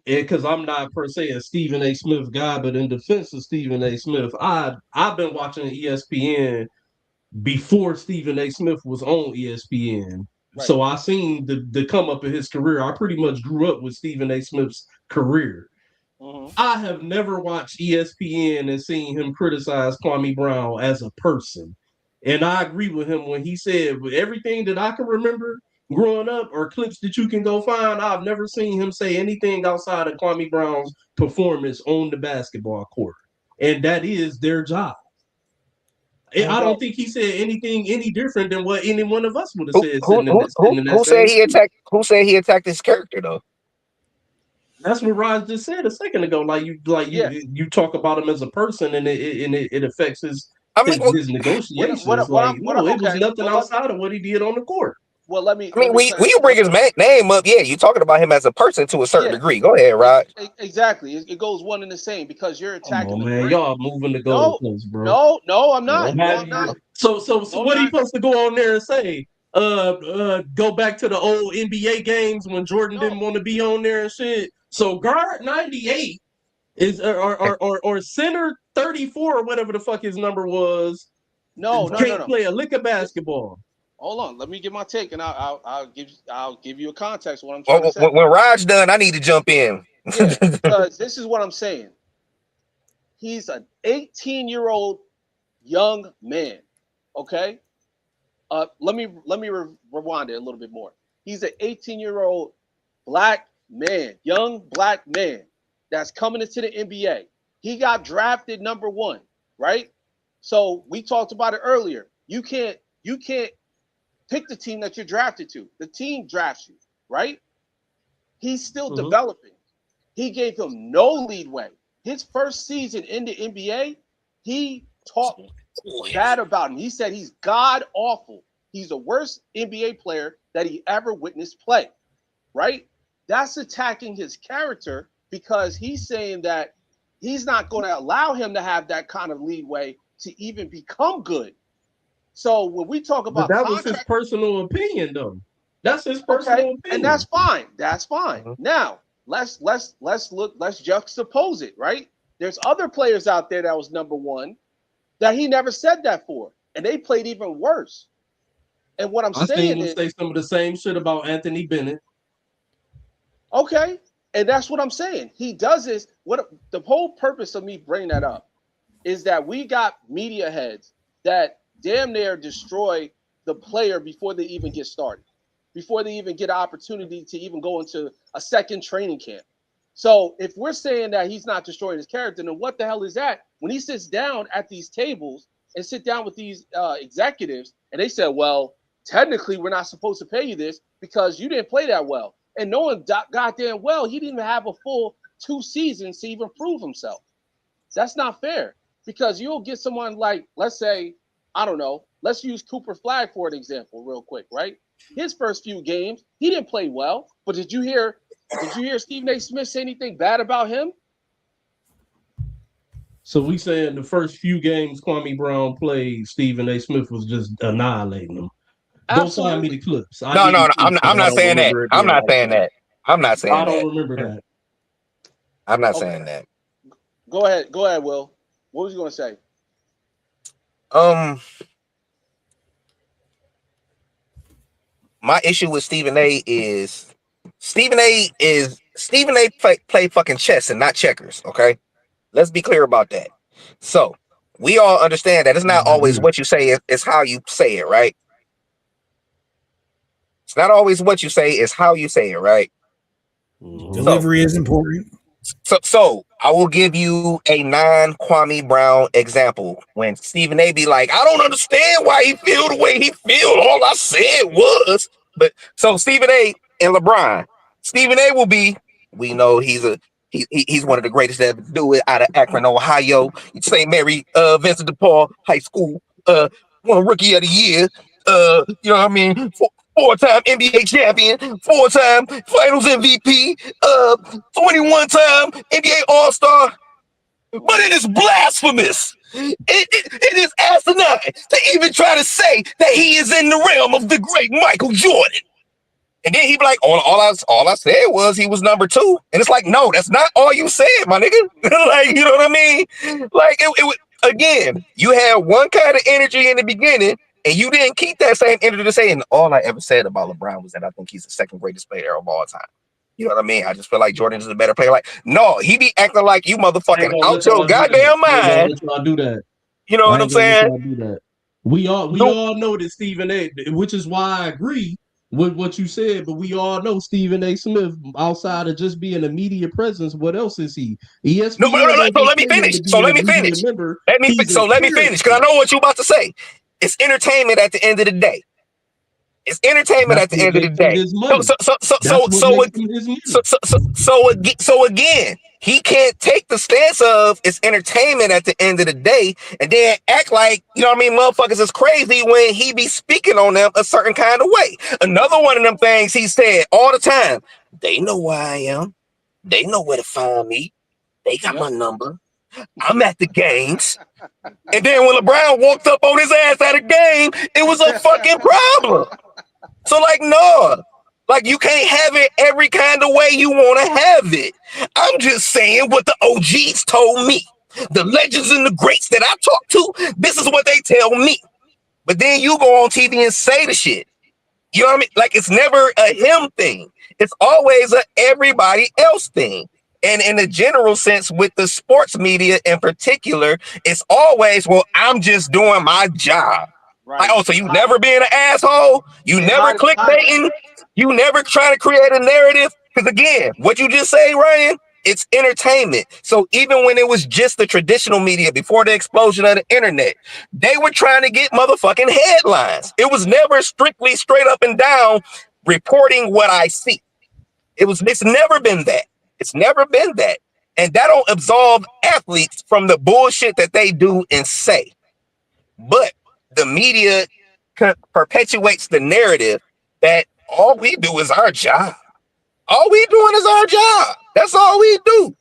because I'm not per se a Stephen A. Smith guy, but in defense of Stephen A. Smith, I've been watching ESPN before Stephen A. Smith was on ESPN. Right. So I seen the come up of his career. I pretty much grew up with Stephen A. Smith's career. Mm-hmm. I have never watched ESPN and seen him criticize Kwame Brown as a person. And I agree with him when he said, with everything that I can remember growing up or clips that you can go find, I've never seen him say anything outside of Kwame Brown's performance on the basketball court. And that is their job. I Well, don't think he said anything any different than what any one of us would have Who said who who sitting who, in that who said same he seat. attacked? Who said he attacked his character though? That's what Raj just said a second ago. Like yeah. you talk about him as a person, and it affects his I mean, his well, his What negotiations. what Like what no, it was okay. nothing outside of what he did on the court. Let me I mean, when you let, bring his name up, yeah, you're talking about him as a person to a certain yeah. degree. Go ahead, Rod. Exactly. It goes one and the same because you're Come attacking on, the man, brand. y'all moving the No, goalposts, bro. no, I'm not. Mhm. No, Have I'm not. you, so No, I'm what he not. supposed to go on there and say? Go back to the old NBA games when Jordan No, didn't want to be on there and shit. So guard 98 is or center 34 or whatever the fuck his number was can't no. play a lick of This, basketball. hold on. Let me get my take, and I'll give you a context of what I'm trying to When, say. when Rod's done, I need to jump in. Yeah, because this is what I'm saying. He's an 18-year-old young man. Okay. Let me rewind it a little bit more. He's an 18-year-old black man, young black man that's coming into the NBA. He got drafted number one, right? So we talked about it earlier. You can't pick the team that you're drafted to. The team drafts you, right? He's still Mm-hmm. developing. He gave him no leadway. His first season in the NBA, he talked bad about him. He said he's god awful. He's the worst NBA player that he ever witnessed play, right? That's attacking his character because he's saying that he's not going to allow him to have that kind of leadway to even become good. So when we talk But about that was his contract, personal opinion, though. That's his okay, personal and that's opinion. fine. That's fine. Mhm. Now let's juxtapose it, right? There's other players out there that was number one that he never said that for, and they played even worse. And what I'm I seen saying him is, say some of the same shit about Anthony Bennett. okay, and that's what I'm saying. He does this. What the whole purpose of me bringing that up is that we got media heads that damn near destroy the player before they even get started, before they even get an opportunity to even go into a second training camp. So if we're saying that he's not destroying his character, then what the hell is that? when he sits down at these tables and sit down with these executives, and they said, well, technically we're not supposed to pay you this because you didn't play that well. And knowing goddamn well he didn't even have a full 2 seasons to even prove himself. That's not fair, because you'll get someone like, let's say, I don't know, let's use Cooper Flagg for an example real quick, right? His first few games, he didn't play well, but did you hear Stephen A. Smith say anything bad about him? So we saying the first few games Kwame Brown played, Stephen A. Smith was just annihilating them. Go find me the Absolutely. clips. I No, need no, the no. clips I'm because I not don't saying that. remember it I'm being not like saying that. that. I'm not saying I don't that. remember that. I'm not Okay. saying that. Go ahead, Will. What was you gonna say? Um, my issue with Stephen A. Play fucking chess and not checkers. Okay, let's be clear about that. So we all understand that it's not I always agree. what you say; it's how you say it, right? It's not always what you say; it's how you say it, right? Mm-hmm. So Delivery is important. So I will give you a non Kwame Brown example. When Stephen A. be like, I don't understand why he feel the way he feel. All I said was, but so Stephen A. and LeBron, Stephen A. will be, we know he's one of the greatest to ever do it out of Akron, Ohio, St. Mary, Vincent DePaul High School, one rookie of the year, you know what I mean? Four-time NBA champion, four-time Finals MVP, 21-time NBA All-Star. But it is blasphemous. It is asinine to even try to say that he is in the realm of the great Michael Jordan. And then he be like, all I said was he was number 2. And it's like, no, that's not all you said, my nigga. Like, you know what I mean? Like, again, you had one kind of energy in the beginning, and you didn't keep that same energy to say. And all I ever said about LeBron was that I think he's the second greatest player of all time. You know what I mean? I just feel like Jordan is a better player. Like, no, he be acting like you I ain't motherfucking gonna out let your y'all do that. goddamn I ain't gonna mind. let y'all do that. You know I what I'm ain't gonna let saying? y'all do that. We No, all know that Stephen A., which is why I agree with what you said, but we all know Stephen A. Smith, outside of just being a media presence, what else is he? no, ESPN don't so just let me pay him finish. to be a media member. He's a Let me finish, because I character. know what you about to say. It's entertainment at the end of the day. It's entertainment That's at the what end of the makes him day. his money. That's what makes him his money. So again, he can't take the stance of it's entertainment at the end of the day, and then act like, you know what I mean, motherfuckers is crazy when he be speaking on them a certain kind of way. Another one of them things he said all the time. They know where I am. They know where to find me. They got my Yep. number. I'm at the games. And then when LeBron walked up on his ass at a game, it was a fucking problem. So, like, no, like, you can't have it every kind of way you want to have it. I'm just saying what the OGs told me. The legends and the greats that I talk to, this is what they tell me. But then you go on TV and say the shit. You know what I mean? Like, it's never a him thing. It's always a everybody else thing. And in the general sense, with the sports media in particular, it's always, well, I'm just doing my job. Like, Right. oh, so you never being an asshole? You And never hiding behind that. clickbaiting? You never trying to create a narrative? Because again, what you just say, Ryan, it's entertainment. So even when it was just the traditional media before the explosion of the internet, they were trying to get motherfucking headlines. It was never strictly straight up and down reporting what I see. It's never been that. It's never been that. And that don't absolve athletes from the bullshit that they do and say. But the media perpetuates the narrative that all we do is our job. All we doing is our job. That's all we do.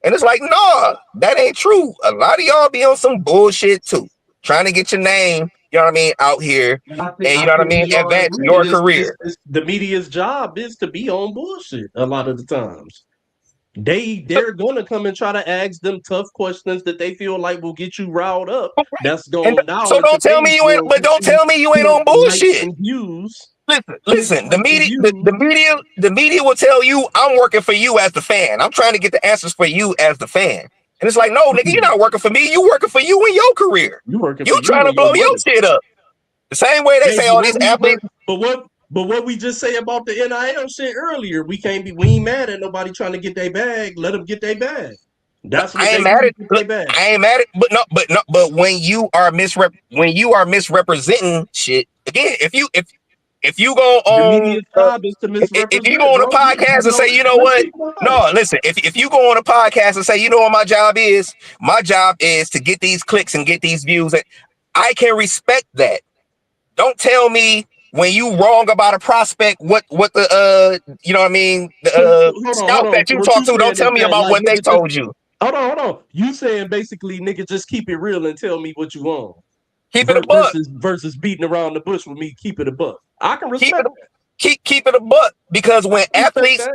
And it's like, nah, that ain't true. A lot of y'all be on some bullshit too. Trying to get your name, you know what I mean, out here. And And you I know what I think mean, we all advance agree your career. the media's job is to be on bullshit a lot of the times. So, They're gonna come and try to ask them tough questions that they feel like will get you riled up. That's and gonna now so don't tell me entertain you you ain't, or but get don't you tell me you ain't on likes bullshit. and views. Listen. The Likes and media, views. the media will tell you I'm working for you as the fan. I'm trying to get the answers for you as the fan. And it's like, no, nigga, you're not working for me. You working for you and your career. You working You for you trying to and your blow your money. shit up. The same way they Hey, say all these athletes. but what we just say about the NIL shit earlier, we ain't mad at nobody trying to get their bag. Let them get their bag. That's I what ain't they mad use at. with Look, they bad. I ain't mad at. But when you are misrepresenting shit again, if you go The on media's job is to if you go misrepresent, on a bro. podcast and say, you know Let's what? keep it No, honest. listen. If you go on a podcast and say, you know what my job is? My job is to get these clicks and get these views. And I can respect that. Don't tell me when you wrong about a prospect what the you know what I mean the So hold scout on. that So you what talk you to. Don't saying tell is me that about like what they nigga just told you. hold on. You saying basically nigga just keep it real and tell me what you want. Keep it a buck. Versus beating around the bush with me, keep it a buck. I can Keep it respect a, keep it a buck because that. I can respect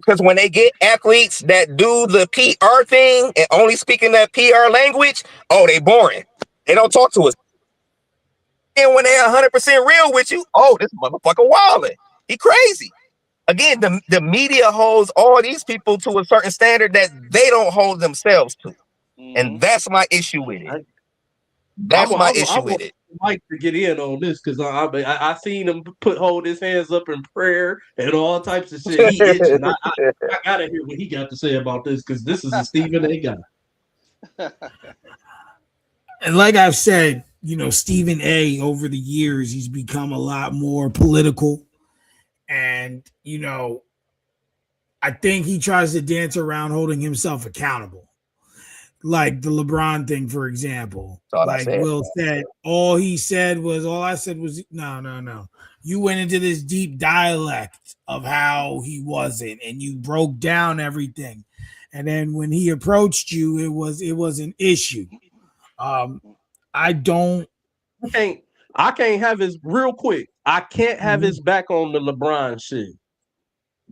that. when they get athletes that do the PR thing and only speaking that PR language, oh, they boring. They don't talk to us. And when they're 100% real with you, oh, this motherfucker wildin'. He crazy. Again, the media holds all these people to a certain standard that they don't hold themselves to. Mm-hmm. And that's my issue with it. I, That's my I issue with want it. Mike to get in on this because I seen him hold his hands up in prayer and all types of shit. He itching. I gotta hear what he got to say about this because this is a Stephen A. guy. And like I've said, Stephen A. over the years, he's become a lot more political. And, I think he tries to dance around holding himself accountable. Like the LeBron thing, for example. That's all I Like said. Will said, all I said was, no, no, no. You went into this deep dialect of how he wasn't, and you broke down everything. And then when he approached you, it was an issue. Um, I don't. I can't have his real quick. I can't have Mhm. his back on the LeBron shit.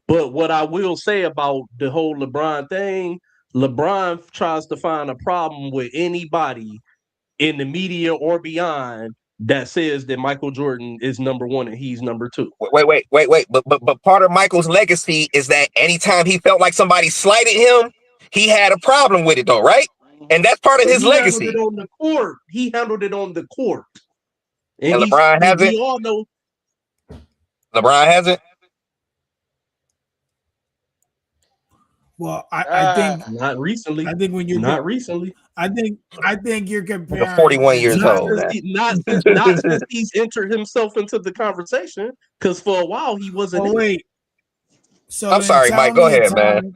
But what I will say about the whole LeBron thing, LeBron tries to find a problem with anybody in the media or beyond that says that Michael Jordan is number one and he's number two. Wait. But part of Michael's legacy is that anytime he felt like somebody slighted him, he had a problem with it, though, right? And that's part of But his he handled it legacy. on the court. He handled it on the court. And And LeBron hasn't. we all know. LeBron hasn't. Well, I Not recently. think when you're Not recently. I think you're Nigga, comparing 41 the years Not old, two. since man. he's entered himself into the conversation. Because for a while he wasn't Oh in it. wait, so I'm then sorry, tell Mike. Go me a ahead, man.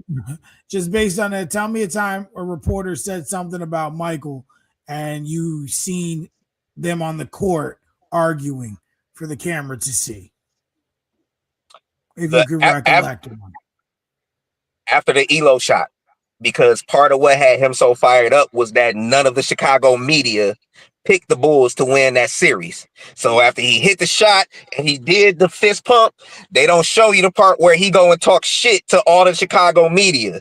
time, just based on that, tell me a time a reporter said something about Michael and you seen them on the court arguing for the camera to see, if you The could recollect one. after the Elo shot, because part of what had him so fired up was that none of the Chicago media picked the Bulls to win that series. So after he hit the shot and he did the fist pump, they don't show you the part where he go and talk shit to all the Chicago media.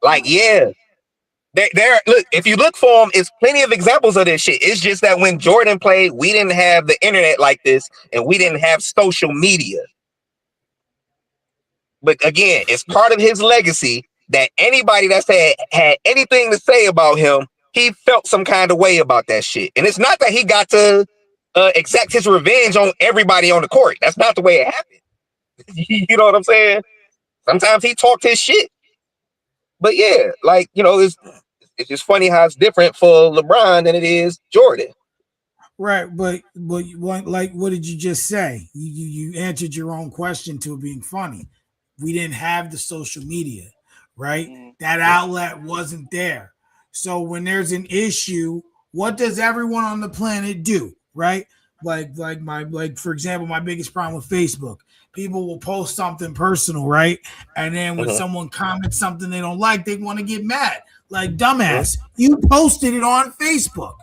Like, yeah, there. Look, if you look for him, it's plenty of examples of this shit. It's just that when Jordan played, we didn't have the internet like this, and we didn't have social media. But again, it's part of his legacy that anybody that's had anything to say about him, he felt some kind of way about that shit. And it's not that he got to exact his revenge on everybody on the court. That's not the way it happened. You know what I'm saying? Sometimes he talked his shit. But yeah, like, it's just funny how it's different for LeBron than it is Jordan. Right, but like, what did you just say? You answered your own question to it being funny. We didn't have the social media, right? Mm-hmm. That outlet wasn't there. So when there's an issue, what does everyone on the planet do, right? Like for example, my biggest problem with Facebook. People will post something personal, right? And then when Mhm. someone comments something they don't like, they want to get mad. Like, Mhm. dumbass, you posted it on Facebook.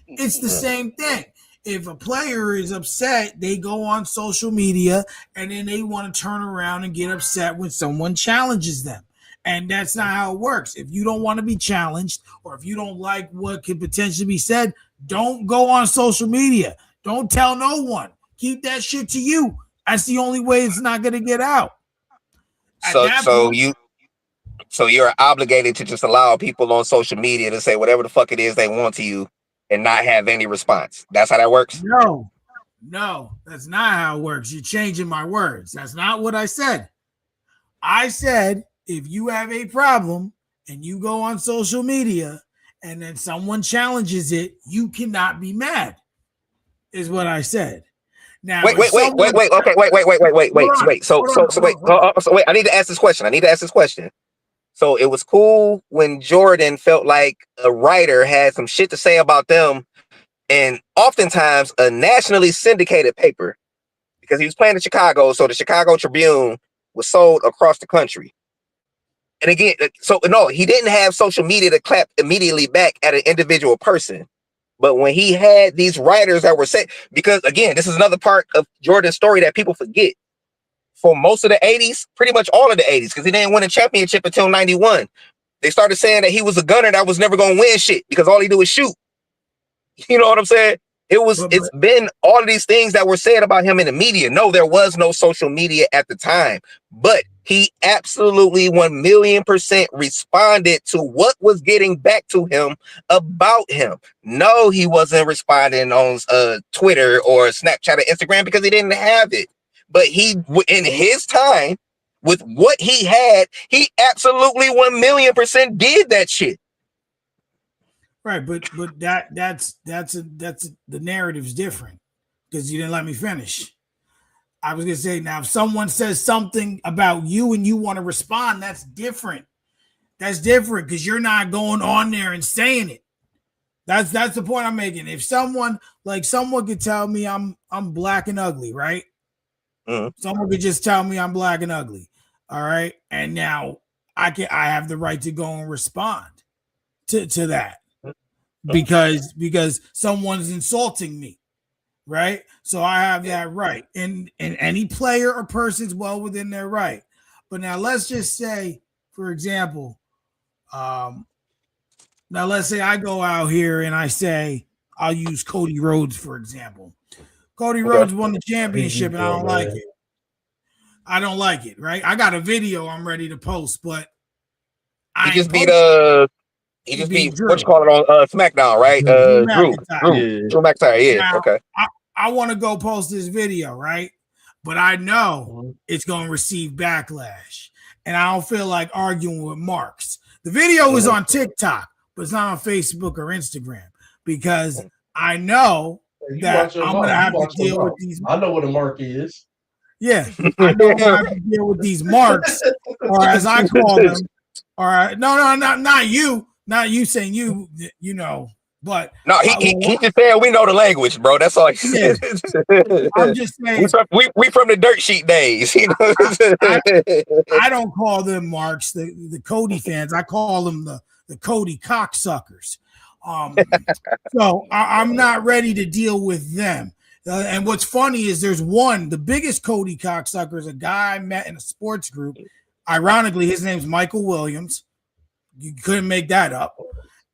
It's the Mhm. same thing. If a player is upset, they go on social media and then they want to turn around and get upset when someone challenges them. And that's not how it works. If you don't want to be challenged or if you don't like what could potentially be said, don't go on social media. Don't tell no one. Keep that shit to you. That's the only way it's not going to get out. At So that so point, you so you're obligated to just allow people on social media to say whatever the fuck it is they want to you and not have any response. That's how that works. no, no, that's not how it works. You're changing my words. That's not what I said. I said, if you have a problem, and you go on social media and then someone challenges it, you cannot be mad, is what I said. Now, Wait, if wait, wait, wait, someone, wait. Okay, wait. hold on, So, hold on, so wait. hold on. So wait. I need to ask this question. So it was cool when Jordan felt like a writer had some shit to say about them, and oftentimes a nationally syndicated paper because he was playing in Chicago. So the Chicago Tribune was sold across the country. And again, so no, he didn't have social media to clap immediately back at an individual person. But when he had these writers that were set, because again, this is another part of Jordan's story that people forget. For most of the 80s, pretty much all of the 80s, because he didn't win a championship until 91. They started saying that he was a gunner that was never going to win shit because all he do is shoot. You know what I'm saying? But It's been all of these things that were said about him in the media. No, there was no social media at the time, but he absolutely 1,000,000% responded to what was getting back to him about him. No, he wasn't responding on Twitter or Snapchat or Instagram because he didn't have it. But he, in his time, with what he had, he absolutely 1,000,000% did that shit. right, but the narrative's different because you didn't let me finish. I was gonna say now, if someone says something about you and you want to respond, that's different. That's different because you're not going on there and saying it. That's the point I'm making. If someone could tell me I'm black and ugly, right? Mhm. Someone could just tell me I'm black and ugly. All right. And now I have the right to go and respond to that because someone's insulting me. Right. So I have that right. And any player or person's well within their right. But now let's just say, for example, um, now let's say I go out here and I say I'll use Cody Rhodes, for example. Cody Okay. Rhodes won the championship and I don't like it. I don't like it, right? I got a video I'm ready to post, but He I ain't just beat posting. he He just beat beat what you Drew. call it on SmackDown, right? Drew Drew, McIntyre. Drew, Yeah. Drew McIntyre. Yeah, Now okay. I want to go post this video, right? But I know Mhm. it's going to receive backlash. And I don't feel like arguing with Marks. The video is Mhm. on TikTok, but it's not on Facebook or Instagram because I know You that watch your I'm going to mouth. You have to watch your deal with mouth. these. I know what a mark is. Yeah, I know I'm going to have to deal with these marks, or as I call them, or no, not you saying you know, but No, he just said we know the language, bro. That's all he yeah, said. I'm just saying we from the dirt sheet days, you I, know. I don't call them marks, the Cody fans. I call them the Cody cocksuckers. Um, so I'm not ready to deal with them. And what's funny is the biggest Cody cocksucker is a guy I met in a sports group. Ironically, his name's Michael Williams. You couldn't make that up.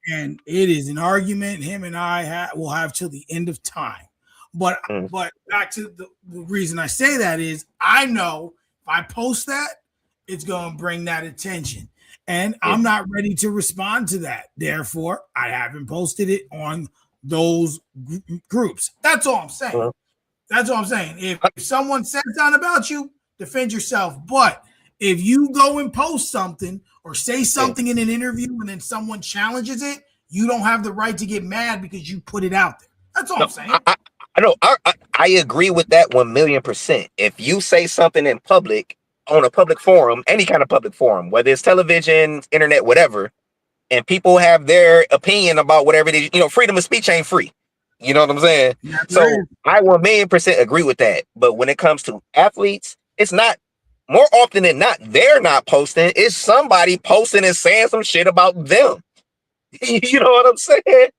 And it is an argument him and I will have till the end of time. But Mm, but back to the reason I say that is I know if I post that, it's going to bring that attention. And mm, I'm not ready to respond to that. Therefore, I haven't posted it on those groups. That's all I'm saying. mm. That's all I'm saying. If someone says something about you, defend yourself. But if you go and post something or say Yeah. something in an interview and then someone challenges it, you don't have the right to get mad because you put it out there. That's all No, I'm saying. I know. I agree with that 1,000,000%. If you say something in public on a public forum, any kind of public forum, whether it's television, internet, whatever, and people have their opinion about whatever it is, freedom of speech ain't free. You know what I'm saying? Never So is. I 1,000,000% agree with that. But when it comes to athletes, it's not more often than not, they're not posting. It's somebody posting and saying some shit about them. You know what I'm saying?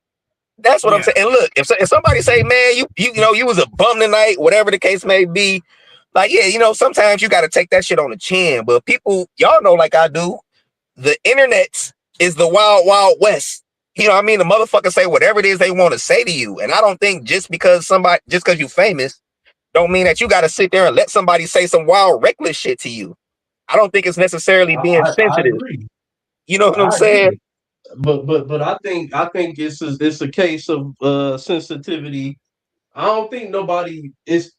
That's what I'm Yeah. saying. And look, if somebody say, man, you was a bum tonight, whatever the case may be, like, yeah, sometimes you got to take that shit on the chin. But people, y'all know, like I do, the internet is the wild, wild west. You know what I mean? The motherfuckers say whatever it is they want to say to you. And I don't think just because you famous, don't mean that you got to sit there and let somebody say some wild, reckless shit to you. I don't think it's necessarily being I sensitive. agree. You know what I'm I saying? agree. But I think it's a case of sensitivity. I don't think nobody is.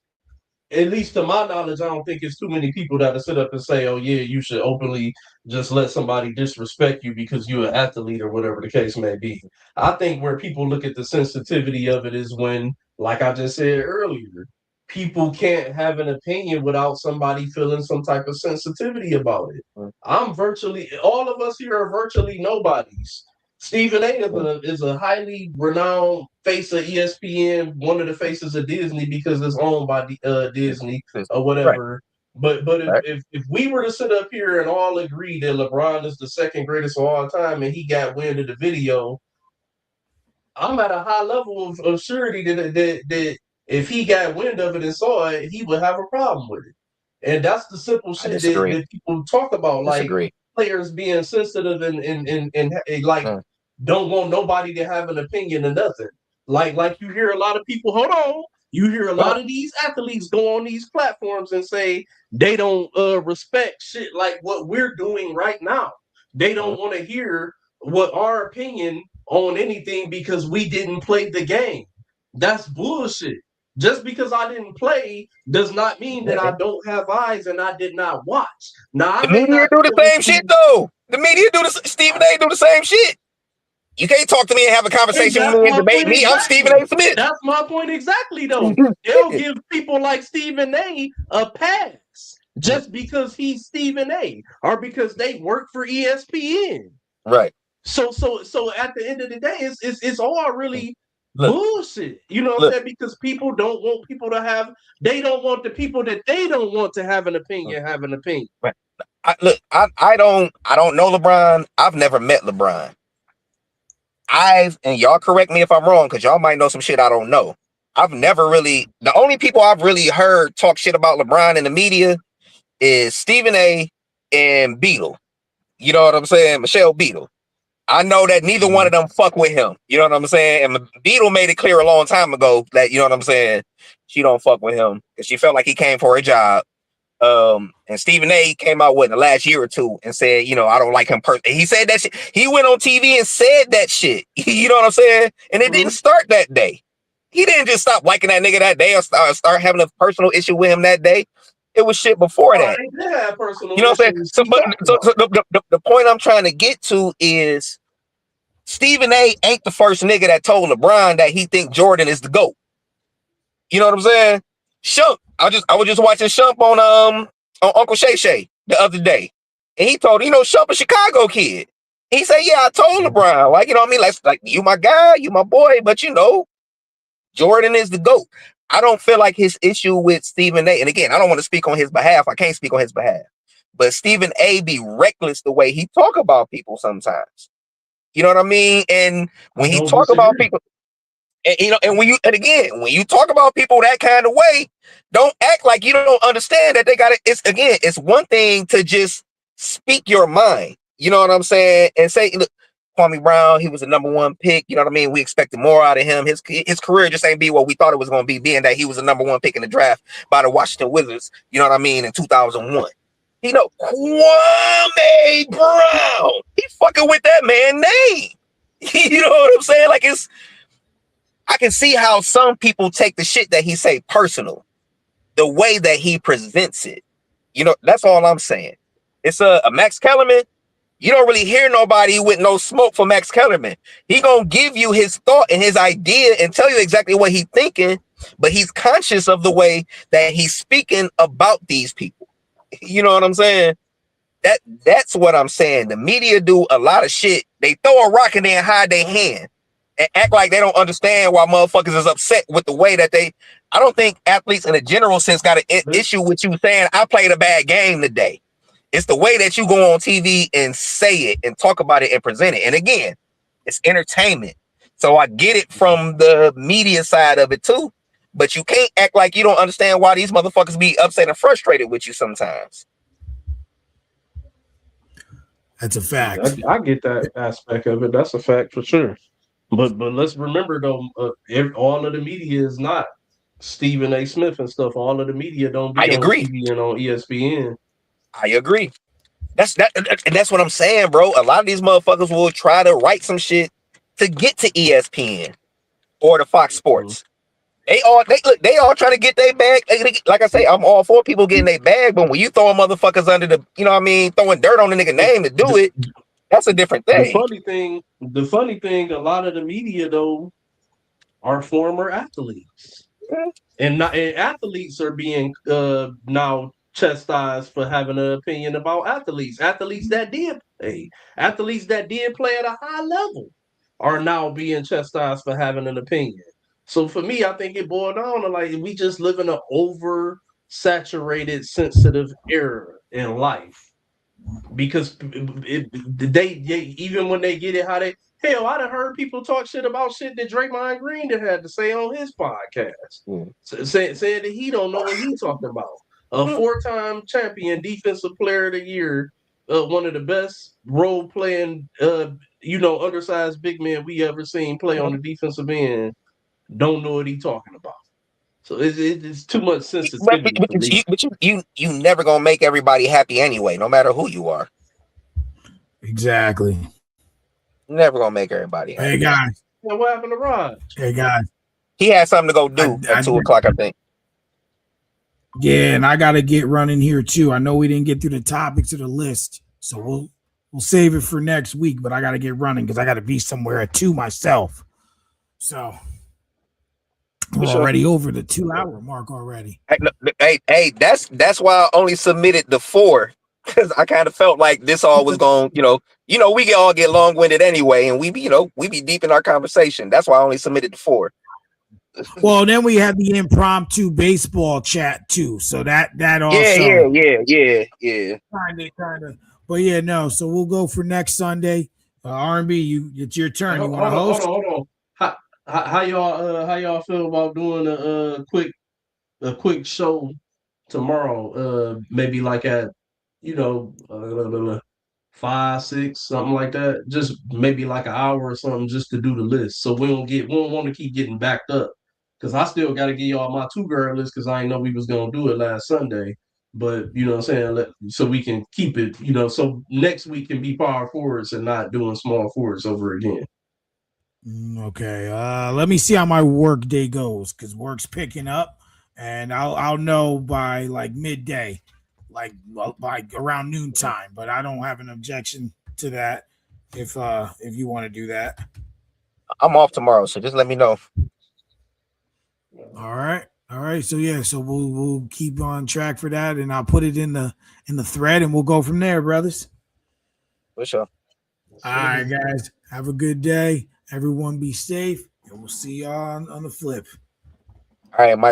at least to my knowledge, I don't think it's too many people that will sit up and say, "Oh yeah, you should openly just let somebody disrespect you because you're an athlete or whatever the case may be." I think where people look at the sensitivity of it is when, like I just said earlier, people can't have an opinion without somebody feeling some type of sensitivity about it. I'm virtually all of us here are virtually nobodies. Stephen A. is a highly renowned face of ESPN, one of the faces of Disney because it's owned by Disney or Right, whatever. But if, right. if if we were to sit up here and all agree that LeBron is the second greatest of all time and he got wind of the video, I'm at a high level of surety that if he got wind of it and saw it, he would have a problem with it. And that's the simple I shit disagree. that people talk about, like Disagree. players being sensitive and like Mm. don't want nobody to have an opinion or nothing. Like you hear a lot of people, hold on, you hear a Right. lot of these athletes go on these platforms and say they don't respect shit like what we're doing right now. They Mm. don't want to hear what our opinion on anything because we didn't play the game. That's bullshit. Just because I didn't play does not mean that I Yeah. don't have eyes and I did not watch. Now I The may media not do the be able same shit to. though. The media do the Stephen A. do the same shit. You can't talk to me and have a And conversation with that's me and my debate point me. I'm Stephen exactly. A. Smith. That's my point exactly, though. They'll give people like Stephen A pass just because he's Stephen A. or because they work for ESPN. Right. So at the end of the day, it's all really Look, bullshit. You know what I'm look. saying? Because people don't want people to have they don't want the people that they don't want to have an opinion have an opinion. Right. I don't know LeBron. I've never met LeBron. And y'all correct me if I'm wrong, because y'all might know some shit I don't know. I've never really the only people I've really heard talk shit about LeBron in the media is Stephen A. and Beetle. You know what I'm saying? Michelle Beetle. I know that neither one of them fuck with him. You know what I'm saying? And Beetle made it clear a long time ago that, you know what I'm saying, she don't fuck with him because she felt like he came for a job. And Stephen A. came out in the last year or two and said, I don't like him personally. He said that shit. He went on TV and said that shit. You know what I'm saying? And it didn't start that day. He didn't just stop liking that nigga that day or start having a personal issue with him that day. It was shit before Oh, that. they did have personal You know what I'm saying? issues. So, We talked about so the point I'm trying to get to is Stephen A. ain't the first nigga that told LeBron that he think Jordan is the GOAT. You know what I'm saying? Shump. I was just watching Shump on Uncle Shay Shay the other day. And he told, Shump a Chicago kid. He said, yeah, I told LeBron, like, you know what I mean? Like you my guy, you my boy, but Jordan is the GOAT. I don't feel like his issue with Stephen A. And again, I don't want to speak on his behalf. I can't speak on his behalf. But Stephen A. be reckless the way he talk about people sometimes. You know what I mean? And I when he don't talk about disagree. people, and when you talk about people that kind of way, don't act like you don't understand that they got it. It's one thing to just speak your mind. You know what I'm saying? And say, look, Kwame Brown, he was the number one pick. You know what I mean? We expected more out of him. His career just ain't be what we thought it was going to be, being that he was the number one pick in the draft by the Washington Wizards. You know what I mean? In 2001. Kwame Brown. He fucking with that man name. You know what I'm saying? Like I can see how some people take the shit that he say personal, the way that he presents it. That's all I'm saying. It's a Max Kellerman. You don't really hear nobody with no smoke for Max Kellerman. He gonna give you his thought and his idea and tell you exactly what he's thinking, but he's conscious of the way that he's speaking about these people. You know what I'm saying? That's what I'm saying. The media do a lot of shit. They throw a rock and then hide their hand and act like they don't understand why motherfuckers is upset with the way that they. I don't think athletes in a general sense got an issue with you saying I played a bad game today. It's the way that you go on TV and say it and talk about it and present it. And again, it's entertainment. So I get it from the media side of it too. But you can't act like you don't understand why these motherfuckers be upset and frustrated with you sometimes. That's a fact. I get that aspect of it. That's a fact for sure. But let's remember though, all of the media is not Stephen A. Smith and stuff. All of the media don't I be on agree. TV and on ESPN. I agree. And that's what I'm saying, bro. A lot of these motherfuckers will try to write some shit to get to ESPN or to Fox Mhm. Sports. They all trying to get their bag. Like I say, I'm all for people getting their bag, but when you throwing motherfuckers under the, you know what I mean, throwing dirt on the nigga name to do it, that's a different thing. The funny thing, a lot of the media though are former athletes, and athletes are being now chastised for having an opinion about athletes. Athletes that did play at a high level are now being chastised for having an opinion. So for me, I think it boiled down to like we just live in an oversaturated, sensitive era in life because they even when they get it, how they hell, I done heard people talk shit about shit that Draymond Green that had to say on his podcast, saying that he don't know what he talking about. A four-time champion, defensive player of the year, one of the best role playing, undersized big men we ever seen play on the defensive end, don't know what he talking about. So it's too much sensitivity for me. But you never gonna make everybody happy anyway, no matter who you are. Exactly. Never gonna make everybody happy. Hey guys. Yeah, what happened to Rod? Hey guys. He had something to go do at 2:00, I think. Yeah, and I gotta get running here too. I know we didn't get through the topics of the list, so we'll save it for next week. But I gotta get running because I gotta be somewhere at 2 myself. So we're already over the 2-hour mark already. Hey, that's why I only submitted the 4 because I kind of felt like this all was going, we all get long winded anyway, and we be deep in our conversation. That's why I only submitted the 4. Well, then we have the impromptu baseball chat too, so that also yeah. Kind of. But yeah, no. So we'll go for next Sunday. R&B, it's your turn. You want to host? Hold on. How y'all feel about doing a quick show tomorrow? Maybe like at 5, 6, something like that. Just maybe like an hour or something, just to do the list, so we don't want to keep getting backed up. Because I still got to give y'all my 2-girl list because I didn't know we was gonna do it last Sunday. But you know what I'm saying, so we can keep it. So next week can be power forwards and not doing small forwards over again. Okay. Let me see how my work day goes because work's picking up, and I'll know by like midday, like around noontime. But I don't have an objection to that if you want to do that. I'm off tomorrow, so just let me know. All right. So yeah, so we'll keep on track for that, and I'll put it in the thread, and we'll go from there, brothers. For sure. All right, guys. Have a good day. Everyone be safe, and we'll see y'all on the flip. All right, Mike.